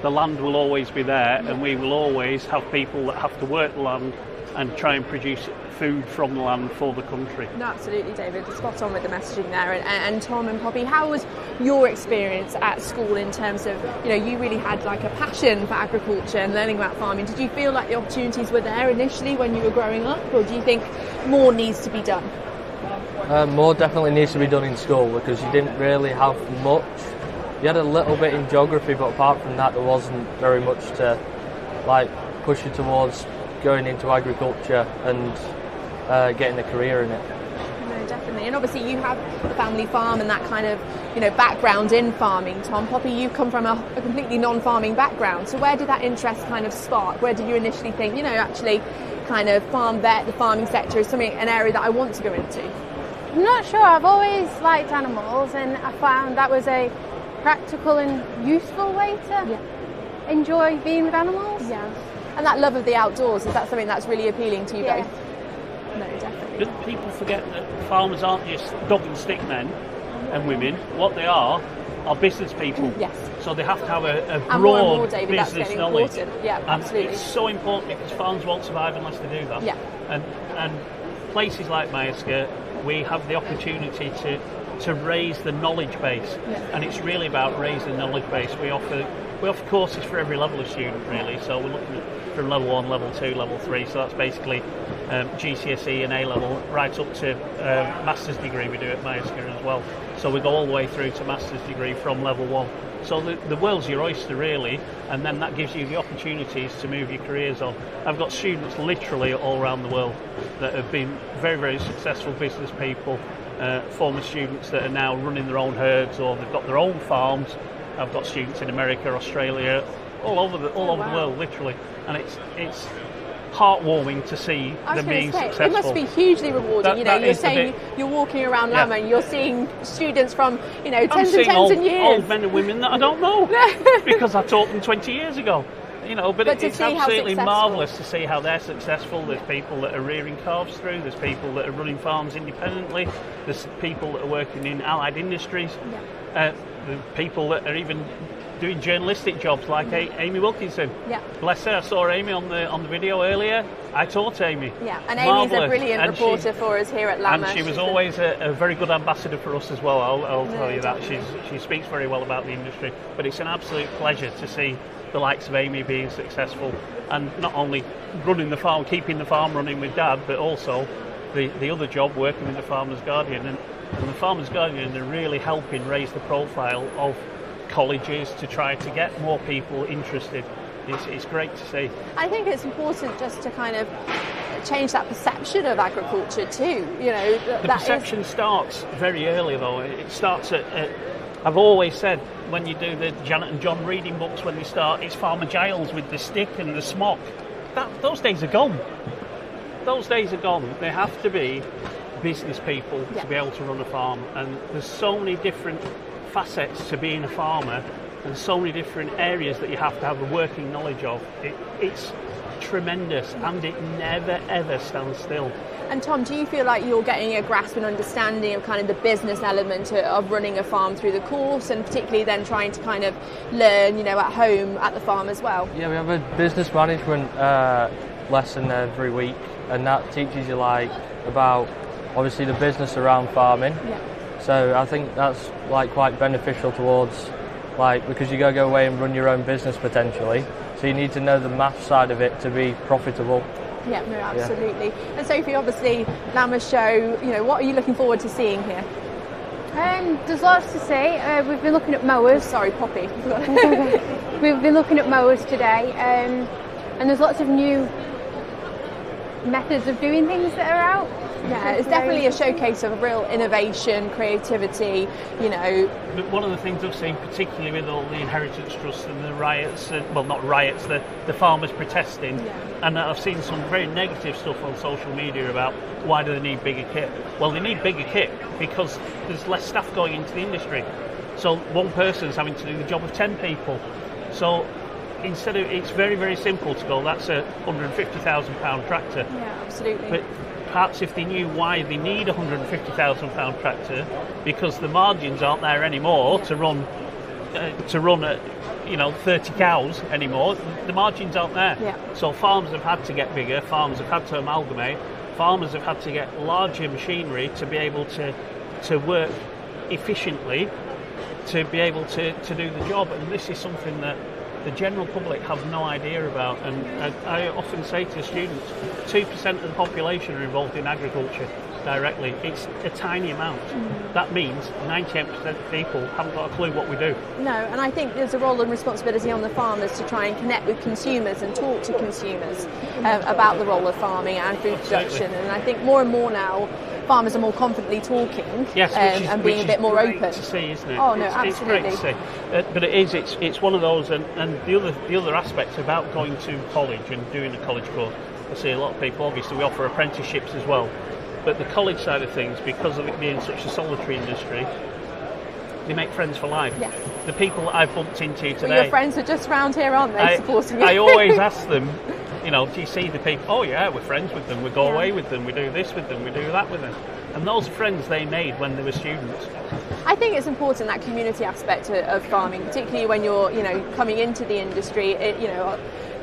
the land will always be there, and we will always have people that have to work the land and try and produce food from the land for the country. No, absolutely, David. Spot on with the messaging there. And Tom and Poppy, how was your experience at school in terms of, you really had like a passion for agriculture and learning about farming. Did you feel like the opportunities were there initially when you were growing up, or do you think more needs to be done? More definitely needs to be done in school, because you didn't really have much. You had a little bit in geography, but apart from that, there wasn't very much to push you towards going into agriculture and getting a career in it. No, definitely. And obviously you have the family farm and that kind of, background in farming. Tom, Poppy, you come from a completely non-farming background. So where did that interest kind of spark? Where did you initially think, actually kind of the farming sector is an area that I want to go into? I'm not sure. I've always liked animals, and I found that was a practical and useful way to enjoy being with animals. Yeah. And that love of the outdoors, is that something that's really appealing to you both? No, definitely. People forget that farmers aren't just dog and stick men and women. What they are business people. Yes. So they have to have a and broad more, David, business that's knowledge. Important. Yeah, and absolutely. it's so important, because farms won't survive unless they do that. Yeah. And places like Myerscough, we have the opportunity to raise the knowledge base, and it's really about raising the knowledge base. We offer courses for every level of student, really. So we're looking at from level 1, level 2, level 3. So that's basically GCSE and A level, right up to master's degree. We do at Myerscough as well. So we go all the way through to master's degree from level 1. So the world's your oyster, really, and then that gives you the opportunities to move your careers on. I've got students literally all around the world that have been very, very successful business people, former students that are now running their own herds, or they've got their own farms. I've got students in America, Australia, all over the world, literally, and it's heartwarming to see them being successful. It must be hugely rewarding. You're saying you're walking around Lamma and you're seeing students from tens and tens of years. Old men and women that I don't know because I taught them 20 years ago. But it's absolutely marvellous to see how they're successful. There's people that are rearing calves through, there's people that are running farms independently, there's people that are working in allied industries, the people that are even doing journalistic jobs like Amy Wilkinson. Yeah. Bless her, I saw Amy on the video earlier. I taught Amy. Yeah, and Amy's a brilliant reporter for us here at Lamma. And she was always a very good ambassador for us as well, I'll tell you that. She speaks very well about the industry. But it's an absolute pleasure to see the likes of Amy being successful, and not only running the farm, keeping the farm running with Dad, but also the other job, working with the Farmer's Guardian. And the Farmer's Guardian are really helping raise the profile of colleges to try to get more people interested. It's great to see. I think it's important just to kind of change that perception of agriculture too. The perception starts very early, though. It starts at I've always said, when you do the Janet and John reading books, when they start, it's Farmer Giles with the stick and the smock. Those days are gone. Those days are gone. They have to be business people to be able to run a farm, and there's so many different facets to being a farmer, and so many different areas that you have to have a working knowledge of. It's tremendous, and it never ever stands still. And Tom, do you feel like you're getting a grasp and understanding of kind of the business element of running a farm through the course, and particularly then trying to kind of learn, at home at the farm as well? Yeah, we have a business management lesson every week, and that teaches you about obviously the business around farming. Yeah. So I think that's quite beneficial towards because you go away and run your own business potentially. So you need to know the math side of it to be profitable. Yeah, no, absolutely. Yeah. And Sophie, obviously, Lamma show, what are you looking forward to seeing here? There's lots to see. We've been looking at mowers. Sorry, Poppy. We've been looking at mowers today, and there's lots of new methods of doing things that are out. Yeah, it's definitely a showcase of real innovation, creativity, But one of the things I've seen, particularly with all the inheritance trusts and the riots, well, not riots, the farmers protesting, and I've seen some very negative stuff on social media about why do they need bigger kit. Well, they need bigger kit because there's less staff going into the industry. So one person's having to do the job of 10 people. So instead of, it's very, very simple to go, that's a £150,000 tractor. Yeah, absolutely. But perhaps if they knew why they need a £150,000 tractor, because the margins aren't there anymore to run at 30 cows anymore. The margins aren't there. Yeah. So farms have had to get bigger. Farms have had to amalgamate. Farmers have had to get larger machinery to be able to work efficiently, to be able to do the job. And this is something that the general public have no idea about, and I often say to students, 2% of the population are involved in agriculture directly. It's a tiny amount. That means 98% of people haven't got a clue what we do. No, and I think there's a role and responsibility on the farmers to try and connect with consumers and talk to consumers about the role of farming and food production. And I think more and more now, farmers are more confidently talking and being a bit more open. To see, isn't it? Oh no, it's absolutely. Great to see. But it's one of those, and the other aspect about going to college and doing a college course. I see a lot of people. Obviously, we offer apprenticeships as well, but the college side of things, because of it being such a solitary industry, they make friends for life. Yeah. The people that I've bumped into today. Well, your friends are just round here, aren't they, supporting you? I always ask them, do you see the people? Oh yeah, we're friends with them, we go away with them, we do this with them, we do that with them. And those friends they made when they were students. I think it's important, that community aspect of farming, particularly when you're, coming into the industry,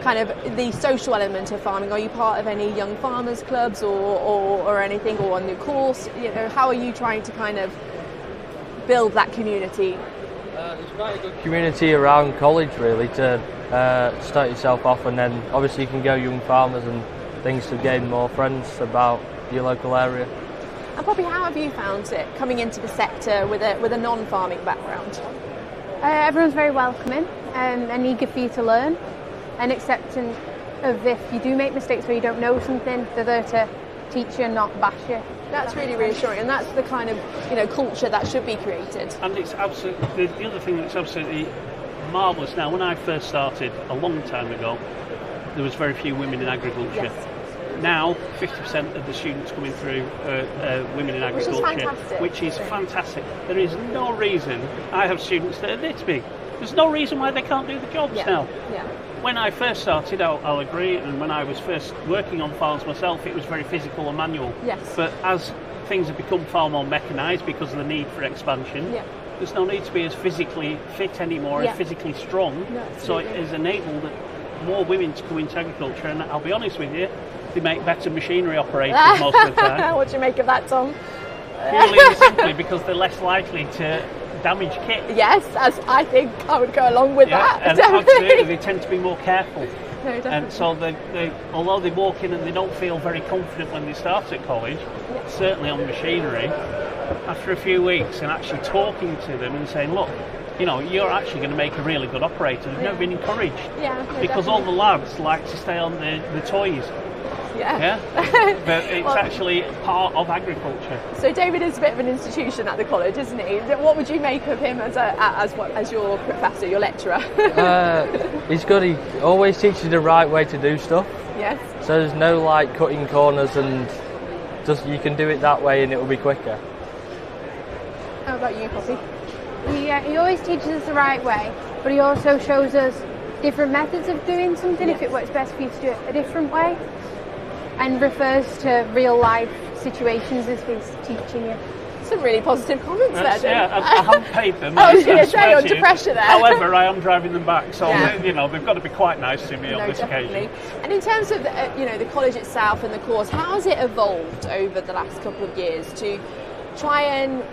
kind of the social element of farming. Are you part of any young farmers clubs or anything, or on your course? How are you trying to kind of build that community? There's quite a good community around college really to start yourself off, and then obviously you can go young farmers and things to gain more friends about your local area. And Poppy, how have you found it coming into the sector with a non-farming background? Everyone's very welcoming and eager for you to learn, and accepting of if you do make mistakes or you don't know something, they're there to teach you and not bash you. That's really reassuring, and that's the kind of culture that should be created. And it's absolutely the other thing that's absolutely marvellous. Now, when I first started a long time ago, there was very few women in agriculture. Yes. Now, 50% of the students coming through are women in agriculture, which is fantastic. There is no reason. I have students that are this big. There's no reason why they can't do the jobs now. Yeah. When I first started, I'll agree, and when I was first working on farms myself, it was very physical and manual. Yes. But as things have become far more mechanised because of the need for expansion, there's no need to be as physically fit anymore, as physically strong. No, so it has enabled more women to come into agriculture, and I'll be honest with you, they make better machinery operators most of the time. What do you make of that, Tom? Purely and simply because they're less likely to damage kit. Yes, as I think I would go along with that. And absolutely, they tend to be more careful. No, definitely. And so they, although they walk in and they don't feel very confident when they start at college, certainly on machinery, after a few weeks and actually talking to them and saying, look, you're actually going to make a really good operator. They've never been encouraged. Because all the lads like to stay on the toys. But it's actually part of agriculture. So David is a bit of an institution at the college, isn't he? What would you make of him as your professor, your lecturer? He's good. He always teaches the right way to do stuff. Yes. So there's no cutting corners, and just you can do it that way and it will be quicker. How about you, Poppy? He always teaches us the right way, but he also shows us different methods of doing something, if it works best for you to do it a different way, and refers to real life situations as he's teaching you. Some really positive comments there. Yeah, I haven't paid them. I was going to say, under pressure there. However, I am driving them back, so you know, they've got to be quite nice to me on this occasion. And in terms of you know, the college itself and the course, how has it evolved over the last couple of years to try and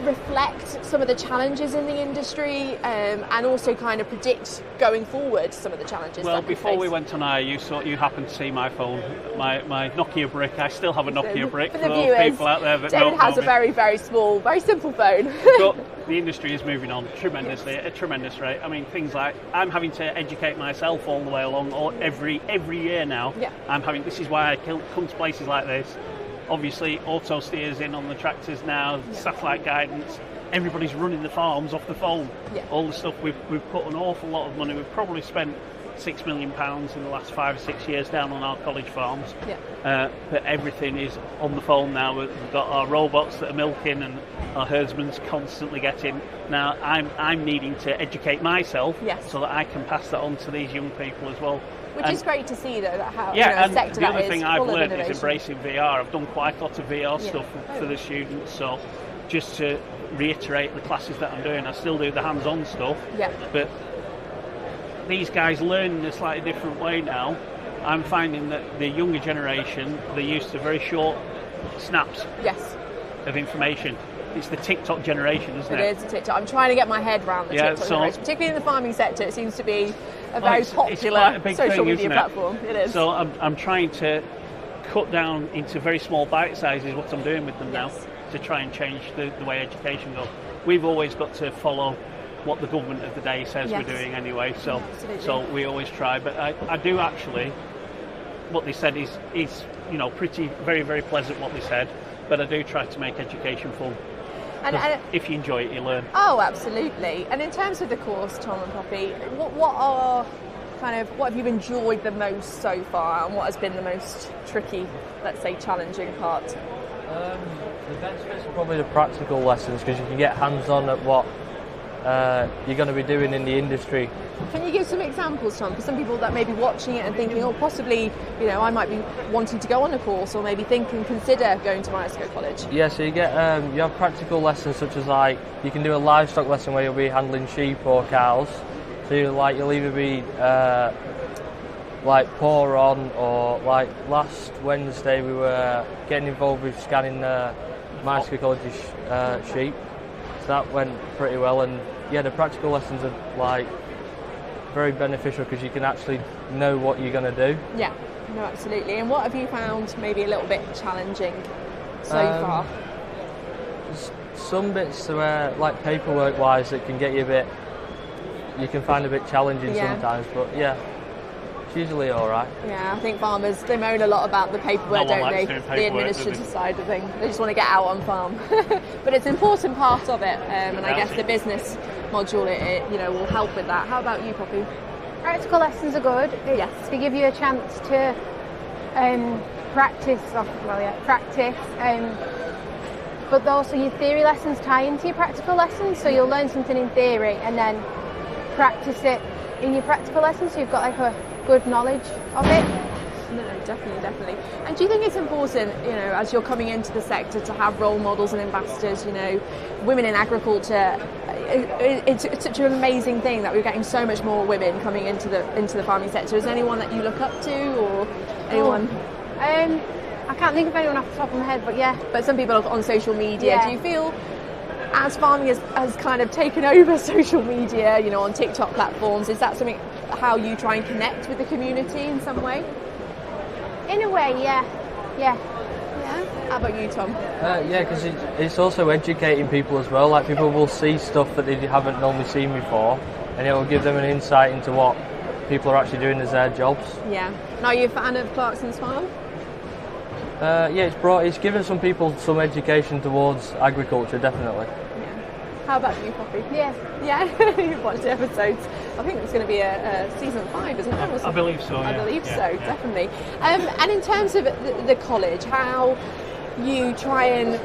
reflect some of the challenges in the industry, and also kind of predict going forward some of the challenges? Well, before we went on air, you happened to see my phone, my Nokia brick. I still have a Nokia brick for those people out there that David don't has know a very, very small, very simple phone. But the industry is moving on tremendously at a tremendous rate. I mean, things like I'm having to educate myself all the way along, or every year now. Yeah. This is why I come to places like this. Obviously, auto steers in on the tractors now, satellite guidance. Everybody's running the farms off the phone. Yeah. All the stuff we've put an awful lot of money. We've probably spent £6 million in the last 5 or 6 years down on our college farms. Yeah. But everything is on the phone now. We've got our robots that are milking, and our herdsman's constantly getting. Now I'm needing to educate myself so that I can pass that on to these young people as well. Which is great to see, though, that how and a sector the other that thing is I've full of learned innovation. is embracing VR. I've done quite a lot of VR stuff for the students, so just to reiterate the classes that I'm doing, I still do the hands-on stuff, but these guys learn in a slightly different way now. I'm finding that the younger generation, they're used to very short snaps of information. It's the TikTok generation, isn't it? It is the TikTok. I'm trying to get my head around the TikTok generation, particularly in the farming sector. It seems to be a very popular social media platform. It is. So I'm trying to cut down into very small bite sizes what I'm doing with them now to try and change the way education goes. We've always got to follow what the government of the day says we're doing anyway, so we always try. But I do actually, what they said is you know, pretty, very, very pleasant what they said, but I do try to make education fun. And if you enjoy it, you learn. Oh, absolutely. And in terms of the course, Tom and Poppy, what have you enjoyed the most so far, and what has been the most tricky, let's say, challenging part? The best bits are probably the practical lessons, because you can get hands-on at what you're going to be doing in the industry. Can you give some examples, Tom, for some people that may be watching it and thinking, oh, possibly, you know, I might be wanting to go on a course, or maybe consider going to Myerscough College? Yeah, so you get you have practical lessons such as, like, you can do a livestock lesson where you'll be handling sheep or cows. So you'll either be like pour on, or like last Wednesday we were getting involved with scanning Myerscough College's sheep. So that went pretty well, and the practical lessons are like very beneficial because you can actually know what you're going to do. Yeah, no, absolutely. And what have you found maybe a little bit challenging so far? Some bits where, like paperwork wise, that can get you you can find a bit challenging sometimes, but it's usually all right. Yeah, I think farmers, they moan a lot about the paperwork, don't they? The administrative side of things. They just want to get out on farm. But it's an important part of it, and I guess the business module, it will help with that. How about you, Poppy? Practical lessons are good. They give you a chance to practice, but also your theory lessons tie into your practical lessons, so you'll learn something in theory and then practice it in your practical lessons, so you've got like a good knowledge of it. No, definitely. And do you think it's important, as you're coming into the sector, to have role models and ambassadors? Women in agriculture, it's such an amazing thing that we're getting so much more women coming into the farming sector. Is there anyone that you look up to, or anyone? I can't think of anyone off the top of my head, but But some people on social media. Do you feel, as farming has kind of taken over social media, on TikTok platforms, is that something how you try and connect with the community in some way? In a way, yeah. How about you, Tom? Because it's also educating people as well. Like, people will see stuff that they haven't normally seen before, and it will give them an insight into what people are actually doing as their jobs. Yeah. And are you a fan of Clarkson's Farm? It's given some people some education towards agriculture, definitely. How about you, Poppy? Yeah. You've watched the episodes. I think it's going to be a season 5, isn't it? I believe so. I believe so, definitely. And in terms of the college, how you try and,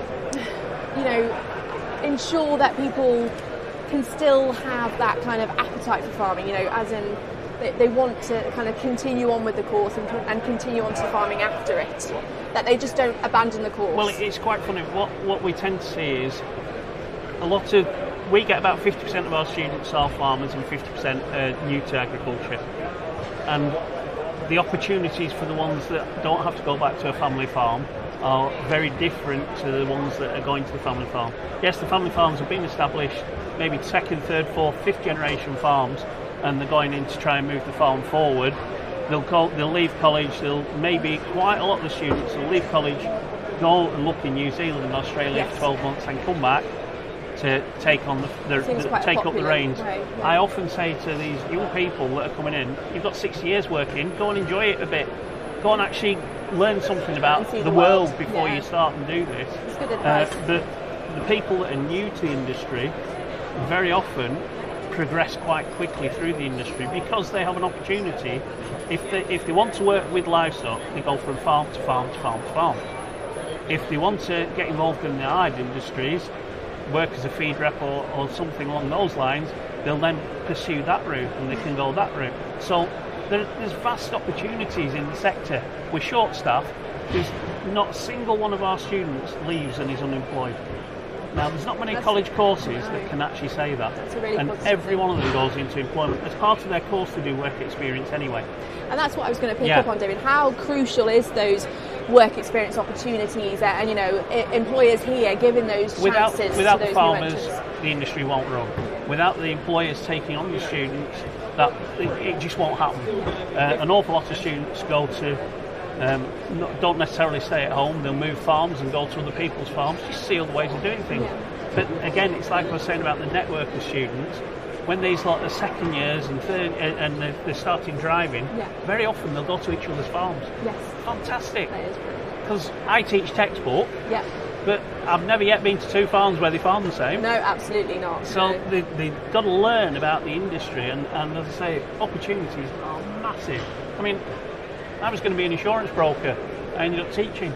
ensure that people can still have that kind of appetite for farming, as in they want to kind of continue on with the course and continue on to farming after it, that they just don't abandon the course? Well, it's quite funny. What we tend to see is we get about 50% of our students are farmers and 50% are new to agriculture. And the opportunities for the ones that don't have to go back to a family farm are very different to the ones that are going to the family farm. Yes, the family farms have been established, maybe second, third, fourth, fifth generation farms, and they're going in to try and move the farm forward. They'll leave college, maybe quite a lot of the students will leave college, go and look in New Zealand and Australia for 12 months and come back to take on take up the reins. Way, yeah. I often say to these young people that are coming in, you've got 6 years working, go and enjoy it a bit. Go and actually learn something about the world before you start and do this. It's good advice. The people that are new to the industry very often progress quite quickly through the industry because they have an opportunity. If they want to work with livestock, they go from farm to farm to farm to farm. If they want to get involved in the allied industries, work as a feed rep or something along those lines, they'll then pursue that route and they can go that route. So there's vast opportunities in the sector. We're short-staffed. There's not a single one of our students leaves and is unemployed. Now, there's not many college courses that can actually say that. And every one of them goes into employment. As part of their course, they do work experience anyway. And that's what I was going to pick up on, David. How crucial is those work experience opportunities and, employers here giving those chances without to those the farmers, new entrants? The industry won't run. Without the employers taking on the students, it just won't happen. An awful lot of students go to don't necessarily stay at home. They'll move farms and go to other people's farms, just see other ways of doing things. But again, it's like I was saying about the network of students. When these lot are second years and third, and they're starting driving, very often they'll go to each other's farms. Yes, fantastic. That is brilliant. Because I teach textbook. Yeah. But I've never yet been to two farms where they farm the same. No, absolutely not. So they've got to learn about the industry, and as I say, opportunities are massive. I mean, I was going to be an insurance broker. I ended up teaching.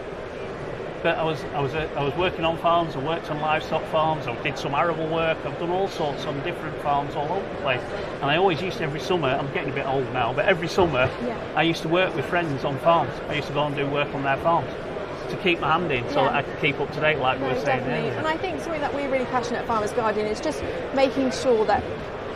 But I was working on farms. I worked on livestock farms. I did some arable work. I've done all sorts on different farms all over the place. And I always used to, every summer, I'm getting a bit old now, but every summer I used to work with friends on farms. I used to go and do work on their farms to keep my hand in so that I could keep up to date, like we were saying earlier. And I think something that we're really passionate at Farmers Guardian is just making sure that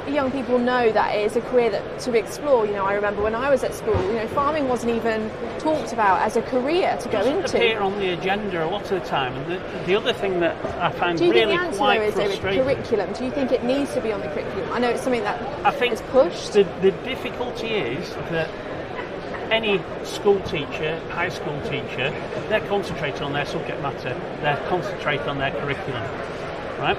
young people know that it is a career to explore. I remember when I was at school, farming wasn't even talked about as a career to go into. It doesn't appear on the agenda a lot of the time. And the other thing that I find really quite frustrating... Do you think the answer, though, is curriculum? Do you think it needs to be on the curriculum? I know it's something that is pushed. The difficulty is that any school teacher, high school teacher, they're concentrating on their subject matter. They're concentrating on their curriculum, right?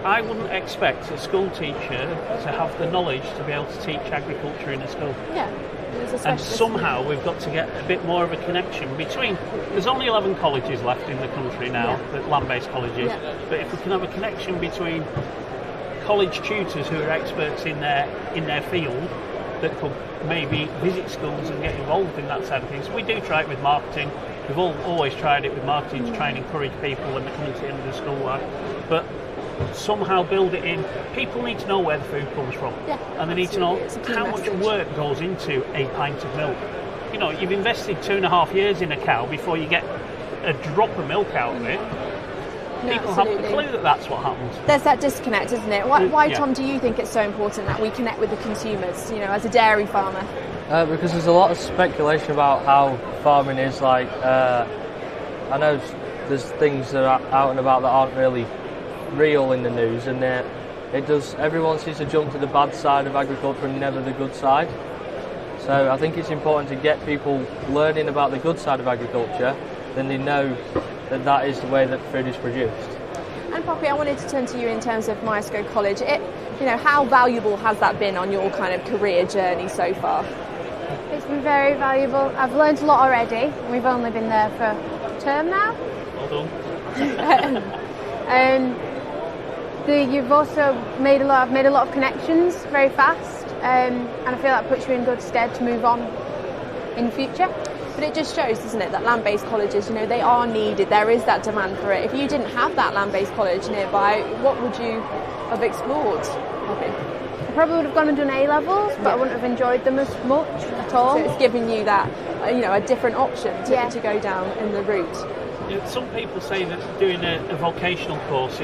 I wouldn't expect a school teacher to have the knowledge to be able to teach agriculture in a school. Yeah. And somehow we've got to get a bit more of a connection between... There's only 11 colleges left in the country now, land-based colleges. Yeah. But if we can have a connection between college tutors who are experts in their field that could maybe visit schools and get involved in that side of things. We do try it with marketing. We've always tried it with marketing to try and encourage people when they come into the end of the school life. But somehow build it in. People need to know where the food comes from. Yeah, and they need to know how much work goes into a pint of milk. You've invested 2.5 years in a cow before you get a drop of milk out of it. People haven't a clue that that's what happens. There's that disconnect, isn't it? Why, Tom, do you think it's so important that we connect with the consumers, as a dairy farmer? Because there's a lot of speculation about how farming is like. I know there's things that are out and about that aren't really real in the news, and everyone seems to jump to the bad side of agriculture and never the good side. So I think it's important to get people learning about the good side of agriculture, then they know that is the way that food is produced. And Poppy, I wanted to turn to you in terms of Myerscough College. How valuable has that been on your kind of career journey so far? It's been very valuable. I've learned a lot already. We've only been there for a term now. Well done. You've also made a lot of connections very fast, and I feel that puts you in good stead to move on in the future. But it just shows, doesn't it, that land-based colleges, they are needed. There is that demand for it. If you didn't have that land-based college nearby, what would you have explored, Poppy? I probably would have gone and done A-levels, but I wouldn't have enjoyed them as much at all. So it's giving you that, a different option to go down in the route. Some people say that doing a vocational course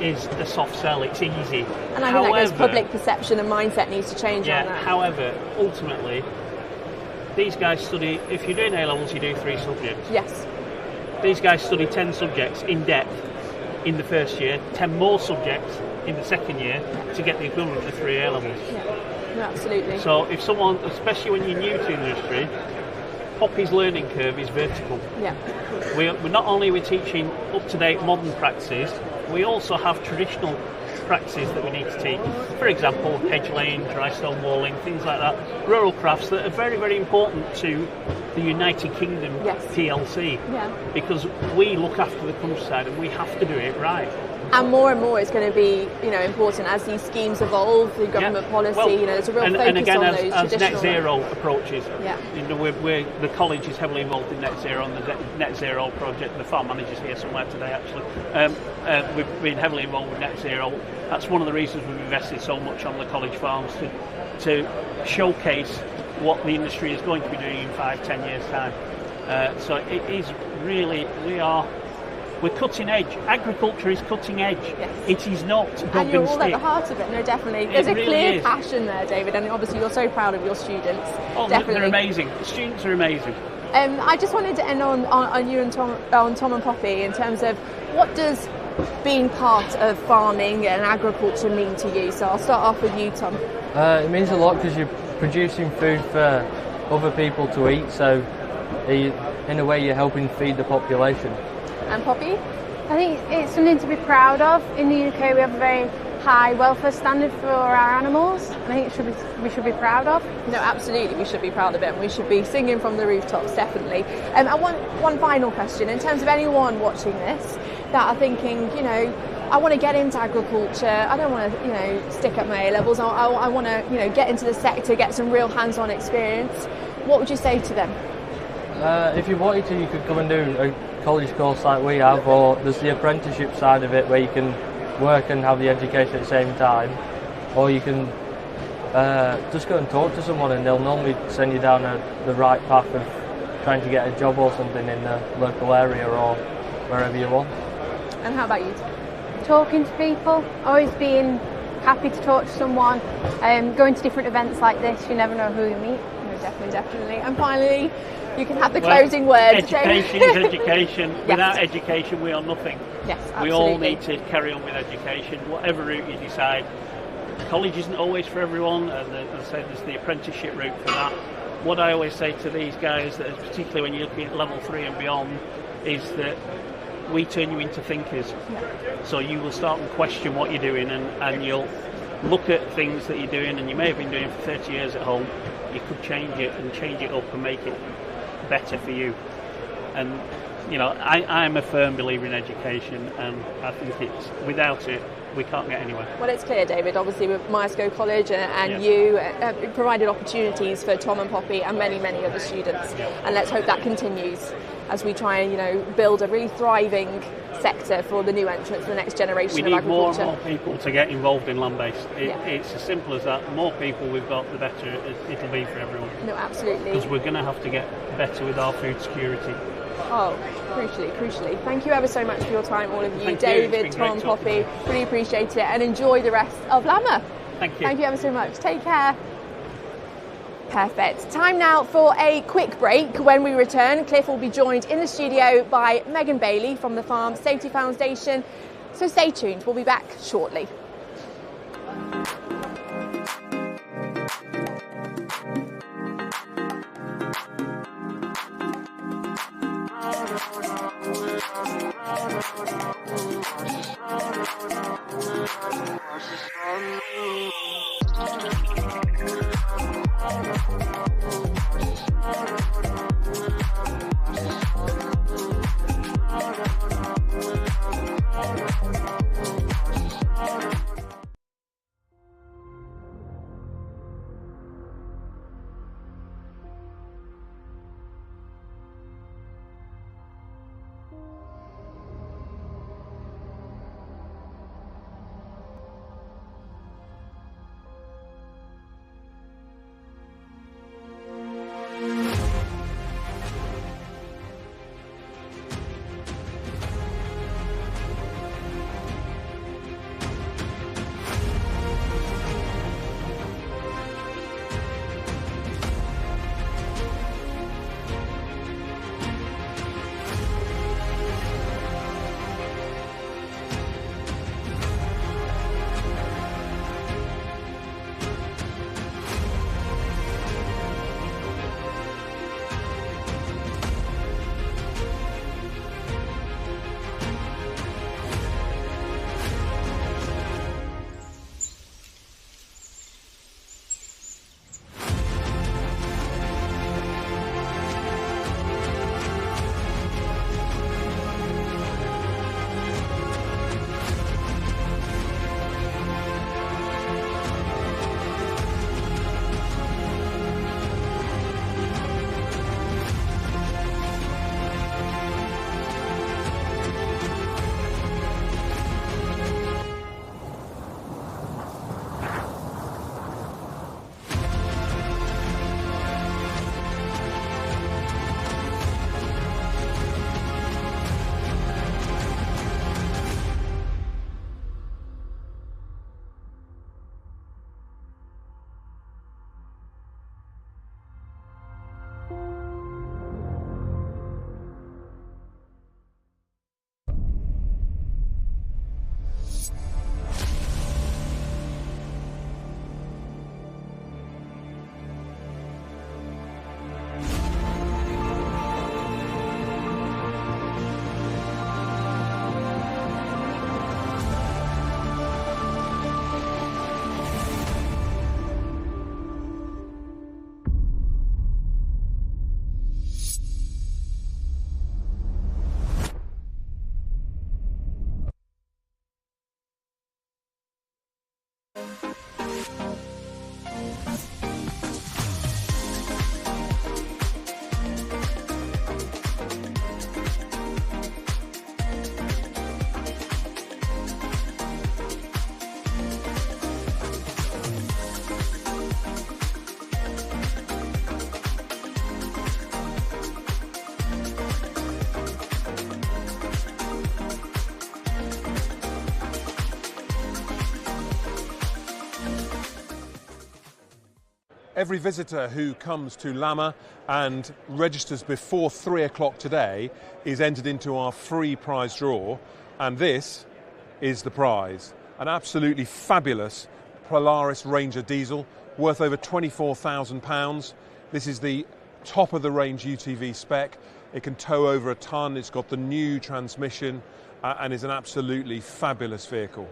is a soft sell, it's easy. And I think that goes public perception and mindset needs to change on that. However, ultimately, these guys study, if you're doing A-levels, you do 3 subjects. Yes. These guys study 10 subjects in depth in the first year, 10 more subjects in the second year to get the equivalent of 3 A-levels. Yeah, no, absolutely. So if someone, especially when you're new to the industry, Poppy's learning curve is vertical. Yeah. We're not only we're teaching up-to-date modern practices, we also have traditional practices that we need to teach. For example, hedge laying, dry stone walling, things like that. Rural crafts that are very, very important to the United Kingdom PLC. Yeah. Because we look after the countryside and we have to do it right. And more it's going to be, important as these schemes evolve, the government policy. There's a real focus and again, on as those traditional. net zero approaches. Yeah. The college is heavily involved in net zero and the net zero project. The farm manager's here somewhere today, actually. We've been heavily involved with net zero. That's one of the reasons we've invested so much on the college farms to showcase what the industry is going to be doing in 5-10 years' time. So it is really, we're cutting edge. Agriculture is cutting edge. Yes. It is not dog and you're and all stick. at the heart of it. No, definitely. There's a really clear is. passion there, David, and obviously you're so proud of your students. Oh, definitely. they're amazing. The students are amazing. I just wanted to end on you and Tom and Poppy in terms of what does being part of farming and agriculture mean to you? So I'll start off with you, Tom. It means a lot because you're producing food for other people to eat, so in a way you're helping feed the population. And Poppy? I think it's something to be proud of. In the UK we have a very high welfare standard for our animals, and I think we should be proud of. No, absolutely, we should be proud of it, and we should be singing from the rooftops, definitely. I want one final question in terms of anyone watching this that are thinking, I want to get into agriculture. I don't want to, stick at my A-levels. I want to, get into the sector, get some real hands-on experience. What would you say to them? If you wanted to, you could come and do a college course like we have, or there's the apprenticeship side of it where you can work and have the education at the same time, or you can just go and talk to someone and they'll normally send you down the right path of trying to get a job or something in the local area or wherever you want. And how about you? Talking to people, always being happy to talk to someone, going to different events like this, you never know who you meet. No, definitely. And finally, you can have the closing words. Education is education. Yes. Without education, we are nothing. Yes, absolutely. We all need to carry on with education, whatever route you decide. College isn't always for everyone, and as I said, there's the apprenticeship route for that. What I always say to these guys, that particularly when you're looking at level 3 and beyond, is that we turn you into thinkers. Yeah. So you will start and question what you're doing, and you'll look at things that you're doing, and you may have been doing for 30 years at home. You could change it up and make it better for you. And I'm a firm believer in education, and I think without it we can't get anywhere. Well, it's clear, David, obviously with Myerscough College and you provided opportunities for Tom and Poppy and many other students, and let's hope that continues as we try and build a really thriving sector for the new entrants, the next generation of agriculture. We need more and more people to get involved in land-based. It's as simple as that. The more people we've got, the better it'll be for everyone. No, absolutely. Because we're going to have to get better with our food security. Oh, crucially. Thank you ever so much for your time, all of you. Thank David, you. Tom, Poppy, really appreciate it, and enjoy the rest of Lamma. Thank you. Thank you ever so much. Take care. Perfect. Time now for a quick break. When we return, Cliff will be joined in the studio by Megan Bailey from the Farm Safety Foundation. So stay tuned. We'll be back shortly. Every visitor who comes to Lamma and registers before 3 o'clock today is entered into our free prize draw, and this is the prize. An absolutely fabulous Polaris Ranger diesel worth over £24,000. This is the top of the range UTV spec. It can tow over a tonne, it's got the new transmission and is an absolutely fabulous vehicle.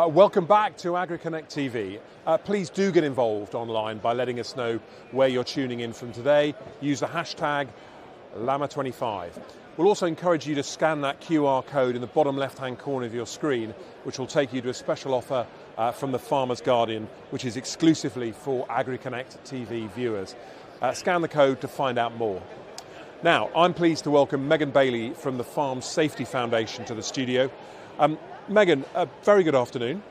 Welcome back to Agriconnect TV. Please do get involved online by letting us know where you're tuning in from today. Use the hashtag Lamma25. We'll also encourage you to scan that QR code in the bottom left-hand corner of your screen, which will take you to a special offer from the Farmer's Guardian, which is exclusively for Agriconnect TV viewers. Scan the code to find out more. Now, I'm pleased to welcome Megan Bailey from the Farm Safety Foundation to the studio. Megan, a very good afternoon.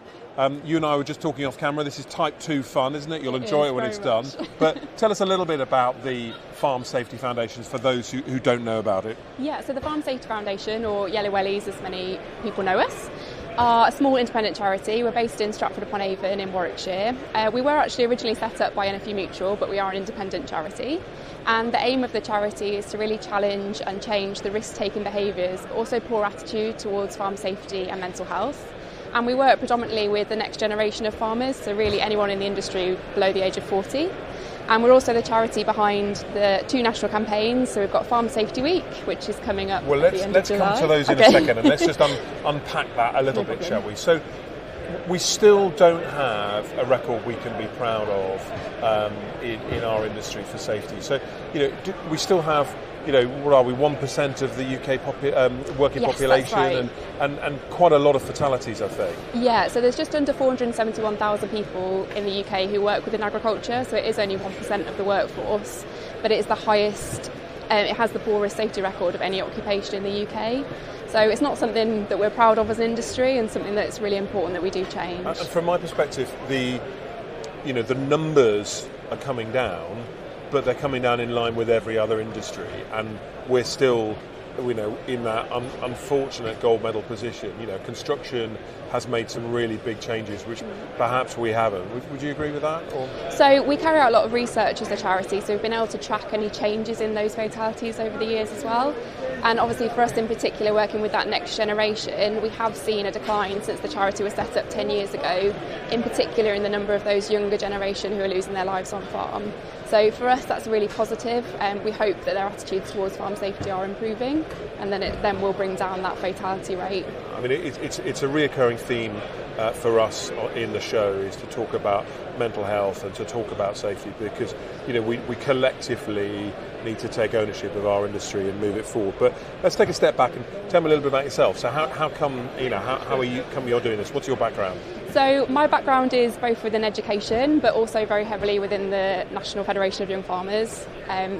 You and I were just talking off camera. This is type 2 fun, isn't it? You'll enjoy it when it's done. But tell us a little bit about the Farm Safety Foundation for those who don't know about it. Yeah, so the Farm Safety Foundation, or Yellow Wellies as many people know us, are a small independent charity. We're based in Stratford-upon-Avon in Warwickshire. We were actually originally set up by NFU Mutual, but we are an independent charity. And the aim of the charity is to really challenge and change the risk-taking behaviours, but also poor attitude towards farm safety and mental health. And we work predominantly with the next generation of farmers, so really anyone in the industry below the age of 40. And we're also the charity behind the 2 national campaigns. So we've got Farm Safety Week, which is coming up. Well, let's come to those in a second, and let's just unpack that a little bit, shall we? So we still don't have a record we can be proud of in our industry for safety. So, we still have, what are we, 1% of the UK working population, that's right. and quite a lot of fatalities, I think. Yeah, so there's just under 471,000 people in the UK who work within agriculture, so it is only 1% of the workforce, but it is the highest, it has the poorest safety record of any occupation in the UK. So it's not something that we're proud of as an industry, and something that's really important that we do change. And from my perspective, the numbers are coming down, but they're coming down in line with every other industry, and we're still, in that unfortunate gold medal position. Construction has made some really big changes, which perhaps we haven't. Would you agree with that? Or? So we carry out a lot of research as a charity, so we've been able to track any changes in those fatalities over the years as well. And obviously for us in particular, working with that next generation, we have seen a decline since the charity was set up 10 years ago, in particular in the number of those younger generation who are losing their lives on farm. So for us, that's really positive, and we hope that their attitudes towards farm safety are improving, and then it will bring down that fatality rate. I mean, it's a reoccurring theme for us in the show, is to talk about mental health and to talk about safety, because we collectively need to take ownership of our industry and move it forward. But let's take a step back and tell me a little bit about yourself. So how come you're doing this? What's your background? So my background is both within education, but also very heavily within the National Federation of Young Farmers.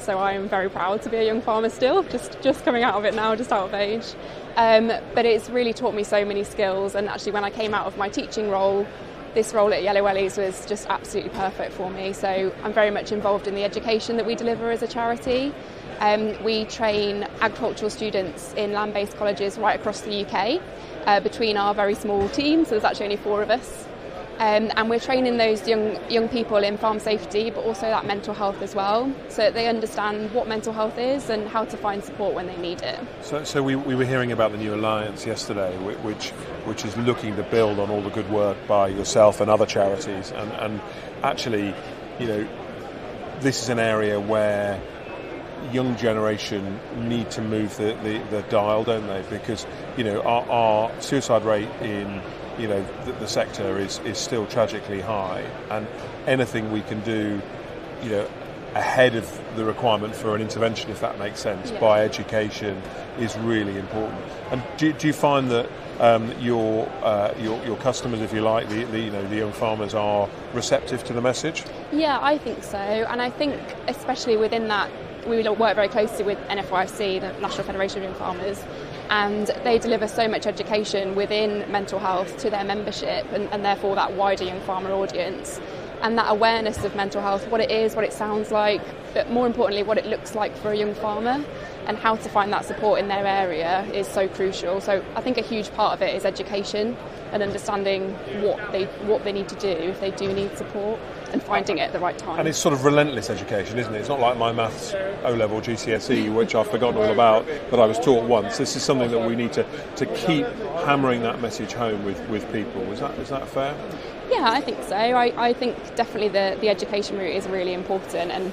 So I'm very proud to be a young farmer still, just coming out of it now, just out of age. But it's really taught me so many skills, and actually when I came out of my teaching role, this role at Yellow Wellies was just absolutely perfect for me. So I'm very much involved in the education that we deliver as a charity. We train agricultural students in land-based colleges right across the UK between our very small team, so there's actually only 4 of us. And we're training those young people in farm safety, but also that mental health as well, so that they understand what mental health is and how to find support when they need it. So we were hearing about the new alliance yesterday, which is looking to build on all the good work by yourself and other charities, and actually, this is an area where young generation need to move the dial, don't they? Because our suicide rate in the sector is still tragically high, and anything we can do ahead of the requirement for an intervention, if that makes sense, by education, is really important. And do you find that your customers, if you like, the young farmers, are receptive to the message? Yeah, I think so, and I think especially within that, we work very closely with NFYC, the National Federation of Young Farmers, and they deliver so much education within mental health to their membership, and therefore that wider young farmer audience. And that awareness of mental health, what it is, what it sounds like, but more importantly what it looks like for a young farmer, and how to find that support in their area, is so crucial. So I think a huge part of it is education and understanding what they need to do if they do need support, and finding it at the right time. And it's sort of relentless education, isn't it? It's not like my maths O-level GCSE, which I've forgotten all about, that I was taught once. This is something that we need to keep hammering that message home with people. Is that fair? Yeah, I think so. I think definitely the education route is really important, and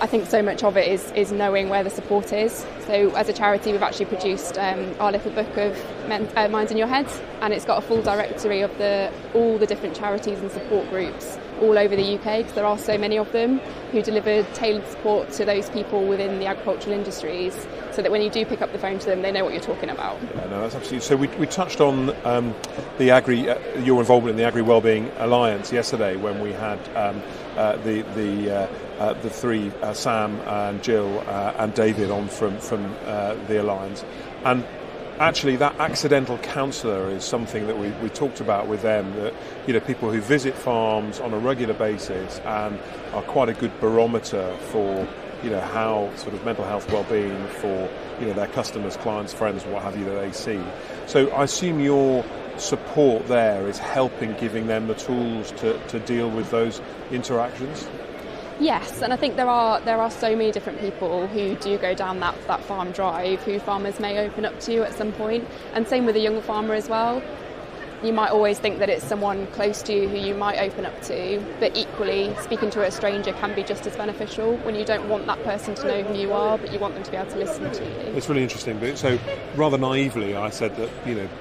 I think so much of it is knowing where the support is. So as a charity, we've actually produced our little book of Minds in Your Head, and it's got a full directory of all the different charities and support groups all over the UK, because there are so many of them who deliver tailored support to those people within the agricultural industries, so that when you do pick up the phone to them, they know what you're talking about. Yeah, no, that's absolutely. So we touched on your involvement in the Agri Wellbeing Alliance yesterday, when we had the 3 Sam and Jill and David on from the Alliance, and actually that accidental counsellor is something that we talked about with them, that people who visit farms on a regular basis and are quite a good barometer for how sort of mental health well-being for their customers, clients, friends, what have you that they see. So I assume your support there is helping, giving them the tools to deal with those interactions. Yes, and I think there are so many different people who do go down that farm drive who farmers may open up to at some point, and same with a young farmer as well. You might always think that it's someone close to you who you might open up to, but equally speaking to a stranger can be just as beneficial when you don't want that person to know who you are, but you want them to be able to listen to you. It's really interesting. But so rather naively, I said that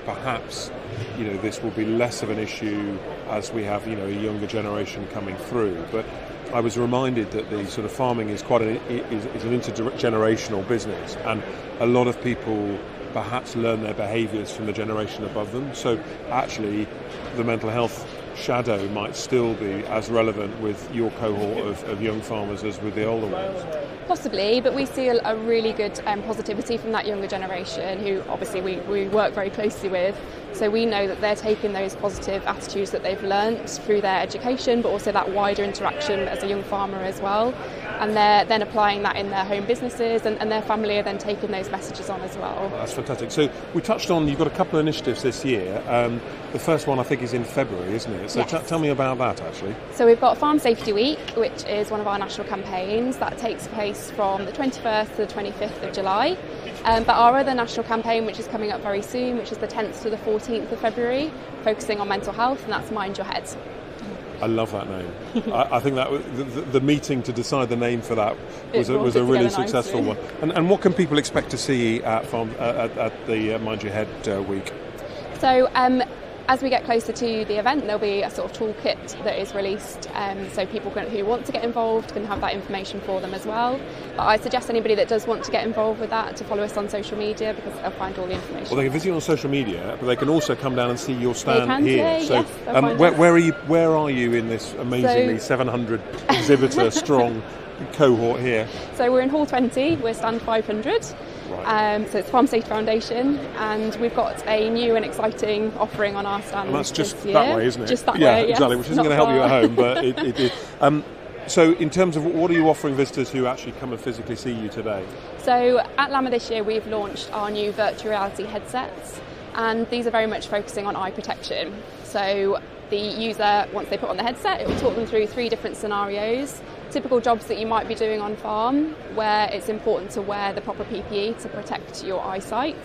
perhaps this will be less of an issue as we have a younger generation coming through. But I was reminded that the sort of farming is quite an intergenerational business, and a lot of people perhaps learn their behaviours from the generation above them. So actually the mental health shadow might still be as relevant with your cohort of young farmers as with the older ones. Possibly, but we see a really good positivity from that younger generation who obviously we work very closely with. So we know that they're taking those positive attitudes that they've learnt through their education, but also that wider interaction as a young farmer as well. And they're then applying that in their home businesses, and their family are then taking those messages on as well. That's fantastic. So we touched on, you've got a couple of initiatives this year. The first one I think is in February, isn't it? So yes. Tell me about that actually. So we've got Farm Safety Week, which is one of our national campaigns that takes place from the 21st to the 25th of July. But our other national campaign, which is coming up very soon, which is the 10th to the 14th of February, focusing on mental health, and that's Mind Your Head. I love that name. I think that the meeting to decide the name for that was a really successful one. And what can people expect to see at the Mind Your Head week? So as we get closer to the event, there'll be a sort of toolkit that is released, so people who want to get involved can have that information for them as well. But I suggest anybody that does want to get involved with that to follow us on social media, because they'll find all the information. Well, they can visit you on social media, but they can also come down and see your stand here. Today, so yes, where are you in this amazingly 700 exhibitor strong cohort here? So we're in Hall 20, we're stand 500. Right. So it's Farm Safety Foundation, and we've got a new and exciting offering on our stand. And that's just this year. That way, isn't it? Just that yeah, way, yes. Exactly, which isn't going to help you at home, but it is. So in terms of what are you offering visitors who actually come and physically see you today? So at Lamma this year we've launched our new virtual reality headsets, and these are very much focusing on eye protection. So the user, once they put on the headset, it will talk them through 3 different scenarios. Typical jobs that you might be doing on farm, where it's important to wear the proper PPE to protect your eyesight.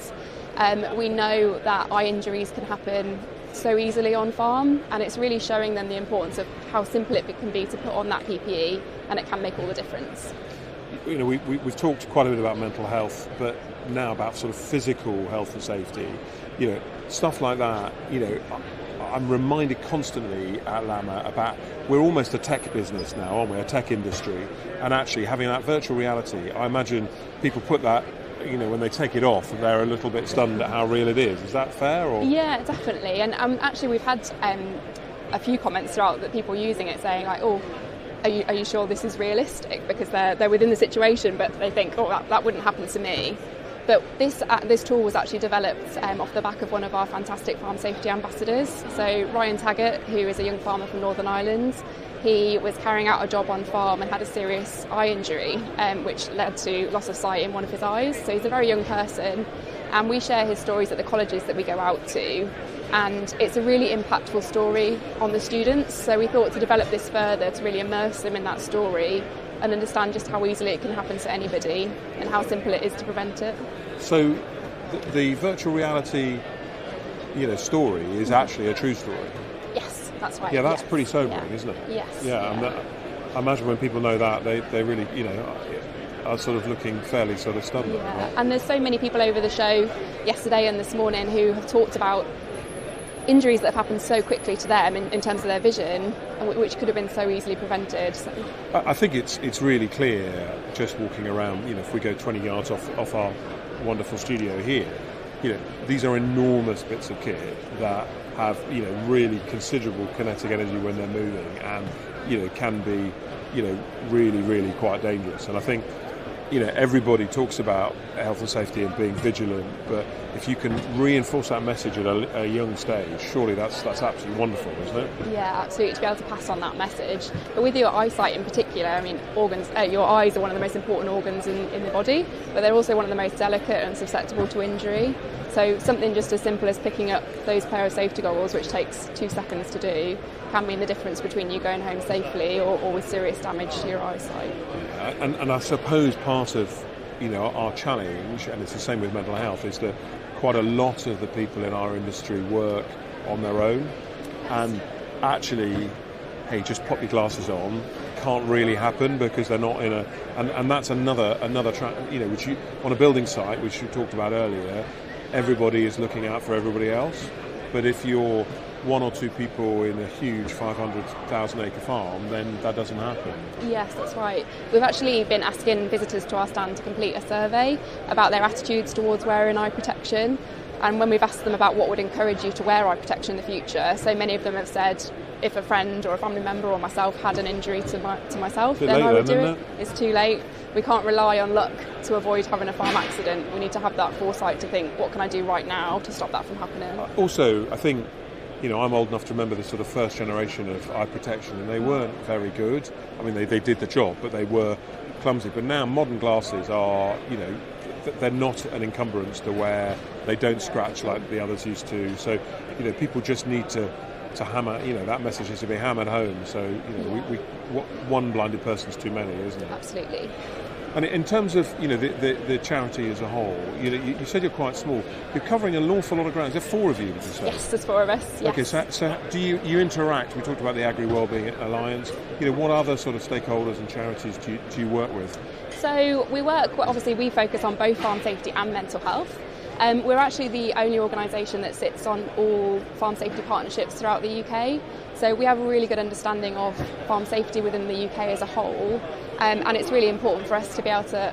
We know that eye injuries can happen so easily on farm, and it's really showing them the importance of how simple it can be to put on that PPE, and it can make all the difference. We've talked quite a bit about mental health, but now about sort of physical health and safety. Stuff like that. I'm reminded constantly at Lamma about we're almost a tech business now, aren't we? A tech industry, and actually having that virtual reality. I imagine people put that. When they take it off, they're a little bit stunned at how real it is. Is that fair? Or? Yeah, definitely. And actually, we've had a few comments throughout that people using it saying like, "Oh, are you sure this is realistic?" Because they're within the situation, but they think, "Oh, that wouldn't happen to me." But this tool was actually developed off the back of one of our fantastic farm safety ambassadors. So Ryan Taggart, who is a young farmer from Northern Ireland, he was carrying out a job on farm and had a serious eye injury, which led to loss of sight in one of his eyes. So he's a very young person, and we share his stories at the colleges that we go out to. And it's a really impactful story on the students. So we thought to develop this further to really immerse them in that story and understand just how easily it can happen to anybody and how simple it is to prevent it. So the virtual reality, story is actually a true story. Yes, that's right. Yeah, that's pretty sobering, isn't it? Yes. Yeah, and I imagine when people know that, they really, are sort of looking fairly sort of stunned. Yeah, right? and there's so many people over the show yesterday and this morning who have talked about injuries that have happened so quickly to them in terms of their vision, which could have been so easily prevented. So. I think it's really clear just walking around, if we go 20 yards off our wonderful studio here, these are enormous bits of kit that have, really considerable kinetic energy when they're moving and, can be, really, really quite dangerous. And I think everybody talks about health and safety and being vigilant, but if you can reinforce that message at a young stage, surely that's absolutely wonderful, isn't it? Yeah, absolutely, to be able to pass on that message. But with your eyesight in particular, I mean, your eyes are one of the most important organs in the body, but they're also one of the most delicate and susceptible to injury. So something just as simple as picking up those pair of safety goggles, which takes 2 seconds to do, can mean the difference between you going home safely or with serious damage to your eyesight. And I suppose part of our challenge, and it's the same with mental health, is that quite a lot of the people in our industry work on their own, and actually, hey, just pop your glasses on can't really happen because they're not in a, and that's another which you, on a building site, which you talked about earlier, everybody is looking out for everybody else. But if you're one or two people in a huge 500,000 acre farm, then that doesn't happen. Yes, that's right. We've actually been asking visitors to our stand to complete a survey about their attitudes towards wearing eye protection. And when we've asked them about what would encourage you to wear eye protection in the future, so many of them have said, if a friend or a family member or myself had an injury to myself, then I would do it. It's too late. We can't rely on luck to avoid having a farm accident. We need to have that foresight to think, what can I do right now to stop that from happening? Also, I think, I'm old enough to remember the sort of first generation of eye protection, and they weren't very good. I mean, they did the job, but they were clumsy. But now modern glasses are, they're not an encumbrance to wear. They don't scratch like the others used to. So, people just need to hammer, that message has to be hammered home. So, one blinded person's too many, isn't it? Absolutely. And in terms of, the charity as a whole, you said you're quite small. You're covering an awful lot of ground. Is there 4 of you, did you say? Yes, there's 4 of us. Yes. Okay, so do you interact? We talked about the Agri Wellbeing Alliance. What other sort of stakeholders and charities do you work with? So we focus on both farm safety and mental health. We're actually the only organisation that sits on all farm safety partnerships throughout the UK. So we have a really good understanding of farm safety within the UK as a whole. And it's really important for us to be able to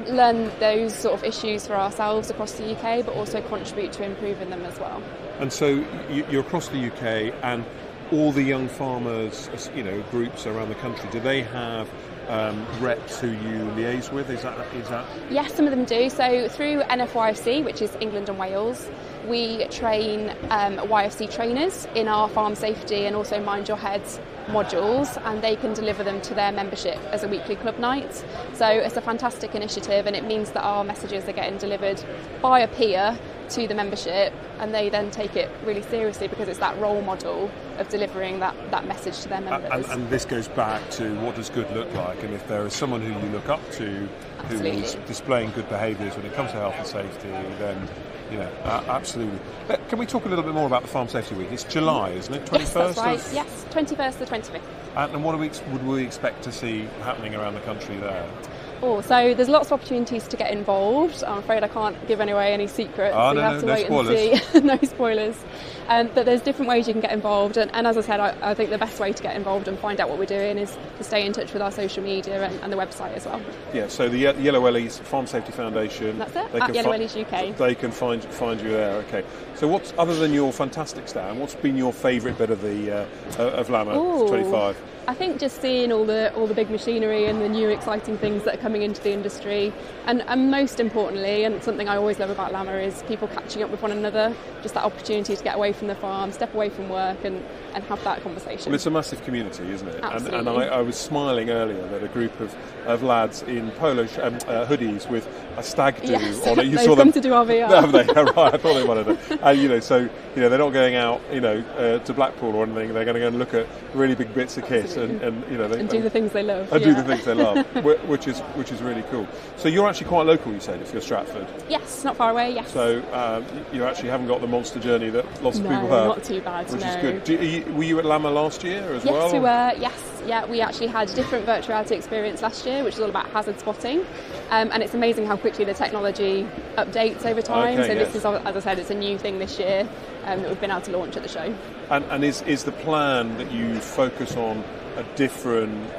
learn those sort of issues for ourselves across the UK, but also contribute to improving them as well. And so you're across the UK, and all the young farmers, groups around the country, do they have reps who you liaise with? Is that? Yes, some of them do. So through NFYFC, which is England and Wales, we train YFC trainers in our farm safety and also Mind Your Heads modules, and they can deliver them to their membership as a weekly club night. So it's a fantastic initiative, and it means that our messages are getting delivered by a peer to the membership, and they then take it really seriously because it's that role model of delivering that message to their members. And this goes back to what does good look like, and if there is someone who you look up to who is displaying good behaviours when it comes to health and safety, then absolutely. Can we talk a little bit more about the Farm Safety Week? It's July, isn't it? 21st? Yes, that's right. Yes, 21st to 25th. And what would we expect to see happening around the country there? So there's lots of opportunities to get involved. I'm afraid I can't give away any secrets. Oh, so you have to wait and see. No spoilers. But there's different ways you can get involved. And as I said, I think the best way to get involved and find out what we're doing is to stay in touch with our social media and the website as well. Yeah, so the Yellow Ellie's Farm Safety Foundation. That's it, at Yellow Ellie's UK. They can find you there, okay. So what's, other than your fantastic stand, what's been your favourite bit of the of Lamma 25? I think just seeing all the big machinery and the new exciting things that are coming into the industry, and most importantly, and something I always love about Lamma, is people catching up with one another, just that opportunity to get away from the farm, step away from work and have that conversation. Well, it's a massive community, isn't it? Absolutely. And I was smiling earlier that a group of lads in polo hoodies with a stag do on it. You They've saw come them to do our VR. Have they? Right, I thought they wanted to. And so they're not going out to Blackpool or anything. They're going to go and look at really big bits of kit and do the things they love. And do the things they love, which is really cool. So you're actually quite local, you said, if you're Stratford. Yes, not far away. Yes. So you actually haven't got the monster journey that lots of people have. Not too bad. Which is good. Were you at Lamma last year as well? Yes, we were. Yes, yeah. We actually had a different virtual reality experience last year, which was all about hazard spotting, and it's amazing how quickly the technology updates over time. Okay, so this is, as I said, it's a new thing this year that we've been able to launch at the show. And is the plan that you focus on a different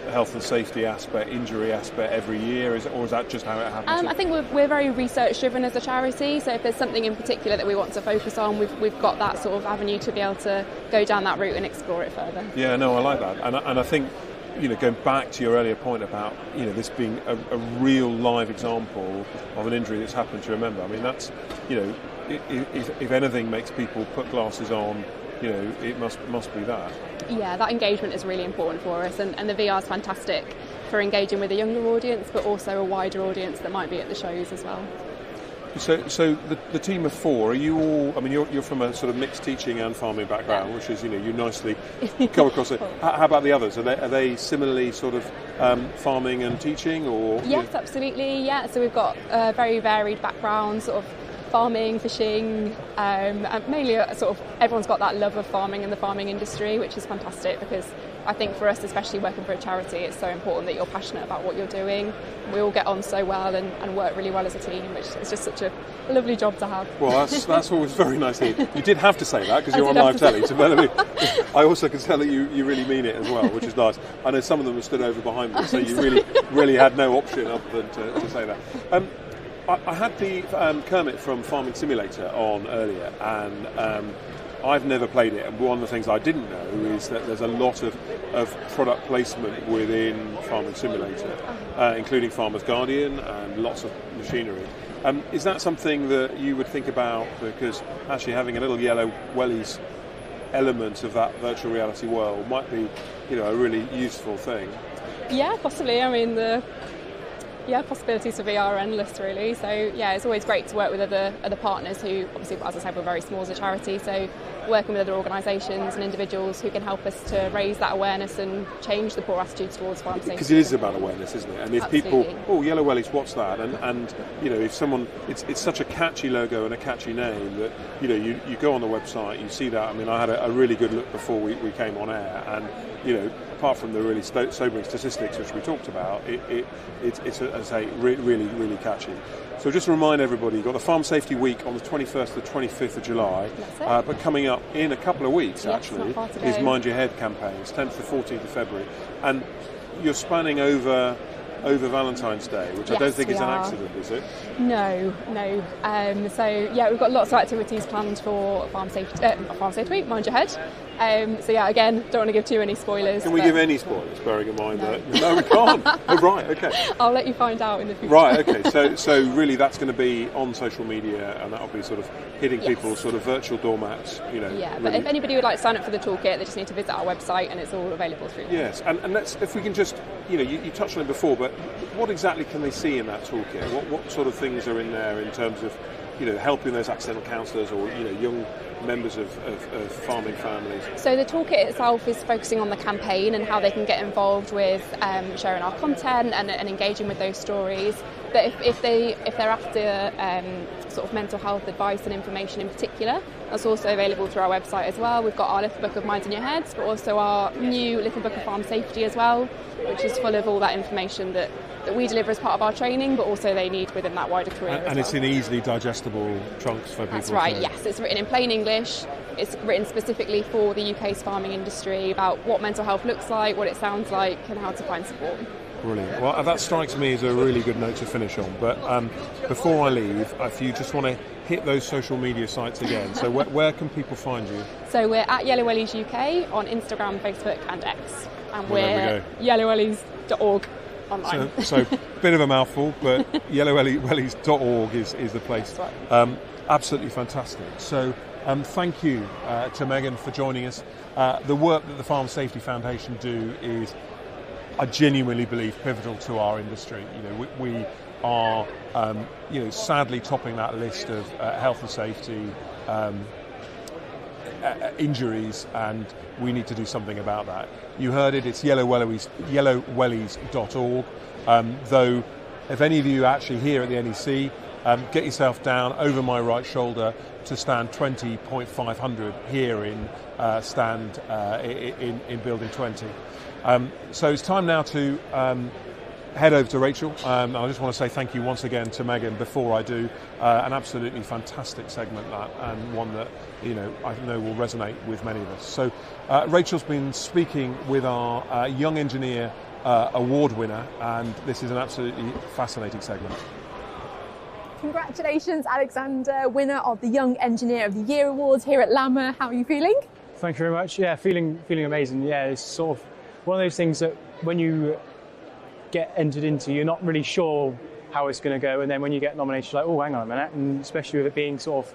health and safety aspect, injury aspect every year, or is that just how it happens? I think we're very research driven as a charity, so if there's something in particular that we want to focus on, we've got that sort of avenue to be able to go down that route and explore it further. Yeah, no, I like that, and I think going back to your earlier point about this being a real live example of an injury that's happened to you. Remember, I mean, that's if anything makes people put glasses on, it must be that. Yeah, that engagement is really important for us, and the VR is fantastic for engaging with a younger audience, but also a wider audience that might be at the shows as well. So the team of 4, are you all? I mean, you're from a sort of mixed teaching and farming background, which is you nicely come across it. How about the others? Are they similarly sort of farming and teaching, or? Yes, absolutely. Yeah, so we've got a very varied background, sort of farming, fishing, and mainly sort of everyone's got that love of farming and the farming industry, which is fantastic because I think for us, especially working for a charity, it's so important that you're passionate about what you're doing. We all get on so well and work really well as a team, which is just such a lovely job to have. Well, that's always very nice to hear. You did have to say that because you're on live telly. So I also can tell that you really mean it as well, which is nice. I know some of them have stood over behind me, so you really had no option other than to say that. I had the Kermit from Farming Simulator on earlier, and I've never played it, and one of the things I didn't know is that there's a lot of product placement within Farming Simulator, including Farmer's Guardian and lots of machinery. Is that something that you would think about? Because actually having a little yellow wellies element of that virtual reality world might be, a really useful thing. Yeah, possibly. I mean, possibilities for VR are endless, really. So it's always great to work with other partners who, obviously, as I said, we're very small as a charity. So working with other organisations and individuals who can help us to raise that awareness and change the poor attitudes towards farm safety. Because it is about awareness, isn't it? And if Absolutely. people, yellow wellies, what's that? And if someone, it's such a catchy logo and a catchy name that you go on the website, you see that. I mean, I had a really good look before we came on air, and apart from the really sobering statistics which we talked about, it's as I say, really, really catchy. So just to remind everybody, you've got the Farm Safety Week on the 21st to the 25th of July, but coming up in a couple of weeks, actually, is Mind Your Head campaign. It's 10th to 14th of February. And you're spanning over Valentine's Day, which I don't think is an accident, is it? No. We've got lots of activities planned for Farm Safety Week, Mind Your Head. Again, don't want to give too many spoilers. Can we give any spoilers, bearing in mind that... No, we can't. Oh, right, okay. I'll let you find out in the future. Right, okay. So really that's going to be on social media, and that'll be sort of hitting people's sort of virtual doormats, Yeah, really. But if anybody would like to sign up for the toolkit, they just need to visit our website, and it's all available through there. Yes, and let's, if we can just, you touched on it before, but what exactly can they see in that toolkit? What sort of things are in there in terms of, helping those accidental counsellors or, young members of farming families? So the toolkit itself is focusing on the campaign and how they can get involved with sharing our content and engaging with those stories. But if they're after sort of mental health advice and information in particular, that's also available through our website as well. We've got our Little Book of Minds in Your Heads, but also our new Little Book of Farm Safety as well, which is full of all that information that we deliver as part of our training, but also they need within that wider career. And it's in easily digestible chunks for people. That's right, yes. It's written in plain English. It's written specifically for the UK's farming industry about what mental health looks like, what it sounds like, and how to find support. Brilliant. Well, that strikes me as a really good note to finish on. But before I leave, if you just want to hit those social media sites again. So where can people find you? So we're at Yellow Wellies UK on Instagram, Facebook and X. And we're yellowwellies.org online. So bit of a mouthful, but yellowwellies.org is the place. That's right. Absolutely fantastic. So thank you to Megan for joining us. The work that the Farm Safety Foundation do is, I genuinely believe, pivotal to our industry. We are, sadly topping that list of health and safety injuries, and we need to do something about that. You heard it, it's yellowwellies.org. Though, if any of you are actually here at the NEC, get yourself down over my right shoulder to stand 20.500 here in stand in building 20. So it's time now to head over to Rachel. I just want to say thank you once again to Megan before I do. An absolutely fantastic segment, that, and one that I know will resonate with many of us. So Rachel's been speaking with our Young Engineer Award winner, and this is an absolutely fascinating segment. Congratulations, Alexander, winner of the Young Engineer of the Year Awards here at Lamma. How are you feeling? Thank you very much. Yeah, feeling amazing. Yeah, it's sort of one of those things that when you get entered into, you're not really sure how it's going to go, and then when you get nominated, you're like, oh, hang on a minute, and especially with it being sort of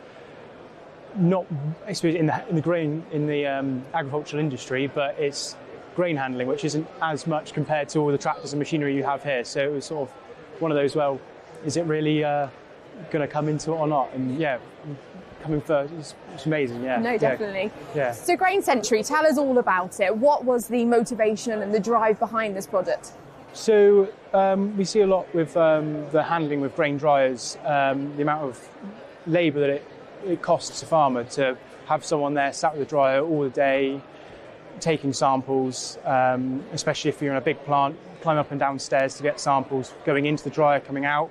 not in the grain in the agricultural industry, but it's grain handling, which isn't as much compared to all the tractors and machinery you have here. So it was sort of one of those, well, is it really going to come into it or not? And yeah, coming first, it's amazing. Yeah, no, definitely. Yeah. So Grain Century, tell us all about it. What was the motivation and the drive behind this product? So we see a lot with the handling with grain dryers, the amount of labour that it costs a farmer to have someone there sat with a dryer all the day, taking samples, especially if you're in a big plant, climb up and down stairs to get samples, going into the dryer, coming out,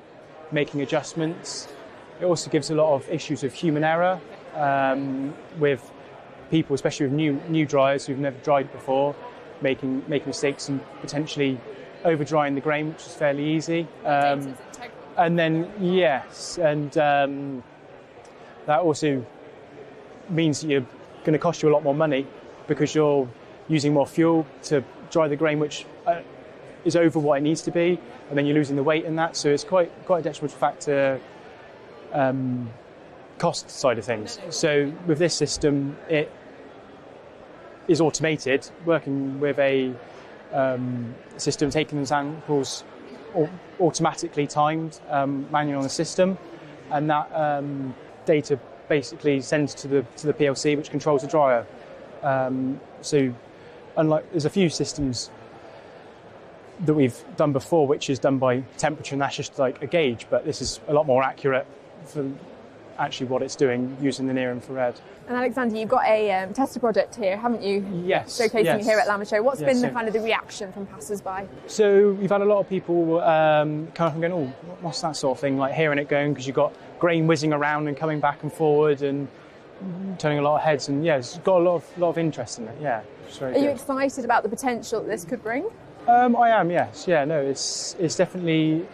making adjustments. It also gives a lot of issues of human error with people, especially with new dryers who've never dried before, making mistakes and potentially over drying the grain, which is fairly easy. And then yes, and that also means that you're going to cost you a lot more money because you're using more fuel to dry the grain, which is over what it needs to be, and then you're losing the weight in that. So it's quite a detrimental factor, cost side of things. So with this system, it is automated, working with a system taking the samples automatically timed, manually on the system, and that data basically sends to the PLC, which controls the dryer. So unlike, there's a few systems that we've done before which is done by temperature, and that's just like a gauge, but this is a lot more accurate for actually what it's doing using the near infrared. And Alexander, you've got a tester project here, haven't you? Yes. Showcasing here at Lamma Show. What's been the so, kind of the reaction from passers-by? So we've had a lot of people come up and going, oh, what's that sort of thing? Like hearing it going, because you've got grain whizzing around and coming back and forward and turning a lot of heads, and yeah, it's got a lot of interest in it. Yeah, it's very good. Are you excited about the potential that this could bring? I am. Yes. Yeah. No. It's definitely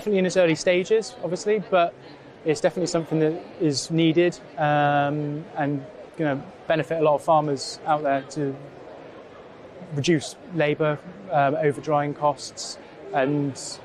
in its early stages, obviously, but it's definitely something that is needed and going to benefit a lot of farmers out there to reduce labour, over drying costs, and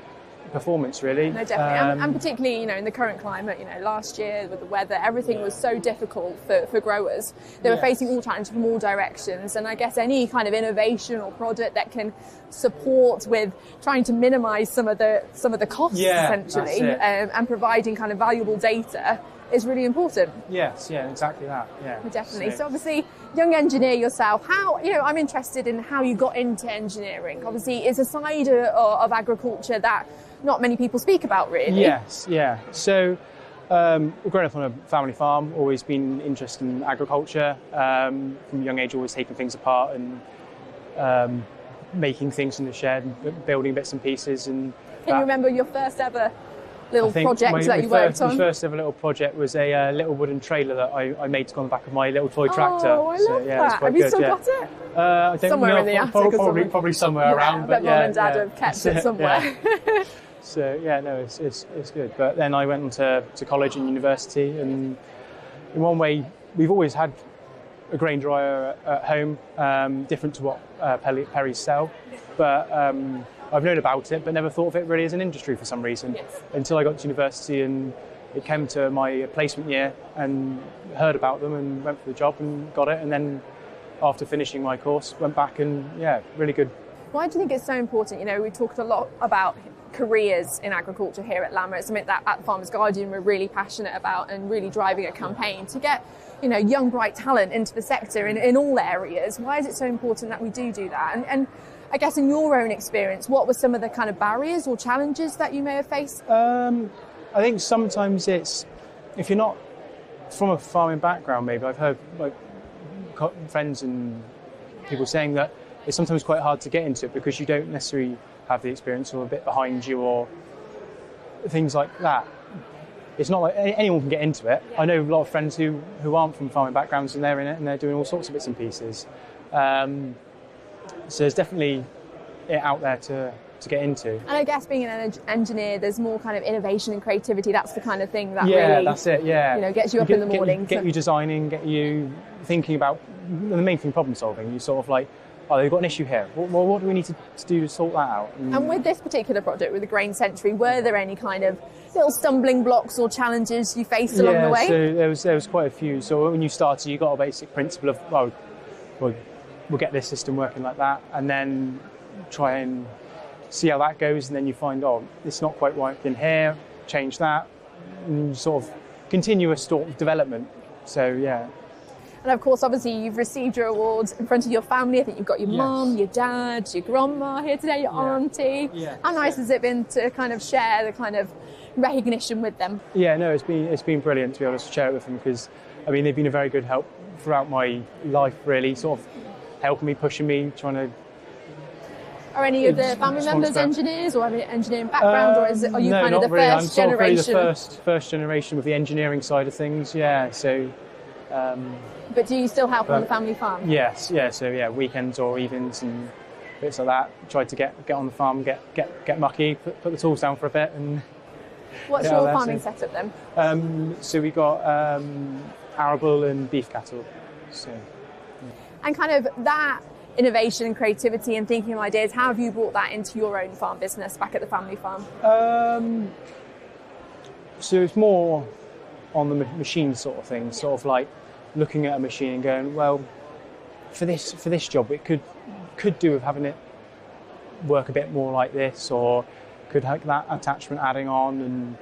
performance, really. No, definitely, and particularly, in the current climate, last year with the weather, everything was so difficult for growers. They were facing all challenges from all directions, and I guess any kind of innovation or product that can support with trying to minimise some of the costs, essentially, and providing kind of valuable data is really important. Yes, yeah, exactly that. Yeah, definitely. So obviously, young engineer yourself, how I'm interested in how you got into engineering. Obviously, it's a side of agriculture that not many people speak about, really. Yes, yeah. So, growing up on a family farm, always been interested in agriculture. From a young age, always taking things apart and making things in the shed, and building bits and pieces. And can you remember your first ever little project that you worked on? My first ever little project was a little wooden trailer that I made to go on the back of my little toy tractor. Oh, I love that. Have you still got it? I don't somewhere know, in the attic probably somewhere around. But Mum and Dad have kept it somewhere. So yeah, no, it's good. But then I went on to college and university, and in one way, we've always had a grain dryer at home, different to what Perry's sell, but I've known about it, but never thought of it really as an industry for some reason, until I got to university and it came to my placement year and heard about them and went for the job and got it, and then after finishing my course, went back and really good. Why do you think it's so important? We talked a lot about careers in agriculture here at Lamma. It's something that at Farmers Guardian we're really passionate about and really driving a campaign to get young bright talent into the sector in all areas. Why is it so important that we do that? And I guess in your own experience, what were some of the kind of barriers or challenges that you may have faced? I think sometimes it's, if you're not from a farming background, maybe I've heard friends and people saying that it's sometimes quite hard to get into it because you don't necessarily have the experience or a bit behind you or things like that. It's not like anyone can get into it. I know a lot of friends who aren't from farming backgrounds and they're in it and they're doing all sorts of bits and pieces. So there's definitely it out there to get into. And I guess being an engineer, there's more kind of innovation and creativity. That's the kind of thing that really, that's it. Gets you up in the morning. Get you designing, get you thinking about the main thing, problem solving. You sort of like, oh, they've got an issue here. Well, what do we need to do to sort that out? And with this particular project, with the Grain Century, were there any kind of little stumbling blocks or challenges you faced along the way? So there was quite a few. So when you started, you got a basic principle of, well, we'll get this system working like that, and then try and see how that goes, and then you find, oh, it's not quite working here, change that, and sort of continuous sort of development. So yeah. And of course, obviously, you've received your awards in front of your family. I think you've got your mum, your dad, your grandma here today, your auntie. Yeah. How nice has it been to kind of share the kind of recognition with them? Yeah, no, it's been brilliant to be able to share it with them, because I mean they've been a very good help throughout my life, really, sort of helping me, pushing me, trying to. Are any of the family members engineers, or have an engineering background, or are you kind of the really. first generation? I'm sort of the first generation with the engineering side of things. Yeah, so. But do you still help on the family farm? Yes, yeah. So yeah, weekends or evenings and bits like that. Tried to get on the farm, get mucky, put the tools down for a bit, and. What's your farming setup then? So we got arable and beef cattle. So. Yeah. And kind of that innovation and creativity and thinking of ideas, how have you brought that into your own farm business back at the family farm? So it's more on the machine sort of thing, sort of like looking at a machine and going, well, for this job it could do with having it work a bit more like this, or could have that attachment adding on. And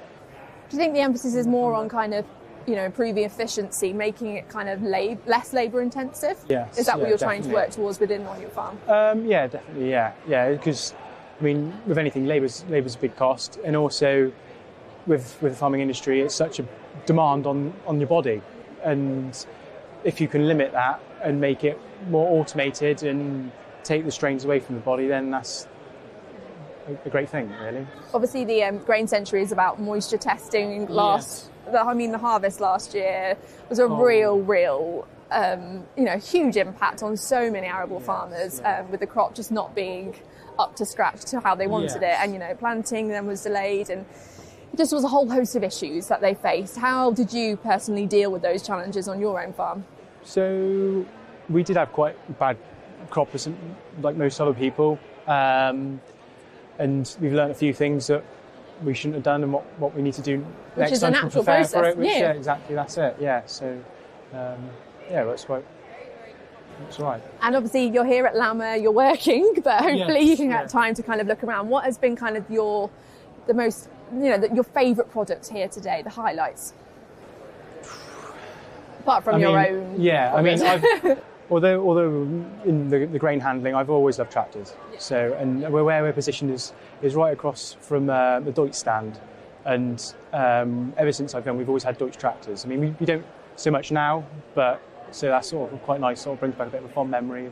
do you think the emphasis is more on kind of, you know, improving efficiency, making it kind of less labour intensive? Yes. Is that what you're definitely. trying to work towards within on your farm? Yeah, definitely. Yeah. Because I mean, with anything, labour's a big cost, and also with the farming industry, it's such a demand on your body, and if you can limit that and make it more automated and take the strains away from the body, then that's a great thing, really. Obviously, the Grain Century is about moisture testing. The harvest last year was a real, huge impact on so many arable farmers, with the crop just not being up to scratch to how they wanted it, and planting then was delayed, and it just was a whole host of issues that they faced. How did you personally deal with those challenges on your own farm? So we did have quite bad crop, like most other people. And we've learned a few things that we shouldn't have done, and what we need to do next time to prepare for it. Yeah, exactly, that's it. Yeah, so that's right. That's right. And obviously, you're here at Lamma, you're working, but hopefully you can get time to kind of look around. What has been kind of your favourite products here today? The highlights, apart from your own. Yeah, products. I mean, Although in the grain handling, I've always loved tractors. So, and where we're positioned is right across from the Deutsch stand, and ever since I've been, we've always had Deutsch tractors. I mean, we don't so much now, but so that's sort of quite nice. Sort of brings back a bit of a fond memory.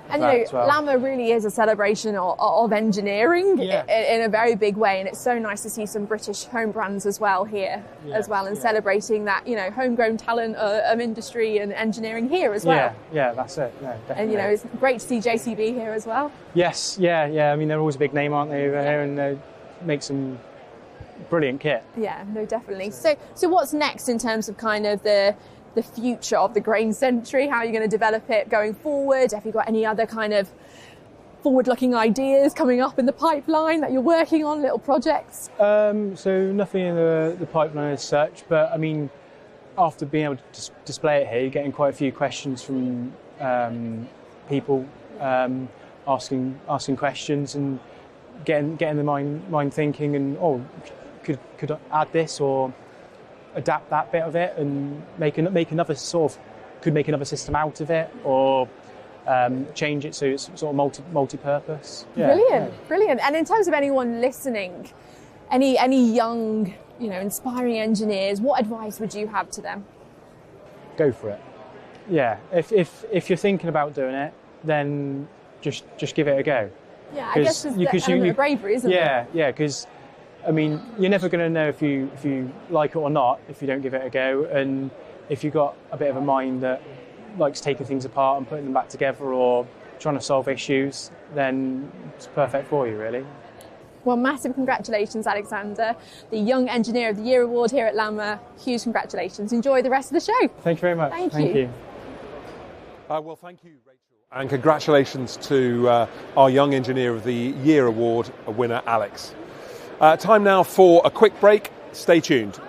And Lamma really is a celebration of engineering in a very big way, and it's so nice to see some British home brands as well here and celebrating that homegrown talent of industry and engineering here as well. Yeah, that's it. Yeah, definitely. And it's great to see JCB here as well. Yes, yeah. I mean, they're always a big name, aren't they, over here, and they make some brilliant kit. Yeah, no, definitely. So what's next in terms of kind of the future of the Grain Century? How are you going to develop it going forward? Have you got any other kind of forward-looking ideas coming up in the pipeline that you're working on, little projects? So nothing in the pipeline as such, but I mean, after being able to display it here, you're getting quite a few questions from people asking questions and getting the mind thinking, and could I add this or adapt that bit of it and make another system out of it, or change it so it's sort of multi-purpose. Brilliant. And in terms of anyone listening, any young inspiring engineers, what advice would you have to them? Go for it. Yeah, if you're thinking about doing it, then just give it a go. Yeah, I guess there's the element of bravery, isn't there? Yeah, because I mean, you're never going to know if you like it or not if you don't give it a go. And if you've got a bit of a mind that likes taking things apart and putting them back together, or trying to solve issues, then it's perfect for you, really. Well, massive congratulations, Alexander. The Young Engineer of the Year award here at Lamma. Huge congratulations. Enjoy the rest of the show. Thank you very much. Thank you. Well, thank you, Rachel. And congratulations to our Young Engineer of the Year Award winner, Alex. Time now for a quick break. Stay tuned.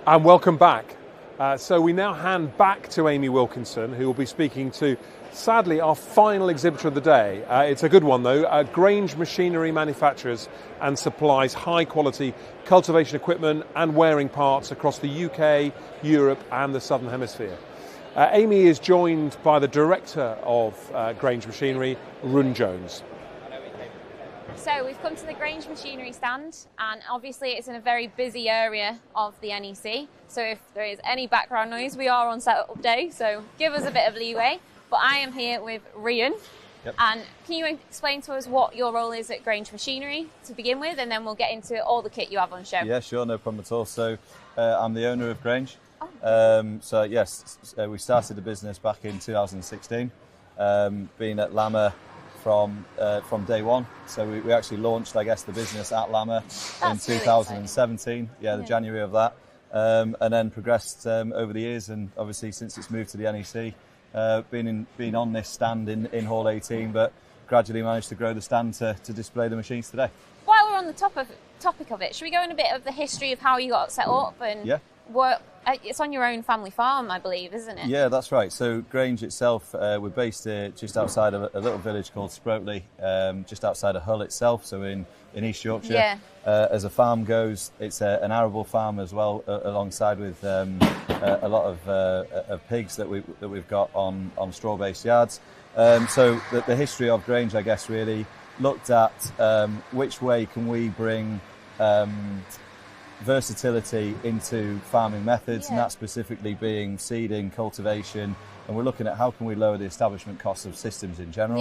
And welcome back. So we now hand back to Amy Wilkinson, who will be speaking to, sadly, our final exhibitor of the day. It's a good one, though. Grange Machinery manufactures and supplies high-quality cultivation equipment and wearing parts across the UK, Europe and the Southern Hemisphere. Amy is joined by the director of Grange Machinery, Run Jones. So we've come to the Grange Machinery stand, and obviously it's in a very busy area of the NEC. So if there is any background noise, we are on setup day, so give us a bit of leeway. But I am here with Rian. Yep. And can you explain to us what your role is at Grange Machinery to begin with, and then we'll get into all the kit you have on show? Yeah, sure, no problem at all. So I'm the owner of Grange. So yes, we started the business back in 2016, being at Lamma from day one. So we actually launched, I guess, the business at Lamma in 2017. Yeah, the January of that, and then progressed over the years, and obviously since it's moved to the NEC, been on this stand in Hall 18, but gradually managed to grow the stand to display the machines today. While we're on the topic of it, should we go in a bit of the history of how you got set up and what? It's on your own family farm, I believe, isn't it? Yeah, that's right. So Grange itself, we're based just outside of a little village called Sproatley, just outside of Hull itself, so in East Yorkshire. Yeah. As a farm goes, it's an arable farm as well, alongside with a lot of pigs that we've got on straw-based yards. So the history of Grange, I guess, really looked at which way can we bring versatility into farming methods, and that specifically being seeding, cultivation, and we're looking at how can we lower the establishment costs of systems in general.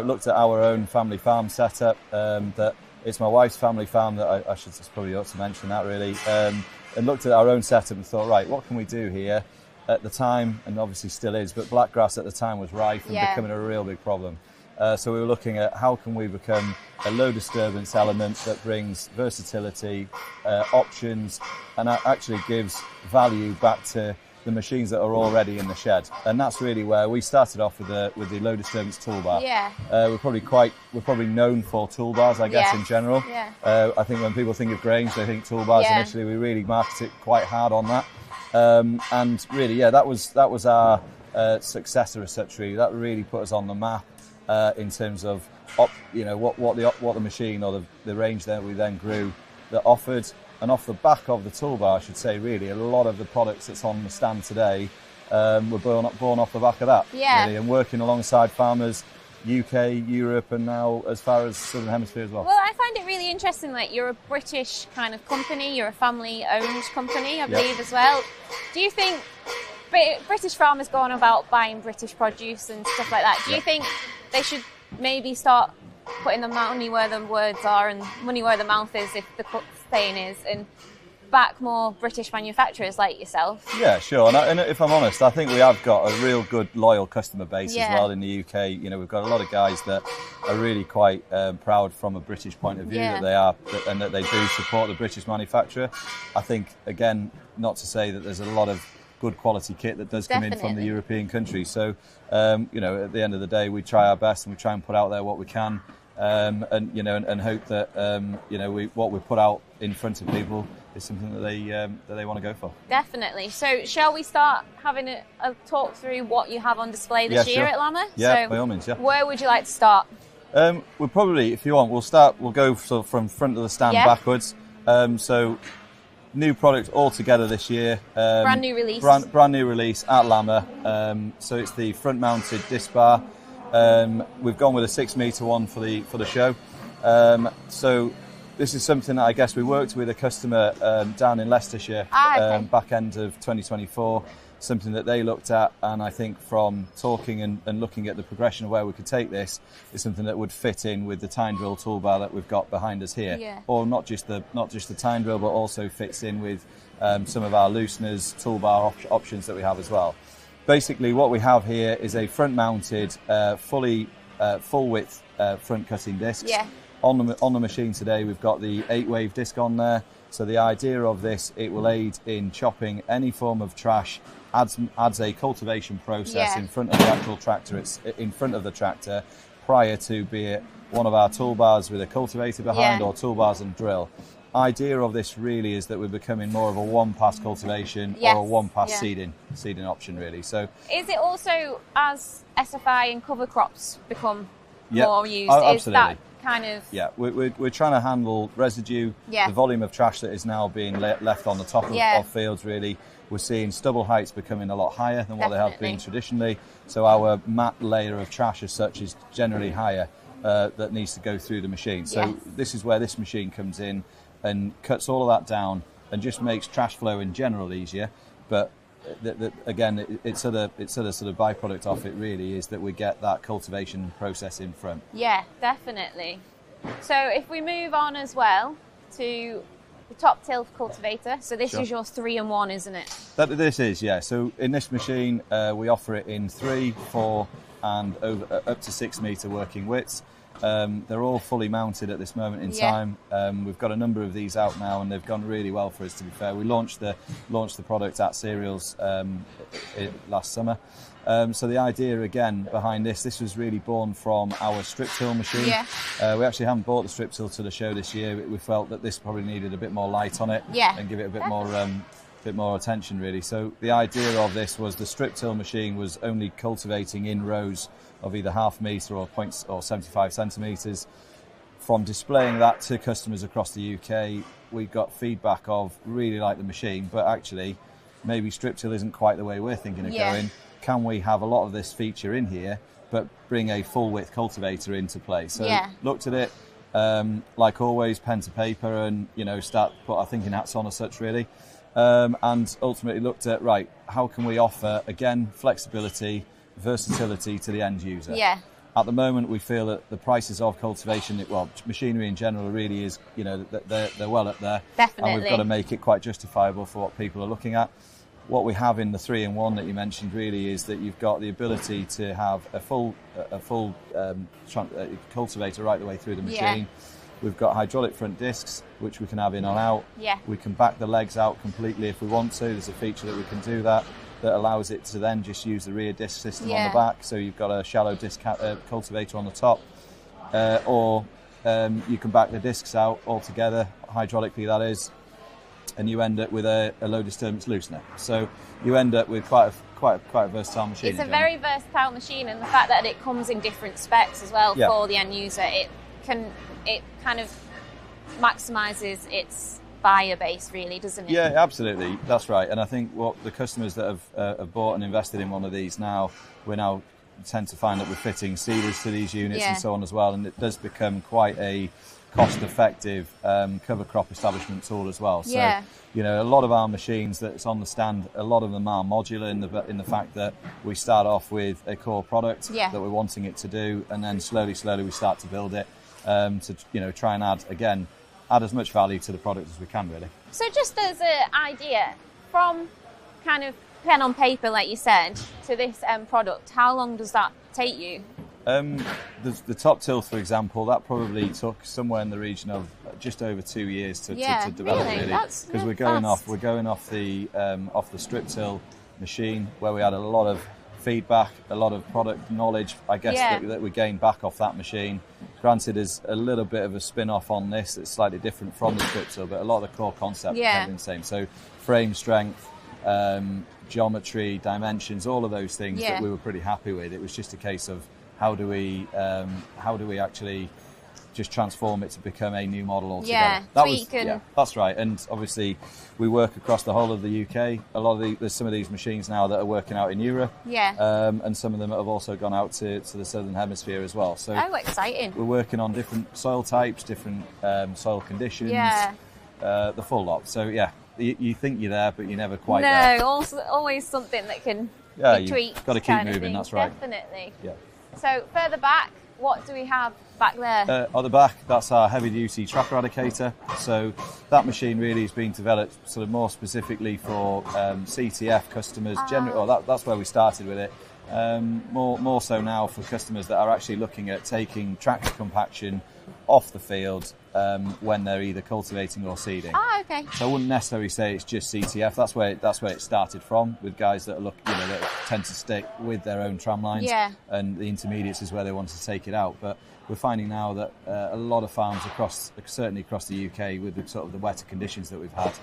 Looked at our own family farm setup. That it's my wife's family farm that I should probably ought to mention that really. And looked at our own setup and thought, right, what can we do here? At the time, and obviously still is, but blackgrass at the time was rife and becoming a real big problem. So we were looking at how can we become a low disturbance element that brings versatility, options, and actually gives value back to the machines that are already in the shed. And that's really where we started off with the low disturbance toolbar. We're probably known for toolbars, I guess, in general. I think when people think of Grange, they think toolbars initially. We really market it quite hard on that. And really, that was our successor as such. Really, that really put us on the map in terms of what the machine or the range that we then grew that offered. And off the back of the toolbar, I should say, really, a lot of the products that's on the stand today were born off the back of that. Really, and working alongside farmers, UK, Europe, and now as far as Southern Hemisphere as well. Well, I find it really interesting that you're a British kind of company, you're a family-owned company, I believe, as well. Do you think British farmers go on about buying British produce and stuff like that? Do you think they should maybe start putting the money where the words are and money where the mouth is, if the saying is, and back more British manufacturers like yourself? Yeah, sure. And if I'm honest, I think we have got a real good, loyal customer base as well in the UK. You know, we've got a lot of guys that are really quite proud from a British point of view that they are, and that they do support the British manufacturer. I think, again, not to say that there's a lot of good quality kit that does come in from the European countries. So, you know, at the end of the day, we try our best and we try and put out there what we can. And you know, and hope that you know, what we put out in front of people is something that they want to go for. Definitely. So, shall we start having a talk through what you have on display this year at Lamma? Yeah, so by all means. Yeah. Where would you like to start? We'll probably, if you want, we'll go sort of from front of the stand backwards. So, new product altogether this year. Brand new release. Brand new release at Lamma. So it's the front-mounted disc bar. We've gone with a 6 metre one for the show. So this is something that I guess we worked with a customer down in Leicestershire back end of 2024. Something that they looked at, and I think from talking and looking at the progression of where we could take this, is something that would fit in with the tine drill toolbar that we've got behind us here. Or not just the tine drill, but also fits in with some of our looseners, toolbar options that we have as well. Basically, what we have here is a front-mounted, full-width front cutting disc. On the machine today, we've got the 8-wave disc on there. So the idea of this, it will aid in chopping any form of trash, adds a cultivation process in front of the actual tractor. It's in front of the tractor prior to, be it one of our toolbars with a cultivator behind or toolbars and drill. Idea of this really is that we're becoming more of a one-pass cultivation or a one-pass seeding option really. So is it also, as SFI and cover crops become more used, absolutely. Is that kind of... Yeah, we're trying to handle residue, the volume of trash that is now being left on the top of fields really. We're seeing stubble heights becoming a lot higher than what they have been traditionally. So our mat layer of trash as such is generally higher that needs to go through the machine. So this is where this machine comes in and cuts all of that down and just makes trash flow in general easier. But again, its other sort of byproduct of it really is that we get that cultivation process in front. Yeah, definitely. So if we move on as well to the top tilt cultivator, so this is your 3-in-1, isn't it? This is, yeah. So in this machine, we offer it in 3, 4, and up to 6 metre working widths. They're all fully mounted at this moment in time. We've got a number of these out now, and they've gone really well for us, to be fair. We launched the product at Cereals last summer. So the idea again behind this was really born from our strip till machine. We actually haven't bought the strip till to the show this year. We felt that this probably needed a bit more light on it and give it a bit more attention really. So the idea of this was the strip till machine was only cultivating in rows of either 0.5 metre or 75 centimetres. From displaying that to customers across the UK, we got feedback of really like the machine, but actually maybe strip till isn't quite the way we're thinking of going. Can we have a lot of this feature in here, but bring a full width cultivator into play? So looked at it, Like always, pen to paper, and start put our thinking hats on as such, really, and ultimately looked at how can we offer again flexibility, versatility to the end user. Yeah. At the moment, we feel that the prices of cultivation, machinery in general, really is, they're well up there. Definitely. And we've got to make it quite justifiable for what people are looking at. What we have in the 3-in-1 that you mentioned really is that you've got the ability to have a full cultivator right the way through the machine. Yeah. We've got hydraulic front discs, which we can have in or out. Yeah. We can back the legs out completely if we want to. There's a feature that we can do that allows it to then just use the rear disc system on the back. So you've got a shallow disc cultivator on the top, or you can back the discs out altogether, hydraulically that is, and you end up with a low disturbance loosener. So you end up with quite a versatile machine. It's a very versatile machine, and the fact that it comes in different specs as well for the end user, it kind of maximises its buyer base, really, doesn't it? Yeah, absolutely, that's right. And I think what the customers that have bought and invested in one of these now, we now tend to find that we're fitting seeders to these units and so on as well, and it does become quite a cost-effective cover crop establishment tool as well. So, a lot of our machines that's on the stand, a lot of them are modular in the fact that we start off with a core product that we're wanting it to do, and then slowly we start to build it to try and add as much value to the product as we can, really. So just as an idea, from kind of pen on paper, like you said, to this end product, how long does that take you? The top till, for example, that probably took somewhere in the region of just over 2 years to develop, really, because we're going off the strip till machine, where we had a lot of feedback, a lot of product knowledge, I guess, that we gained back off that machine. Granted, there's a little bit of a spin-off on this that's slightly different from the strip till, but a lot of the core concept remained the same. So frame strength, geometry, dimensions, all of those things that we were pretty happy with. It was just a case of how do we actually just transform it to become a new model altogether. That's right. And obviously we work across the whole of the UK. There's some of these machines now that are working out in Europe. And some of them have also gone out to the southern hemisphere as well. So exciting. We're working on different soil types, different soil conditions, the full lot. So you think you're there, but you're never quite there. No, always something that can be tweaked. You've got to keep moving, that's right. Definitely. Yeah. So further back, what do we have back there? At the back, that's our heavy-duty track eradicator. So that machine really has been developed sort of more specifically for CTF customers. That's where we started with it. More so now for customers that are actually looking at taking tractor compaction off the field when they're either cultivating or seeding. Okay. So I wouldn't necessarily say it's just CTF. That's where it started from, with guys that that tend to stick with their own tram lines. And the intermediates is where they want to take it out. But we're finding now that a lot of farms certainly across the UK, with the sort of the wetter conditions that we've had,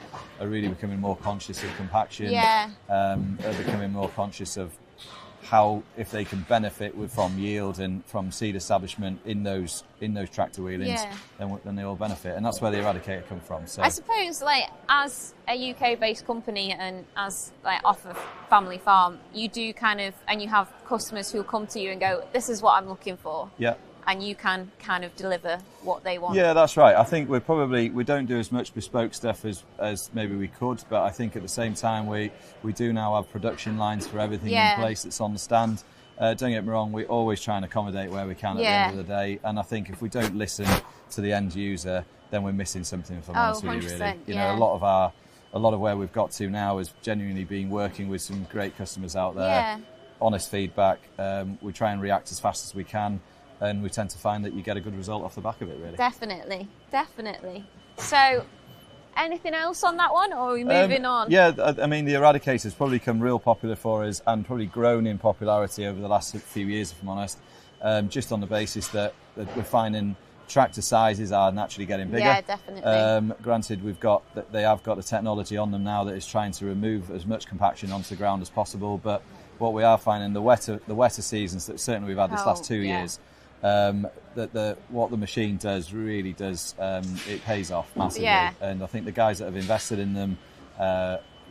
are really becoming more conscious of compaction. Are becoming more conscious of how, if they can benefit from yield and from seed establishment in those tractor wheelings, then they all benefit, and that's where the eradicator come from. So I suppose, as a UK-based company and as off a family farm, you do and you have customers who come to you and go, "This is what I'm looking for." And you can kind of deliver what they want. Yeah, that's right. I think we don't do as much bespoke stuff as maybe we could, but I think at the same time we do now have production lines for everything in place that's on the stand. Don't get me wrong, we always try and accommodate where we can at the end of the day, and I think if we don't listen to the end user, then we're missing something, if I'm honest with you, really. A lot of where we've got to now has genuinely been working with some great customers out there. Honest feedback. We try and react as fast as we can, and we tend to find that you get a good result off the back of it, really. Definitely. So, anything else on that one, or are we moving on? Yeah, I mean, the eradicator's probably become real popular for us and probably grown in popularity over the last few years, if I'm honest, just on the basis that we're finding tractor sizes are naturally getting bigger. Yeah, definitely. Granted, they have got the technology on them now that is trying to remove as much compaction onto the ground as possible, but what we are finding, the wetter seasons that certainly we've had this last 2 years, what the machine does really does it pays off massively, and I think the guys that have invested in them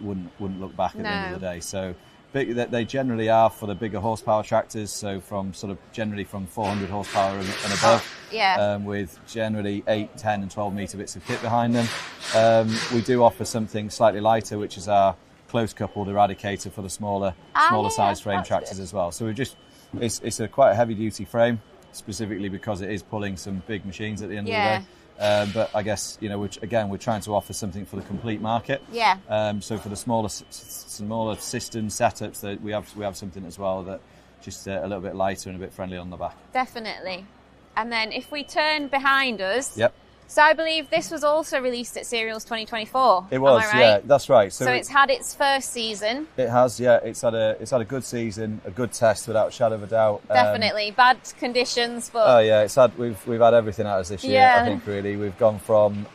wouldn't look back at the end of the day. So they generally are for the bigger horsepower tractors, so from sort of generally from 400 horsepower and above, with generally 8, 10 and 12 metre bits of kit behind them. We do offer something slightly lighter, which is our close coupled eradicator for the smaller size frame tractors as well. So it's a quite a heavy duty frame, specifically because it is pulling some big machines at the end of the day. But I guess, you know, we're trying to offer something for the complete market. So for the smaller system setups, that we have something as well that just a little bit lighter and a bit friendly on the back. Definitely. And then if we turn behind us, yep. So I believe this was also released at Serials 2024. It was, am I right? yeah, that's right. So it's had its first season. It has, yeah. It's had a good season, a good test without a shadow of a doubt. Definitely bad conditions, but oh yeah, we've had everything out of us this year. I think really we've gone from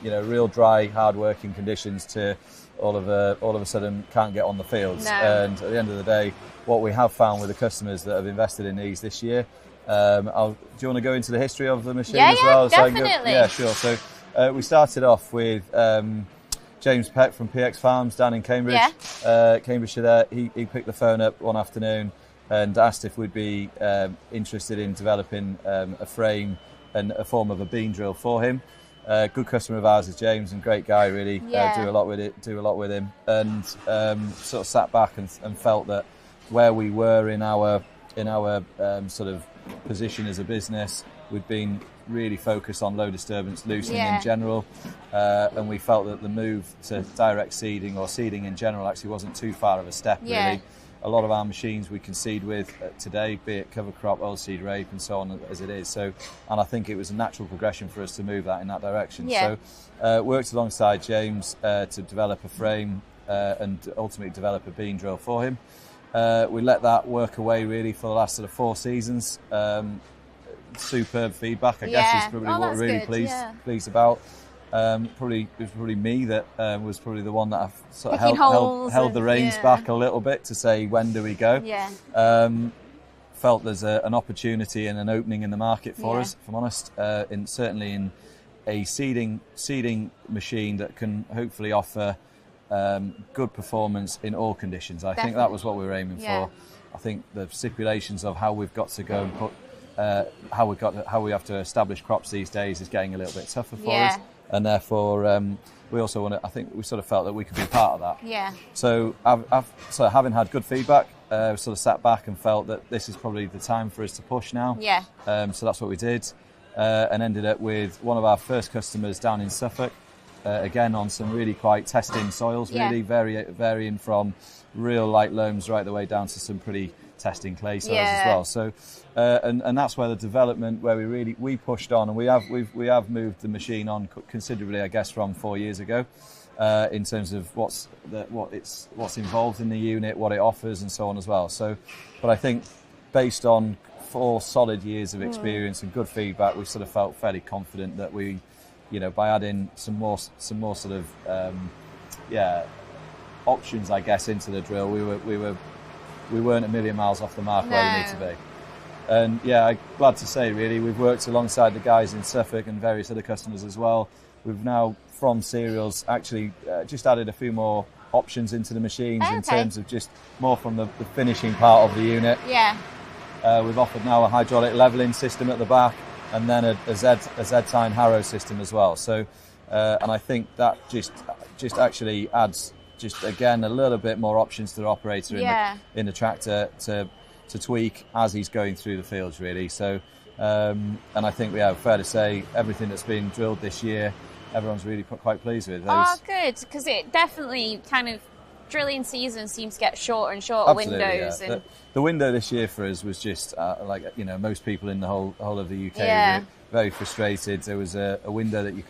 real dry, hard working conditions to all of a sudden can't get on the fields. No. And at the end of the day, what we have found with the customers that have invested in these this year. Do you want to go into the history of the machine as well? Definitely. Yeah, sure. So we started off with James Peck from PX Farms down in Cambridge. Cambridgeshire there. He picked the phone up one afternoon and asked if we'd be interested in developing a frame and a form of a bean drill for him. Good customer of ours is James, and great guy really. Do a lot with him, and sort of sat back and felt that where we were in our sort of position as a business, we'd been really focused on low disturbance loosening in general, and we felt that the move to direct seeding or seeding in general actually wasn't too far of a step really. A lot of our machines we can seed with today, be it cover crop, oilseed rape and so on as it is. So, and I think it was a natural progression for us to move that in that direction. So worked alongside James to develop a frame and ultimately develop a bean drill for him. We let that work away really for the last sort of 4 seasons. Superb feedback, I guess, is probably what we're really pleased about. It was probably me that was probably the one that sort of held the reins back a little bit to say, when do we go? Felt there's an opportunity and an opening in the market for us, if I'm honest, certainly in a seeding machine that can hopefully offer good performance in all conditions. I think that was what we were aiming for. I think the stipulations of how we've got to go and put how we have to establish crops these days is getting a little bit tougher for us, and therefore we also want to. I think we sort of felt that we could be part of that. So so having had good feedback, sort of sat back and felt that this is probably the time for us to push now. So that's what we did, and ended up with one of our first customers down in Suffolk. Again, on some really quite testing soils, really varying from real light loams right the way down to some pretty testing clay soils as well. So, and that's where the development, where we pushed on, and we have moved the machine on considerably, I guess, from 4 years ago, in terms of what's involved in the unit, what it offers, and so on as well. So, but I think based on 4 solid years of experience and good feedback, we sort of felt fairly confident that we, you know, by adding some more sort of options, I guess, into the drill, we weren't a million miles off the mark where we need to be. And I'm glad to say, really, we've worked alongside the guys in Suffolk and various other customers as well. We've now, from Serials, actually just added a few more options into the machines in terms of just more from the finishing part of the unit. We've offered now a hydraulic levelling system at the back, and then a Z-tine harrow system as well. So, and I think that just actually adds just again a little bit more options to the operator in the tractor to tweak as he's going through the fields, really. So, and I think we have fair to say everything that's been drilled this year, everyone's really quite pleased with. Good, because it definitely kind of drilling season seems to get shorter and shorter windows. And the window this year for us was just like, you know, most people in the whole of the UK were very frustrated. There was a window that you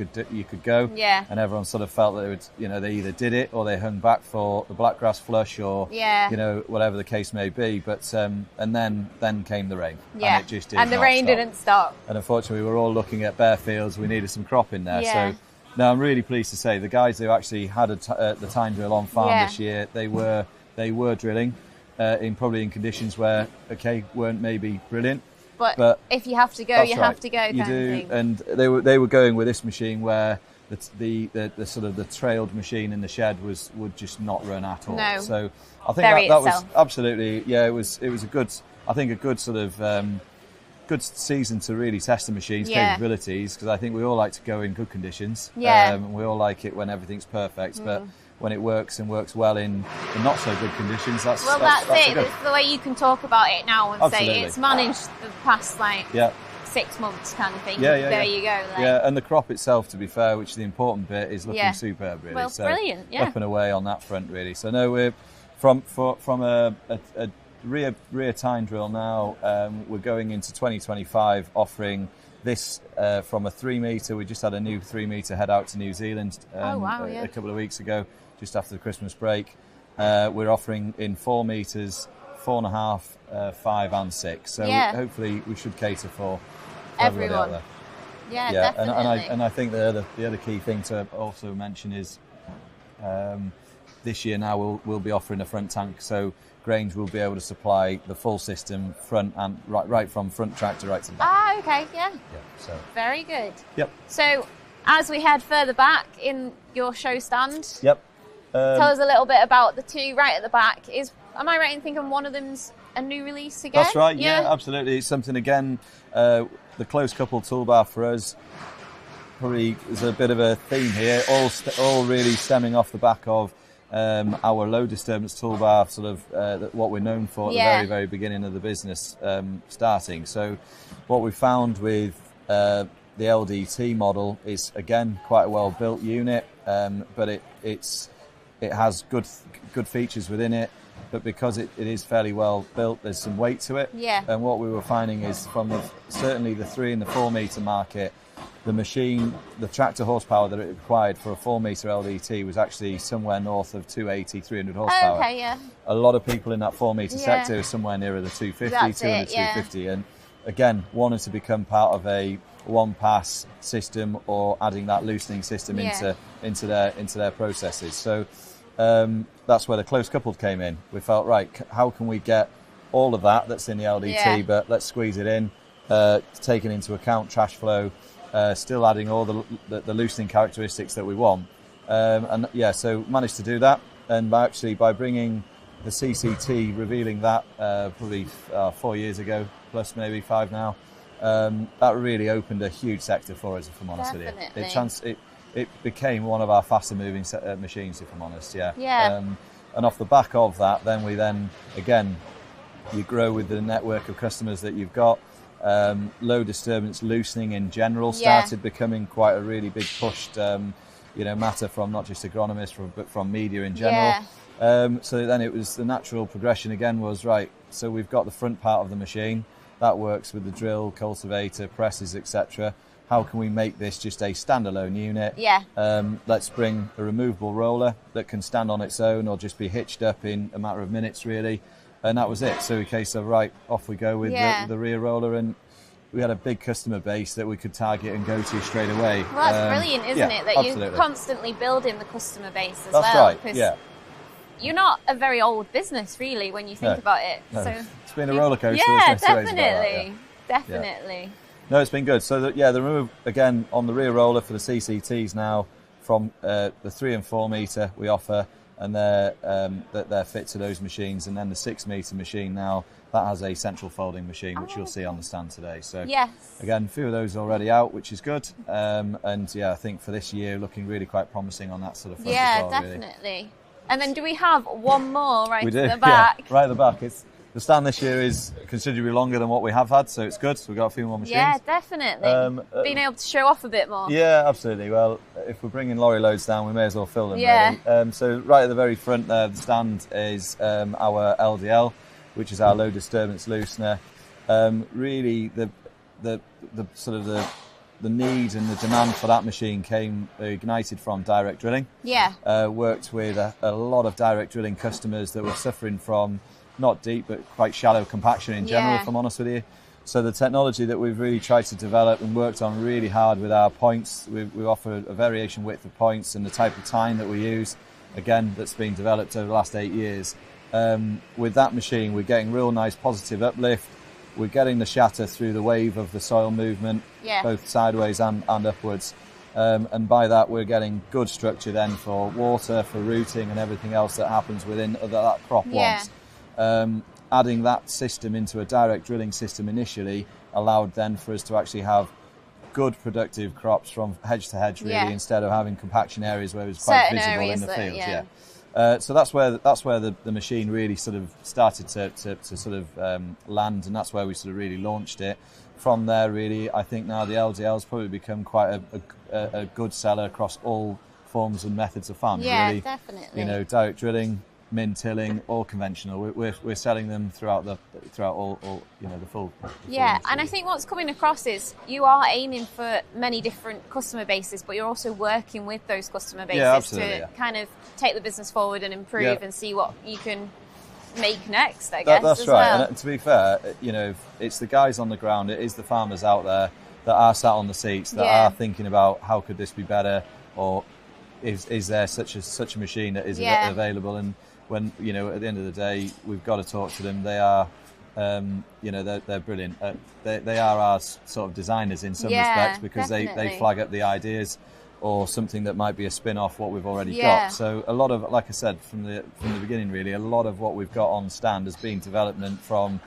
could go, and everyone sort of felt that it would, you know, they either did it or they hung back for the blackgrass flush or you know, whatever the case may be. But and then came the rain, and it just did the rain didn't stop. And unfortunately, we were all looking at bare fields. We needed some crop in there, so. No, I'm really pleased to say the guys who actually had the time drill on farm this year, they were drilling in conditions where weren't maybe brilliant. But if you have to go, you have to go. You do, and they were going with this machine where the sort of the trailed machine in the shed would just not run at all. No. So I think that was absolutely, yeah, it was a good, I think a good sort of good season to really test the machine's capabilities, because I think we all like to go in good conditions. Yeah. We all like it when everything's perfect, but when it works and works well in not so good conditions, that's it. It's the way you can talk about it now and say it's managed the past 6 months kind of thing. There you go. Yeah, and the crop itself, to be fair, which is the important bit, is looking superb, really. Well, so brilliant. Yeah. Up and away on that front, really. So no, we're from a rear tine drill now. We're going into 2025 offering this from a 3 metre. We just had a new 3 metre head out to New Zealand a couple of weeks ago, just after the Christmas break. We're offering in 4 metres, 4.5, 5 and 6. So hopefully we should cater for everybody out there. Yeah, definitely. And I think the other key thing to also mention is this year now we'll be offering a front tank. So Grange will be able to supply the full system front and right from front tractor right to the back. Ah, okay, yeah. So very good. Yep. So as we head further back in your show stand, yep. Tell us a little bit about the two right at the back. Am I right in thinking one of them's a new release again? That's right. Yeah, absolutely. It's something again. The close couple toolbar for us probably is a bit of a theme here. All really stemming off the back of our low disturbance toolbar, sort of what we're known for at the very, very beginning of the business starting. So what we found with the LDT model is, again, quite a well built unit, but it has good features within it, but because it is fairly well built, there's some weight to it. Yeah. And what we were finding is from certainly the 3 and the 4 metre market, the machine, the tractor horsepower that it required for a 4 metre LDT was actually somewhere north of 280, 300 horsepower. Okay, yeah. A lot of people in that 4 metre sector are somewhere nearer the 250, 250. And again, wanted to become part of a one-pass system or adding that loosening system into their processes. So that's where the close coupled came in. We felt, right, how can we get all of that's in the LDT, but let's squeeze it in, taking into account trash flow, still adding all the loosening characteristics that we want. So managed to do that. And by bringing the CCT, revealing that probably 4 years ago, plus maybe 5 now, that really opened a huge sector for us, if I'm honest with you. It became one of our faster moving machines, if I'm honest, and off the back of that, again, you grow with the network of customers that you've got. Low disturbance loosening in general started becoming quite a really big pushed matter from not just agronomists but from media in general. So then it was the natural progression again was, right, so we've got the front part of the machine that works with the drill, cultivator, presses, etc. How can we make this just a standalone unit? Let's bring a removable roller that can stand on its own or just be hitched up in a matter of minutes, really. And that was it. So in case of, right, off we go with the rear roller, and we had a big customer base that we could target and go to straight away. Well, that's brilliant, isn't it? That absolutely. You're constantly building the customer base as that's well. That's right, You're not a very old business, really, when you think about it. No. So it's been a roller coaster. Yeah, definitely. Definitely. No, it's been good. So, the remove, again, on the rear roller for the CCTs now, from the 3 and 4 metre we offer, and they're fit to those machines. And then the 6 metre machine now, that has a central folding machine, which you'll see on the stand today. So, again, a few of those already out, which is good. I think for this year, looking really quite promising on that sort of front as well, definitely. Really. And then do we have one more right at the back? Yeah, right at the back. The stand this year is considerably longer than what we have had, so it's good. We've got a few more machines. Yeah, definitely. Being able to show off a bit more. Yeah, absolutely. Well, if we're bringing lorry loads down, we may as well fill them, really. So right at the very front there, the stand is our LDL, which is our low disturbance loosener. Really, the sort of the need and the demand for that machine came ignited from direct drilling. Worked with a lot of direct drilling customers that were suffering from not deep but quite shallow compaction in general, if I'm honest with you. So the technology that we've really tried to develop and worked on really hard with our points, we offer a variation width of points and the type of tine that we use, again, that's been developed over the last 8 years. With that machine, we're getting real nice positive uplift. We're getting the shatter through the wave of the soil movement, both sideways and upwards. And by that, we're getting good structure then for water, for rooting, and everything else that happens within that crop wants. Adding that system into a direct drilling system initially allowed then for us to actually have good productive crops from hedge to hedge, really, instead of having compaction areas where it was quite visible in the fields. So that's where the machine really sort of started to sort of land, and that's where we sort of really launched it. From there, really, I think now the LDL's probably become quite a good seller across all forms and methods of farming. Really, definitely. You know, direct drilling, min tilling, or conventional. We're selling them throughout all you know, the full. And I think what's coming across is you are aiming for many different customer bases, but you're also working with those customer bases to kind of take the business forward and improve and see what you can make next, I guess. That's as right. Well. And to be fair, you know, it's the guys on the ground, it is the farmers out there that are sat on the seats that are thinking about how could this be better, or is there such a machine that is available. And when, you know, at the end of the day, we've got to talk to them. They are, you know, they're brilliant. They are our sort of designers in some respects, because they flag up the ideas or something that might be a spin-off what we've already got. So a lot of, like I said, from the beginning, really, a lot of what we've got on stand has been development from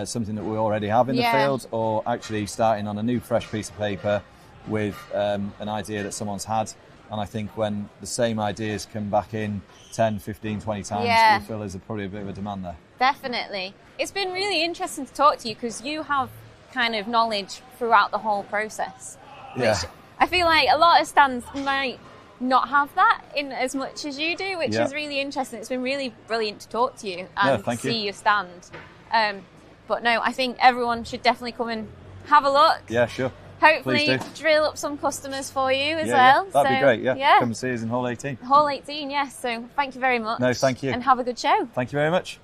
something that we already have in the field, or actually starting on a new fresh piece of paper with an idea that someone's had. And I think when the same ideas come back in 10, 15, 20 times, we feel there's probably a bit of a demand there. Definitely. It's been really interesting to talk to you, because you have kind of knowledge throughout the whole process. Which I feel like a lot of stands might not have that in as much as you do, which is really interesting. It's been really brilliant to talk to you and see your stand. But no, I think everyone should definitely come and have a look. Yeah, sure. Hopefully drill up some customers for you as well. That'd be great, Come and see us in Hall 18. Hall 18, yes. So thank you very much. No, thank you. And have a good show. Thank you very much.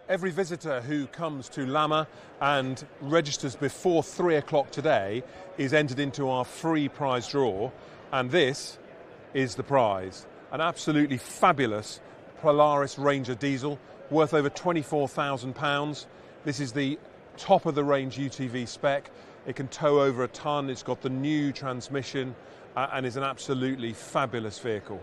Every visitor who comes to Lamma and registers before 3 o'clock today is entered into our free prize draw, and this is the prize. An absolutely fabulous Polaris Ranger diesel worth over £24,000. This is the top of the range UTV spec. It can tow over a tonne, it's got the new transmission and is an absolutely fabulous vehicle.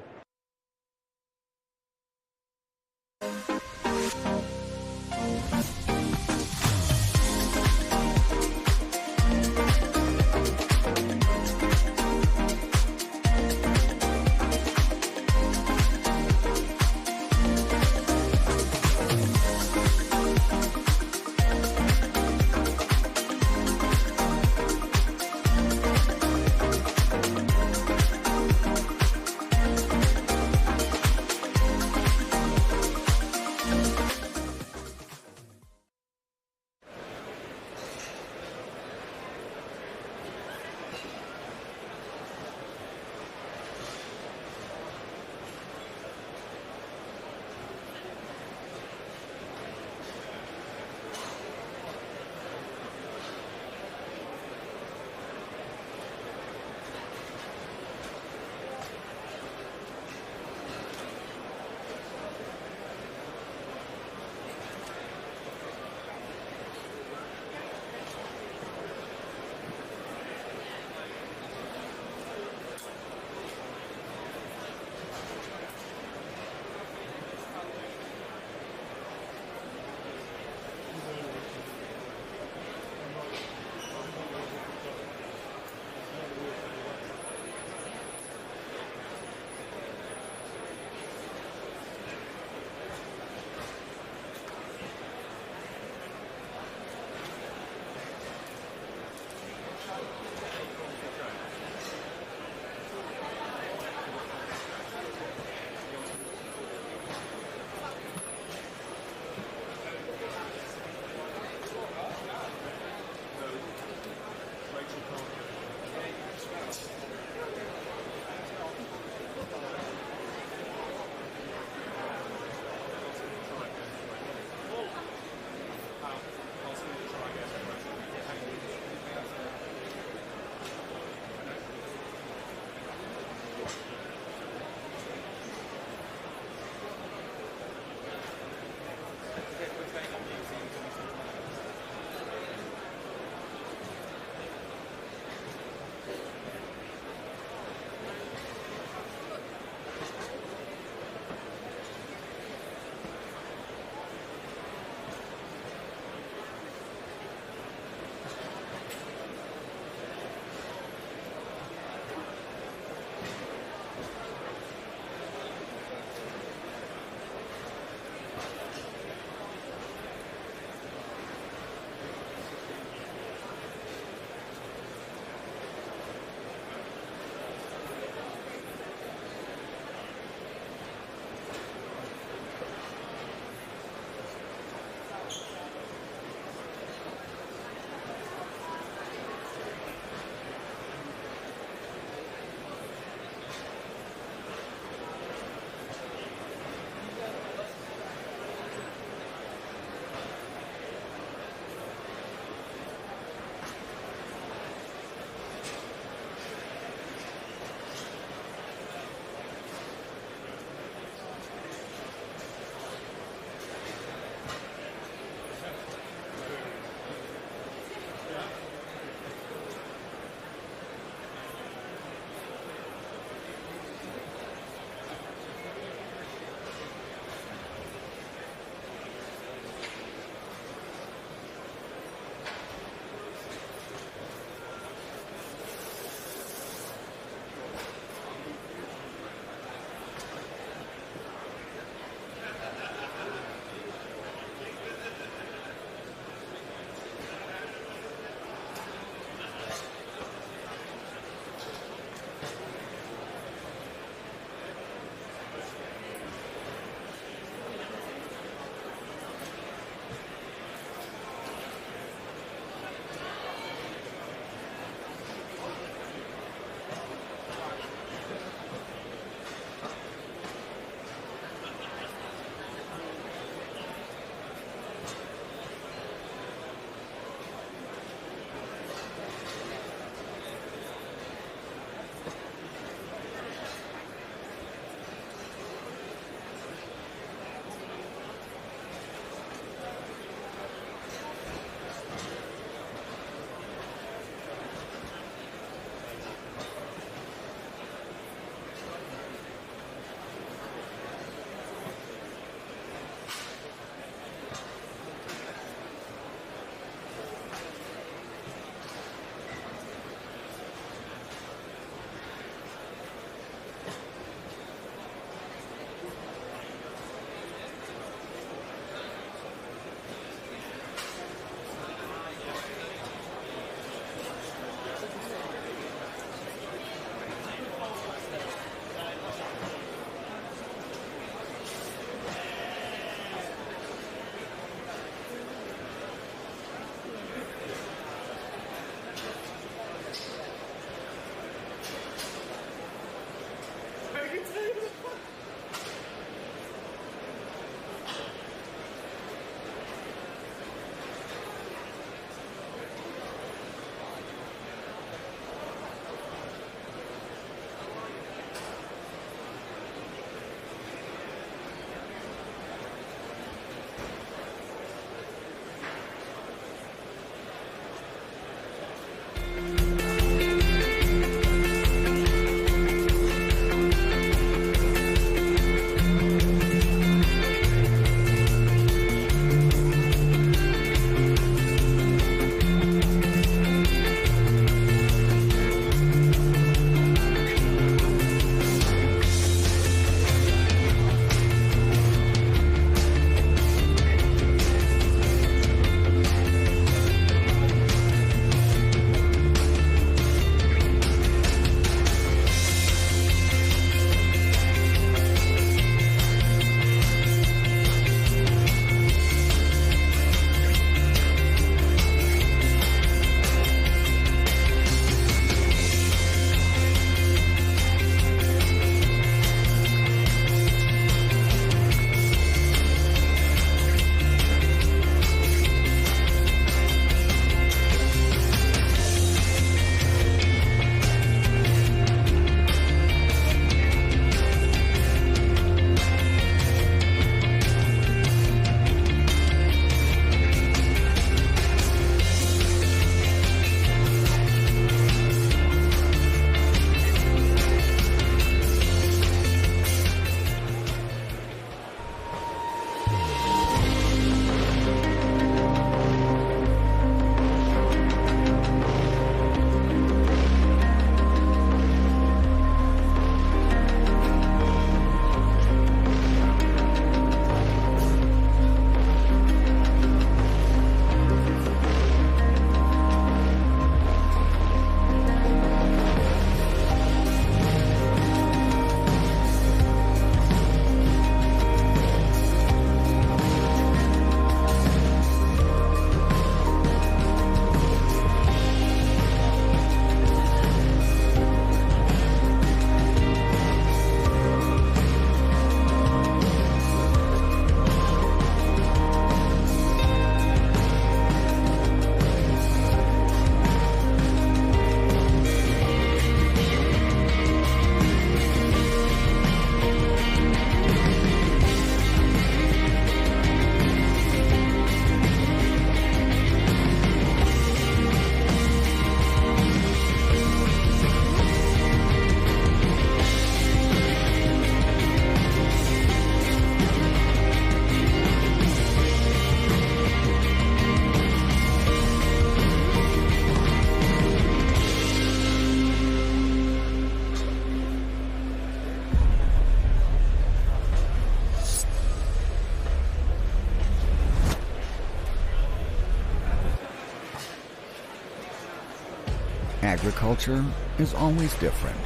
Agriculture is always different,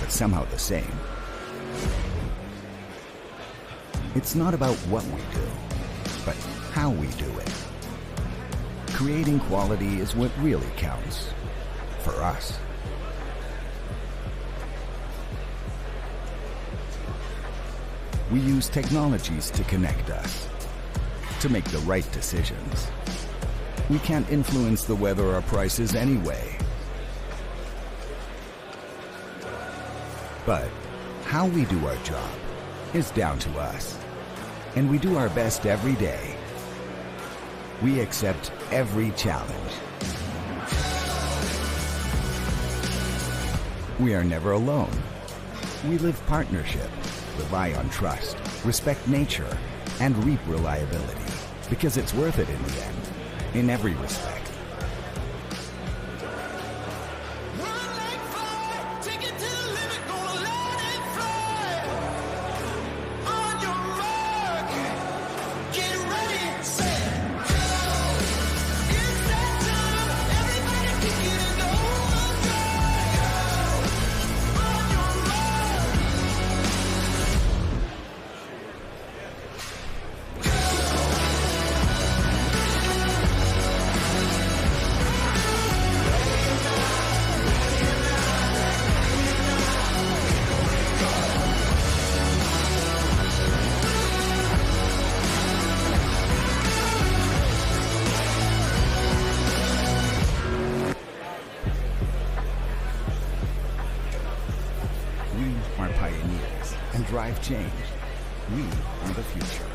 but somehow the same. It's not about what we do, but how we do it. Creating quality is what really counts for us. We use technologies to connect us, to make the right decisions. We can't influence the weather or prices anyway. But how we do our job is down to us, and we do our best every day. We accept every challenge. We are never alone. We live partnership, rely on trust, respect nature, and reap reliability, because it's worth it in the end, in every respect. Drive change. We are the future.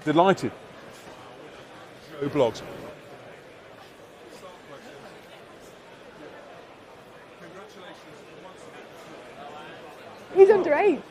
Delighted. Joe Blogs. He's underage.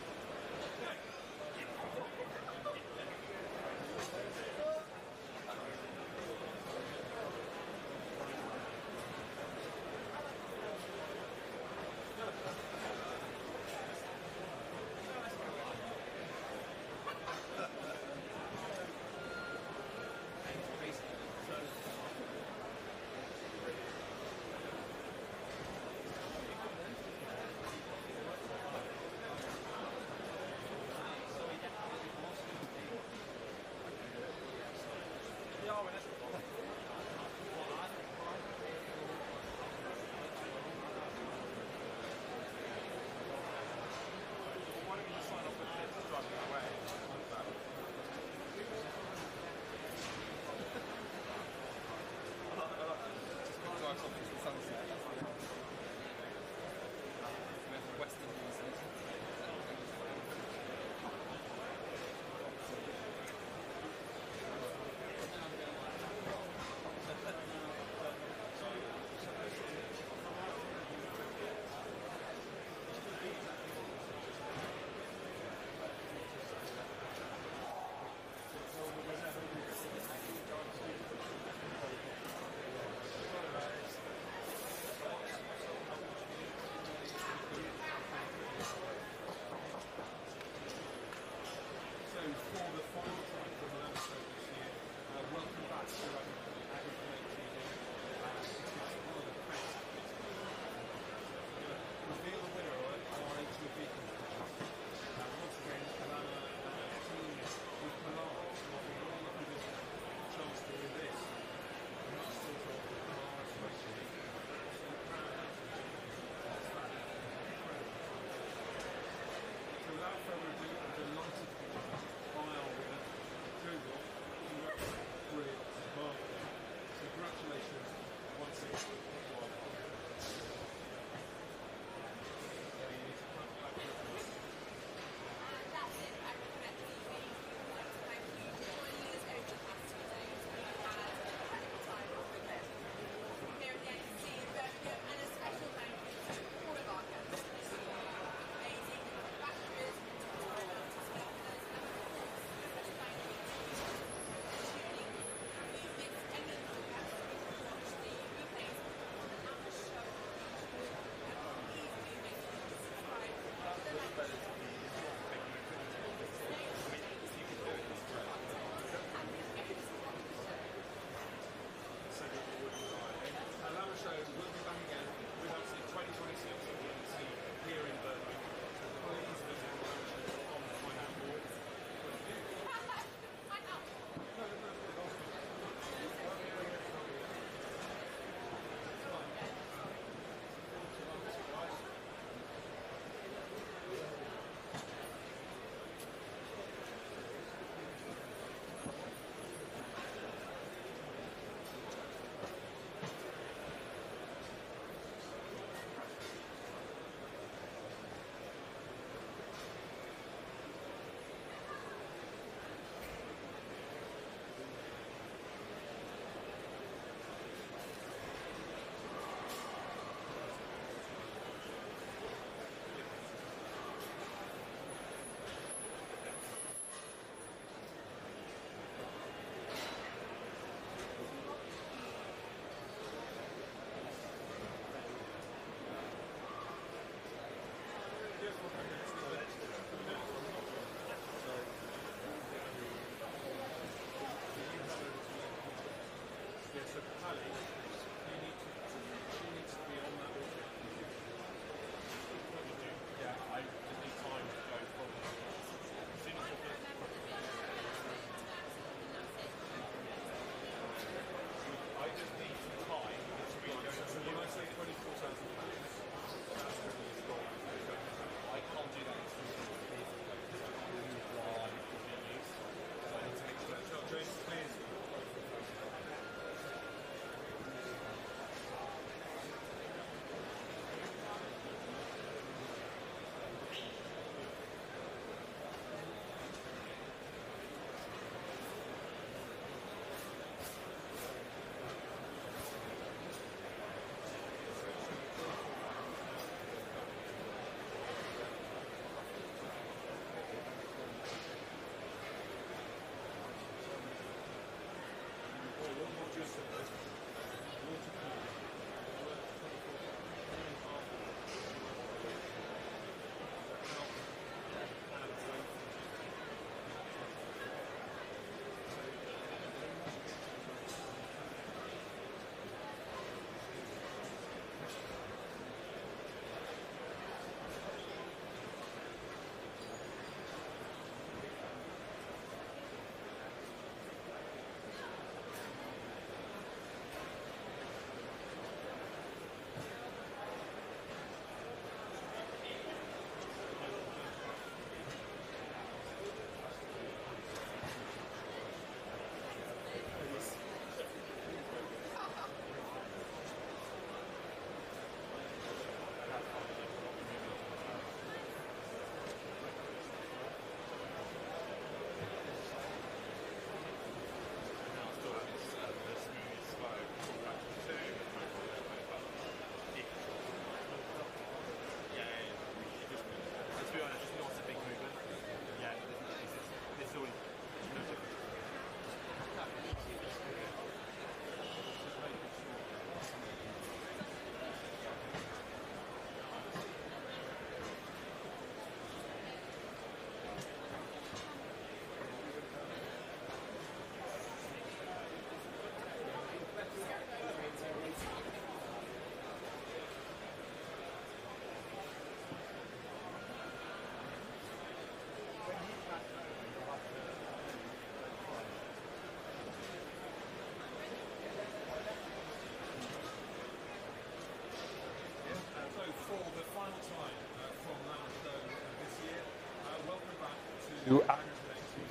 to Agriconnect TV.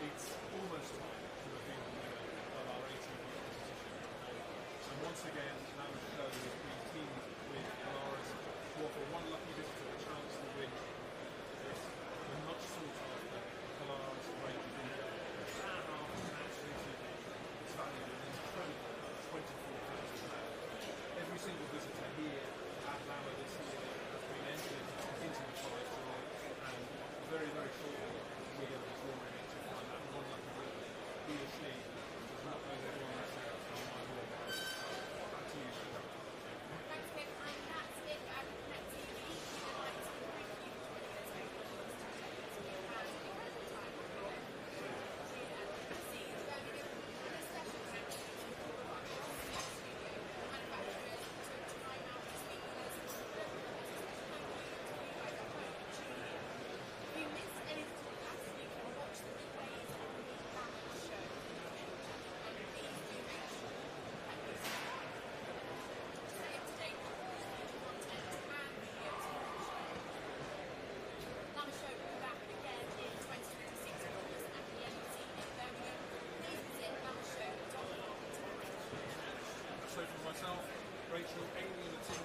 It's almost time to reveal the winner of our ATV competition. And once again, Lamma Show has been teamed with Polaris to offer one lucky visitor a chance to win this, the much sought after Polaris range of video. It's valued an incredible £24,000. Every single visitor here at Lamma this year has been entered into the prize draw, and very, very shortly we're going to be drawing it to find that one lucky winner. He or she has not only won this out from my world. Back to you, Sheila. Thanks, Mick. And that's it for Agriconnect TV. We would like to thank you for joining us over the last 2 days. We've had an incredible time here at the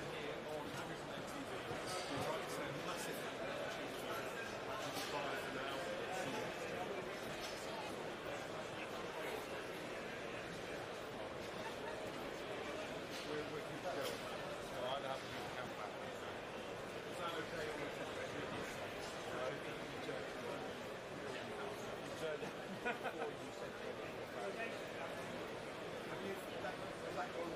Birmingham, and a special thank you to all of our guests in the studio, manufacturers who took time out to speak with us, and a special thank you to you guys at home for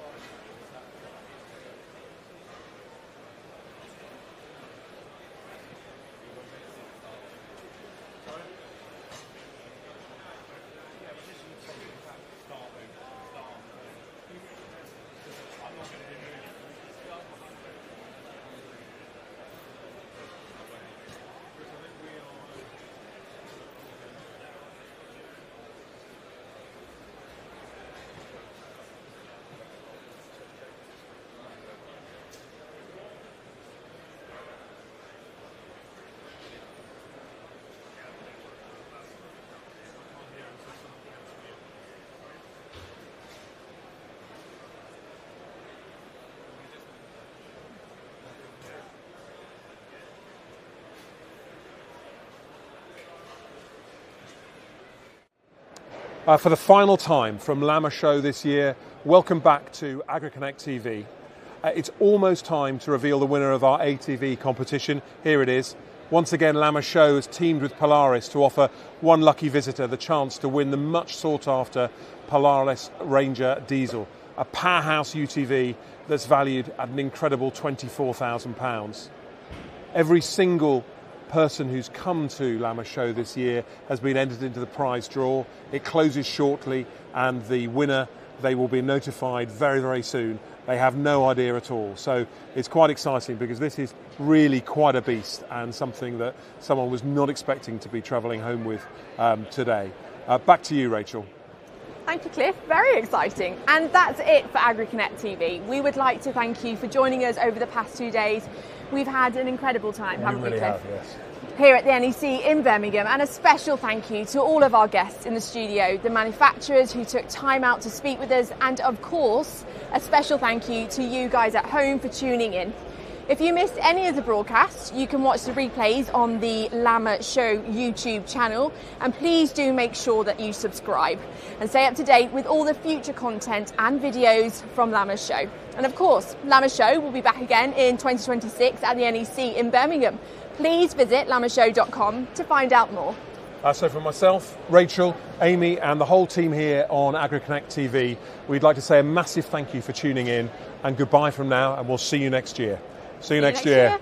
tuning in. If you missed any of the talkcasts, you can watch the replays on the Lamma Show YouTube channel, and please do make sure that you subscribe. Stay up to date with all the future content and videos from the show. Lamma Show will be back again in 2026 in August at the NEC in Birmingham. Please visit lammashow.com to arrange. So for myself, Rachel, Amy and the team here on Agriconnect TV, we'd like to say a massive thank you for tuning in. And goodbye for now. See you next year. We're keeping going. So I'd have to count back. Is that okay? Or is that okay? I don't think you turned it. You turned it before you said something. Have you, has that gone right? For the final time from Lamma Show this year, welcome back to Agriconnect TV. It's almost time to reveal the winner of our ATV competition. Here it is. Once again, Lamma Show has teamed with Polaris to offer one lucky visitor the chance to win the much sought after Polaris Ranger Diesel, a powerhouse UTV that's valued at an incredible £24,000. Every single person who's come to Lamma Show this year has been entered into the prize draw. It closes shortly, and the winner, they will be notified very, very soon. They have no idea at all. So it's quite exciting because this is really quite a beast and something that someone was not expecting to be travelling home with today. Back to you, Rachel. Thank you, Cliff. Very exciting. And that's it for Agriconnect TV. We would like to thank you for joining us over the past 2 days. We've had an incredible time, haven't we, Cliff? Have, yes. Here at the NEC in Birmingham, and a special thank you to all of our guests in the studio, the manufacturers who took time out to speak with us, and of course, a special thank you to you guys at home for tuning in. If you missed any of the broadcasts, you can watch the replays on the Lamma Show YouTube channel, and please do make sure that you subscribe and stay up to date with all the future content and videos from Lamma Show. And of course, Lamma Show will be back again in 2026 at the NEC in Birmingham. Please visit lammashow.com to find out more. So from myself, Rachel, Amy and the whole team here on Agriconnect TV, we'd like to say a massive thank you for tuning in, and goodbye from now, and we'll see you next year. See you next year.